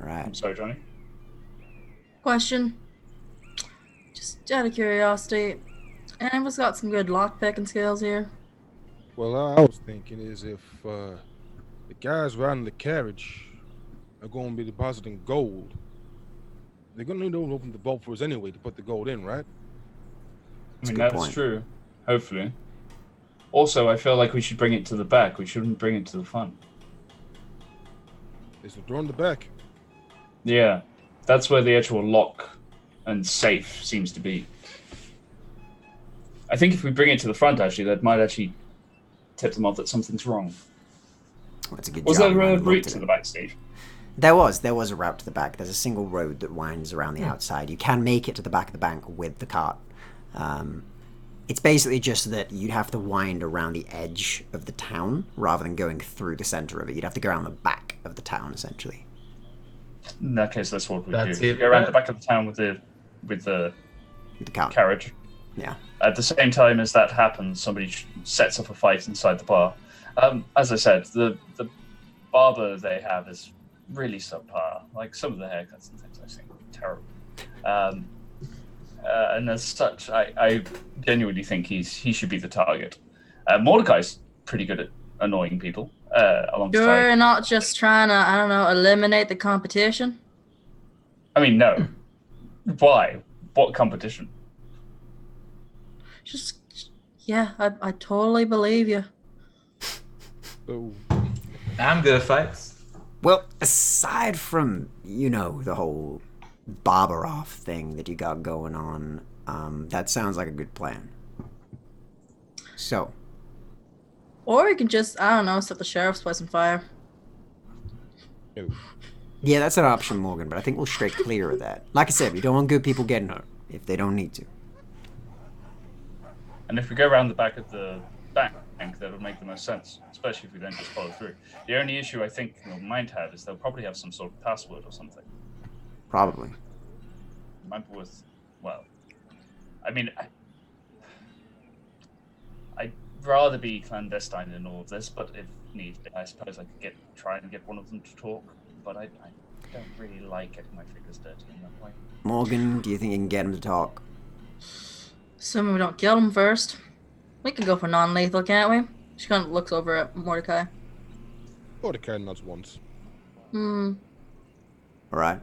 All right. I'm sorry, Johnny. Question. Just out of curiosity, anyone's got some good lockpicking skills here? Well, I was thinking is if the guys riding the carriage are going to be depositing gold, they're going to need to open the vault for us anyway to put the gold in, right? I mean, a good that's point. true. Hopefully. Also, I feel like we should bring it to the back. We shouldn't bring it to the front. It's the door in the back. Yeah, that's where the actual lock and safe seems to be. I think if we bring it to the front, actually, that might actually tip them off that something's wrong. That's a good Was job. there you a looked route at to it. the backstage? There was a route to the back. There's a single road that winds around the outside. You can make it to the back of the bank with the cart. It's basically just that you'd have to wind around the edge of the town rather than going through the center of it. You'd have to go around the back of the town, essentially. In that case, that's what we That's do. it. Go around the back of the town with the With the cart. carriage. Yeah. At the same time as that happens, somebody sets up a fight inside the bar. As I said, the barber they have is really subpar. Like, some of the haircuts and things I've seen are terrible. And as such, I genuinely think he should be the target. Mordecai's pretty good at annoying people. Alongside. You're not just trying to, I don't know, eliminate the competition? I mean, no. Why? What competition? Just, yeah, I totally believe you. Oh, I'm good at fights. Well, aside from, the whole barber off thing that you got going on, that sounds like a good plan. So, Or you can just, I don't know, set the sheriff's place on fire. no. yeah, that's an option, Morgan, but I think we'll stray clear of that. Like I said, we don't want good people getting hurt if they don't need to. And if we go around the back of the bank, that would make the most sense, especially if we then just follow through. The only issue I think they'll might have is they'll probably have some sort of password or something. Probably. It might be worth, well, I mean, I'd rather be clandestine in all of this, but if need be, I suppose I could try and get one of them to talk, but I don't really like getting my fingers dirty in that way. Morgan, do you think you can get him to talk? Assuming we don't kill him first. We can go for non-lethal, can't we? She kind of looks over at Mordecai. Mordecai nods once. All right.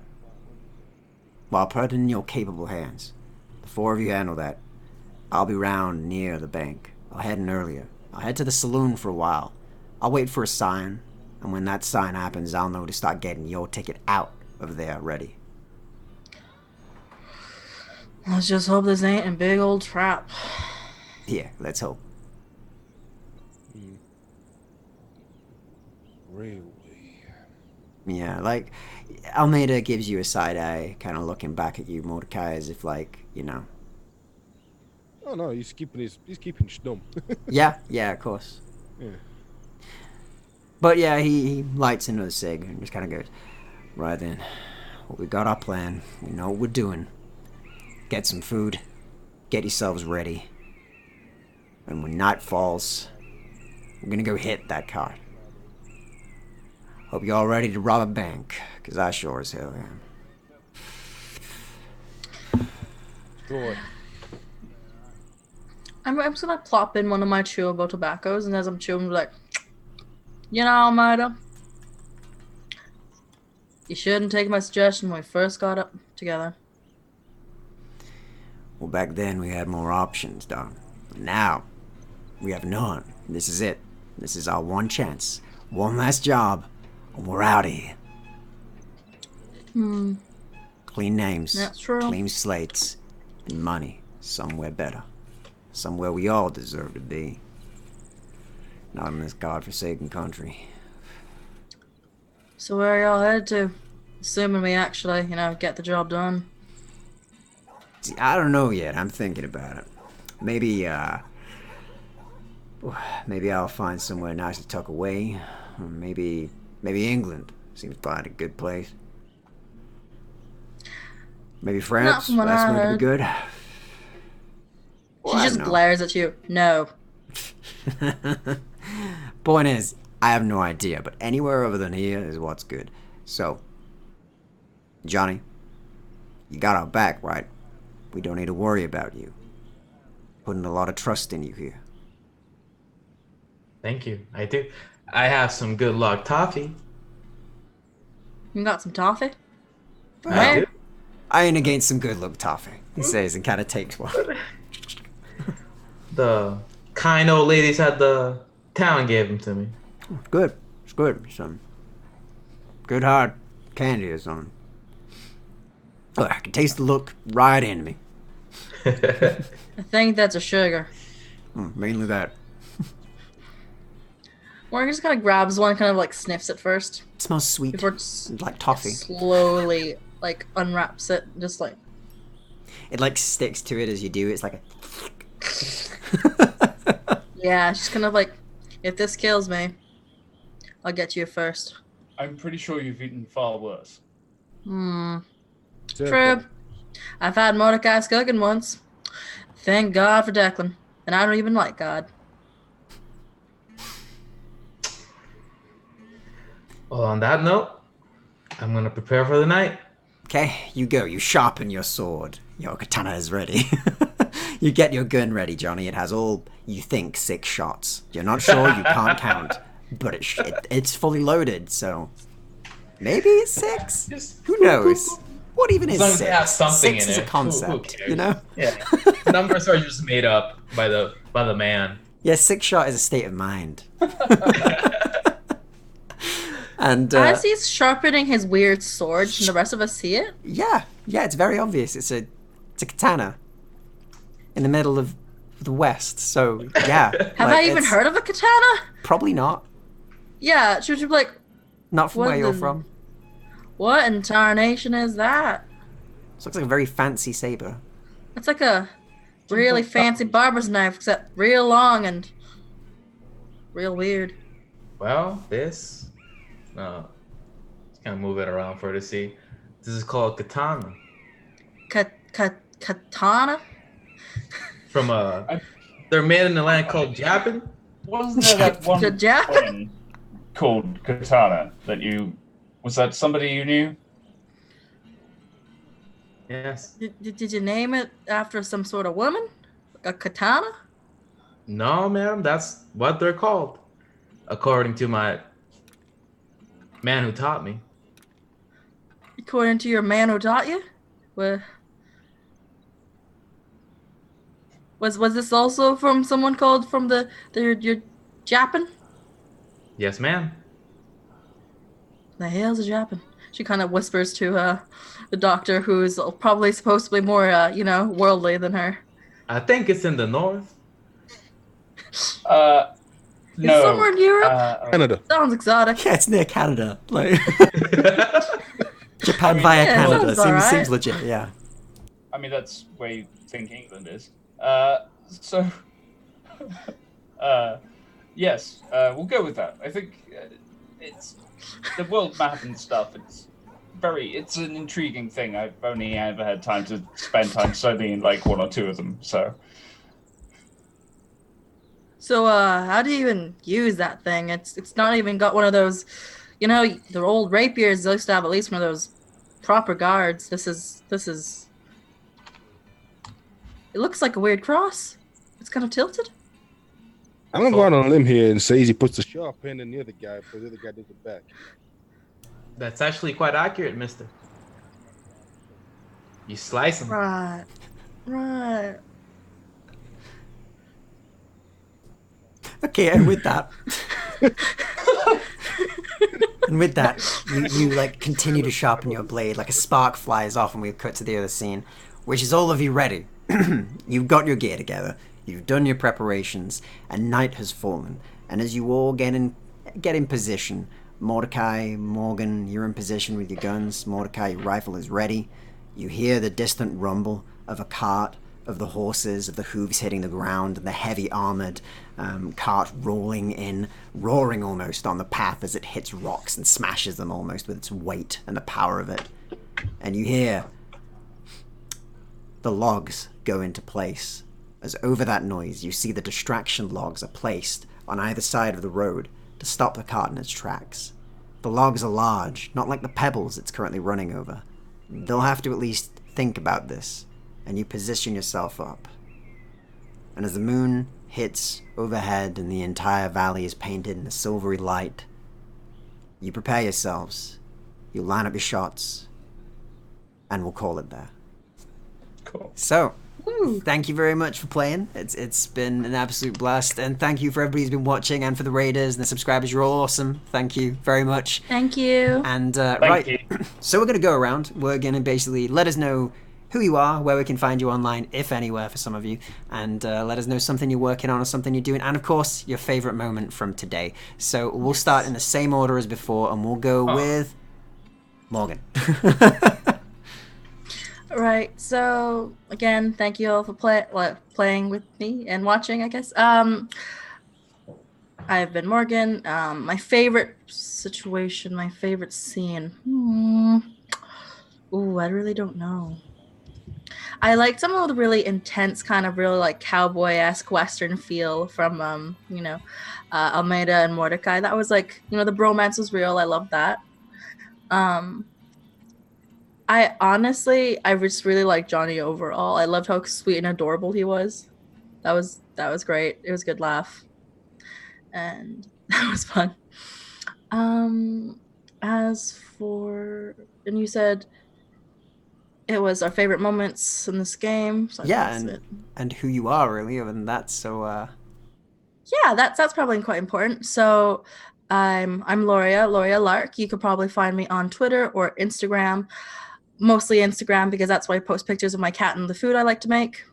Well, I'll put it in your capable hands. The four of you handle that. I'll be round near the bank. I'll head in earlier. I'll head to the saloon for a while. I'll wait for a sign, and when that sign happens, I'll know to start getting your ticket out of there ready. Let's just hope this ain't a big old trap. Yeah, let's hope. Really? Yeah, like, Almeida gives you a side eye, kind of looking back at you, Mordecai, as if Oh no, he's keeping stum. yeah, of course. Yeah. But yeah, he lights another cig and just kind of goes, right then, well, we got our plan. We know what we're doing. Get some food. Get yourselves ready. And when night falls, we're gonna go hit that cart. Hope you're all ready to rob a bank, because I sure as hell am. Boy. I'm just gonna plop in one of my chewable tobaccos, and as I'm chewing, I'm like, Almeida, you shouldn't take my suggestion when we first got up together. Well, back then we had more options, Doc. Now, we have none. This is it. This is our one chance. One last job, and we're out of here. Clean names. That's true. Clean slates. And money. Somewhere better. Somewhere we all deserve to be. Not in this godforsaken country. So where are y'all headed to? Assuming we actually, get the job done. See, I don't know yet. I'm thinking about it. Maybe I'll find somewhere nice to tuck away. Or maybe England seems like a good place. Maybe France. from what That's I going to be heard. good. She Well, I just don't know. glares at you. No. Point is, I have no idea, but anywhere other than here is what's good. So, Johnny, you got our back, right? We don't need to worry about you. Putting a lot of trust in you here. Thank you. I do. I have some good luck toffee. You got some toffee? I Where? do. I ain't against some good look toffee, he says, and kind of takes one. The kind old ladies at the town gave them to me. Good. It's good. Some good hard candy or something. Look, I can taste the look right in me. I think that's a sugar. Mainly that. Morgan just kind of grabs one, kind of like sniffs it first It smells sweet, before it's like toffee. slowly like unwraps it, just like. It like sticks to it as you do. It's like a. Yeah, she's kind of like, if this kills me, I'll get you first. I'm pretty sure you've eaten far worse. True. I've had Mordecai's cooking once. Thank God for Declan. And I don't even like God. Well, on that note, I'm gonna prepare for the night. Okay, you go. You sharpen your sword. Your katana is ready. You get your gun ready, Johnny. It has all, you think, 6 shots. You're not sure, you can't count. But it's fully loaded, so... Maybe it's 6? Who knows? What even is As long as 6? it has something 6 in is it. a concept, Who you know? Yeah. Numbers are just made up by the man. Yeah, 6 shot is a state of mind. And As he's sharpening his weird sword, can the rest of us see it? yeah, it's very obvious. It's a katana in the middle of the West. So yeah, Have I even heard of a katana? Probably not. Yeah, she was just like, Not from What where you're the- from. what in tarnation is that? This looks like a very fancy saber. It's like a really fancy barber's knife, except real long and real weird. Well, this. Just kind of move it around for her to see. This is called katana. Katana? From they're made in a land called Japan. Wasn't there that one The Japan? woman called Katana that you... Was that somebody you knew? Yes. Did you name it after some sort of woman? A katana? No, ma'am. That's what they're called, according to my man who taught me. According to your man who taught you? Well, was this also from someone called from your Japan? Yes, ma'am. The hell's a Japan? She kind of whispers to the doctor, who's probably supposed to be more, worldly than her. I think it's in the north. No. It's somewhere in Europe. Canada. Sounds exotic. Yeah, it's near Canada. Like Japan via yeah, Canada sounds alright. seems legit. Yeah. I mean, that's where you think England is. Yes, we'll go with that. I think it's the world map and stuff. It's an intriguing thing. I've only ever had time to spend time studying like 1 or 2 of them. So How do you even use that thing? It's not even got one of those, the old rapiers. They used to have at least one of those proper guards. This is. It looks like a weird cross. It's kind of tilted. I'm gonna go out on a limb here and say he puts the sharp end in the other guy, but the other guy does it back. That's actually quite accurate, mister. You slice them. Right. Okay, and with that, you like continue to sharpen your blade. Like a spark flies off, and we cut to the other scene, which is all of you ready. You've got your gear together. You've done your preparations, and night has fallen. And as you all get in position, Mordecai, Morgan, you're in position with your guns. Mordecai, your rifle is ready. You hear the distant rumble of a cart, of the horses, of the hooves hitting the ground, and the heavy armored cart rolling in, roaring almost on the path as it hits rocks and smashes them almost with its weight and the power of it. And you hear the logs go into place. As over that noise, you see the distraction logs are placed on either side of the road to stop the cart in its tracks. The logs are large, not like the pebbles it's currently running over. They'll have to at least think about this, and you position yourself up. And as the moon hits overhead and the entire valley is painted in a silvery light, you prepare yourselves, you line up your shots, and we'll call it there. cool. So, thank you very much for playing. It's been an absolute blast, and thank you for everybody who's been watching, and for the raiders and the subscribers. You're all awesome. Thank you very much. Thank you. And Thank right, you. so we're gonna go around. We're gonna basically let us know who you are, where we can find you online, if anywhere for some of you, and let us know something you're working on or something you're doing, and of course, your favorite moment from today. So we'll start in the same order as before, and we'll go with Morgan. Right. So again, thank you all for playing with me and watching, I guess. I've been Morgan. My favorite situation, my favorite scene. Ooh, I really don't know. I like some of the really intense, kind of really like cowboy-esque Western feel from, Almeida and Mordecai. That was like, the bromance was real. I love that. I just really liked Jonny overall. I loved how sweet and adorable he was. That was great. It was a good laugh. And that was fun. As for, and you said it was our favorite moments in this game. So and who you are really, other than that. So yeah, that's probably quite important. So I'm Loria Lark. You could probably find me on Twitter or Instagram. Mostly Instagram, because that's why I post pictures of my cat and the food I like to make.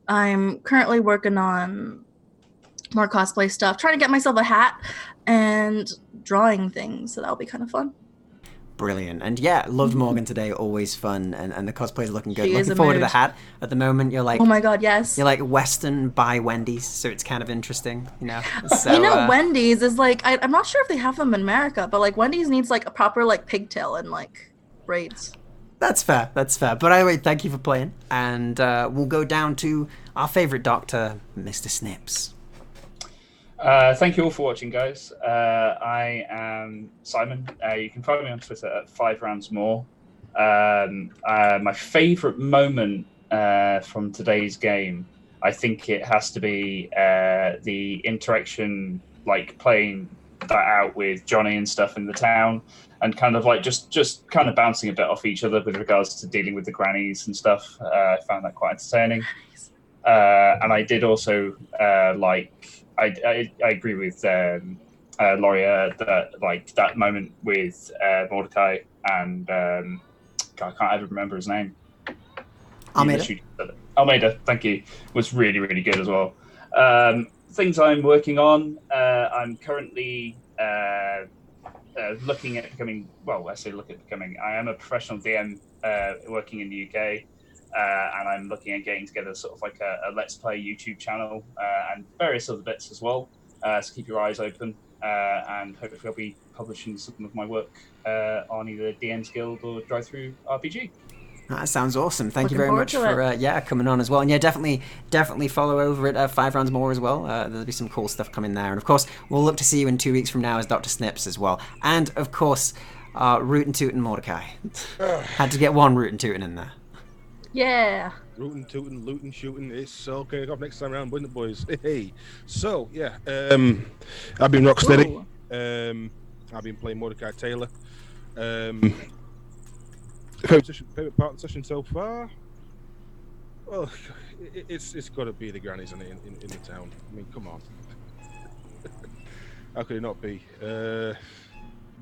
I'm currently working on more cosplay stuff, trying to get myself a hat and drawing things, so that'll be kind of fun. Brilliant. And yeah, loved Morgan today. Always fun, and the cosplay's looking good. She Looking forward to the hat. At the moment, you're like, oh my god, yes. You're like Western by Wendy's, so it's kind of interesting, So, Wendy's is like, I'm not sure if they have them in America, but like Wendy's needs like a proper like pigtail and like braids. That's fair. But anyway, thank you for playing, and we'll go down to our favorite doctor, Mr. Snips. Thank you all for watching, guys. I am Simon. You can find me on Twitter at 5roundsmore. My favourite moment from today's game, I think it has to be the interaction, like playing that out with Jonny and stuff in the town, and kind of like just kind of bouncing a bit off each other with regards to dealing with the grannies and stuff. I found that quite entertaining. And I did also I agree with Loria that like that moment with Mordecai and I can't ever remember his name. Almeida, thank you, was really, really good as well. Things I'm working on, I'm currently looking at becoming, I am a professional DM working in the UK. And I'm looking at getting together sort of like a Let's Play YouTube channel and various other bits as well. So keep your eyes open, and hopefully I'll be publishing some of my work on either DM's Guild or Drive Through RPG. That sounds awesome. Thank you very much for coming on as well. And yeah, definitely follow over at 5 Rounds More as well. There'll be some cool stuff coming there. And of course, we'll look to see you in 2 weeks from now as Dr. Snips as well. And of course, Rootin' Tootin' Mordecai. Had to get one Rootin' Tootin' in there. Yeah. Rootin', tootin', lootin', shootin'. It's okay. Off next time around, wouldn't it, boys? Hey. So, yeah. I've been Rocksteady. I've been playing Mordecai Taylor. Favorite part of the session so far? Well, it's got to be the grannies in the town. I mean, come on. How could it not be?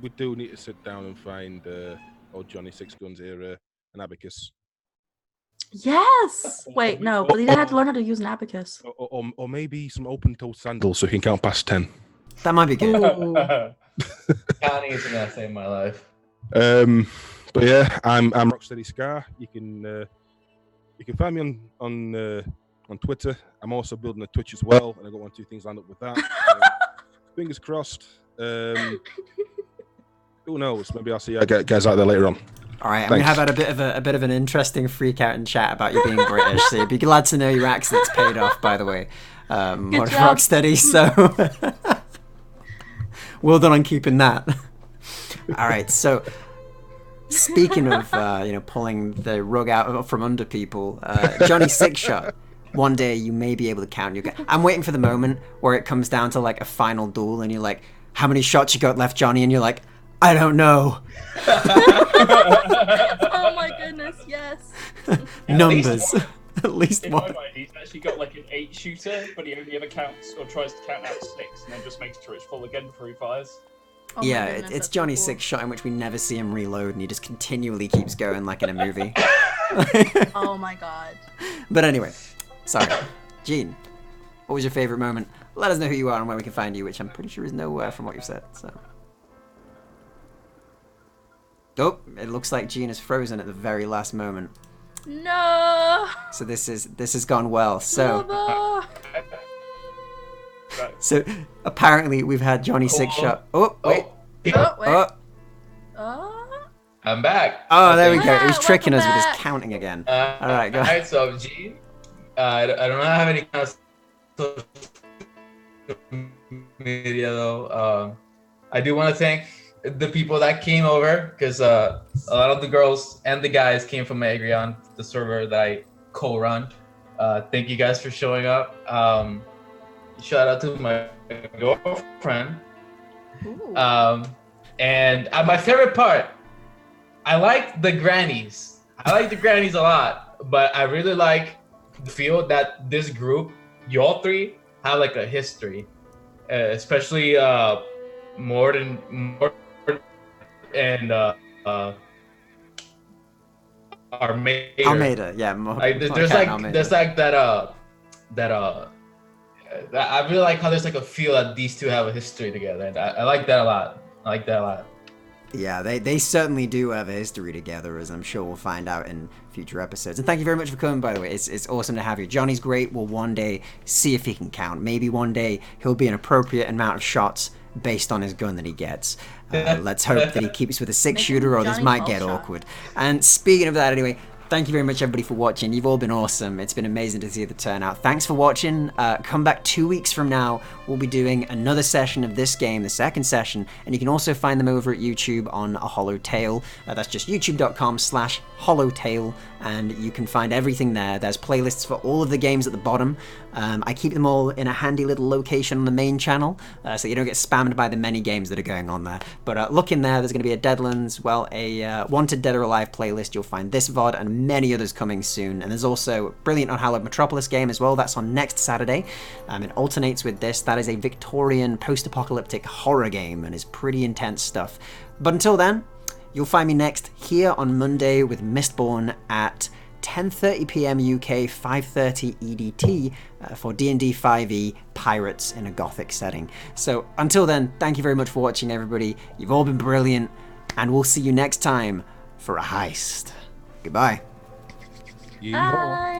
We do need to sit down and find old Jonny Six Guns here an abacus. Yes. Wait, no, but he had to learn how to use an abacus. Or maybe some open-toed sandals so he can count past 10. That might be good. Counting is an essay in my life. But yeah, I'm Rocksteady Scar. You can find me on Twitter. I'm also building a Twitch as well, and I got 1 or 2 things lined up with that. Fingers crossed. Who knows? Maybe I'll see you guys out there later on. All right, we have had a bit of an interesting freak out and chat about you being British. So you'd be glad to know your accent's paid off, by the way. Rocksteady. So well done on keeping that. All right, so speaking of pulling the rug out from under people, Jonny Sixshot. One day you may be able to count your gun. I'm waiting for the moment where it comes down to like a final duel, and you're like, "How many shots you got left, Jonny?" And you're like, "I don't know." Oh my goodness, yes. Numbers. At least in one. my mind, he's actually got like an 8-shooter, but he only ever counts or tries to count out 6, and then just makes sure it's full again before he fires. Oh my Yeah, goodness, it's that's so Johnny's cool. sixth shot in which we never see him reload, and he just continually keeps going like in a movie. Oh my god. But anyway, sorry. Gene, what was your favorite moment? Let us know who you are and where we can find you, which I'm pretty sure is nowhere from what you've said. So. Oh, it looks like Gene is frozen at the very last moment. No. So this has gone well. So Bubba. so apparently we've had Johnny six Cool. shot. Oh wait. Oh wait. Oh, Oh. I'm back. oh there we Okay. go. It was Ah, tricking us welcome with his back. counting again. All right, go ahead. So Gene, I don't have any kind of social media though. I do want to thank the people that came over because a lot of the girls and the guys came from Agrion, the server that I co-run. Thank you guys for showing up. Shout out to my girlfriend. Ooh. And my favorite part, I like the grannies. I like the grannies a lot, but I really like the feel that this group, you all three, have like a history, especially more and Armada. Almeida, yeah. There's like that I really like how there's like a feel that these two have a history together, and I like that a lot. I like that a lot. Yeah, they certainly do have a history together, as I'm sure we'll find out in future episodes. And thank you very much for coming, by the way. It's awesome to have you. Johnny's great. We'll one day see if he can count. Maybe one day he'll be an appropriate amount of shots based on his gun that he gets. Let's hope that he keeps with a six-shooter, or this Johnny might 12 get shot. awkward. And speaking of that, anyway, thank you very much, everybody, for watching. You've all been awesome. It's been amazing to see the turnout. Thanks for watching. Come back 2 weeks from now. We'll be doing another session of this game, the second session, and you can also find them over at YouTube on A Hollow Tale. That's just youtube.com/hollowtale, and you can find everything there. There's playlists for all of the games at the bottom. I keep them all in a handy little location on the main channel, so you don't get spammed by the many games that are going on there. But look in there. There's going to be a Deadlands, a Wanted Dead or Alive playlist. You'll find this VOD and many others coming soon. And there's also a brilliant Unhallowed Metropolis game as well. That's on next Saturday. It alternates with this. That is a Victorian post-apocalyptic horror game and is pretty intense stuff. But until then, you'll find me next here on Monday with Mistborn at 10:30 p.m. UK, 5:30 EDT for D&D 5e Pirates in a Gothic setting. So until then, thank you very much for watching, everybody. You've all been brilliant, and we'll see you next time for a heist. Goodbye. Yeehaw. Bye.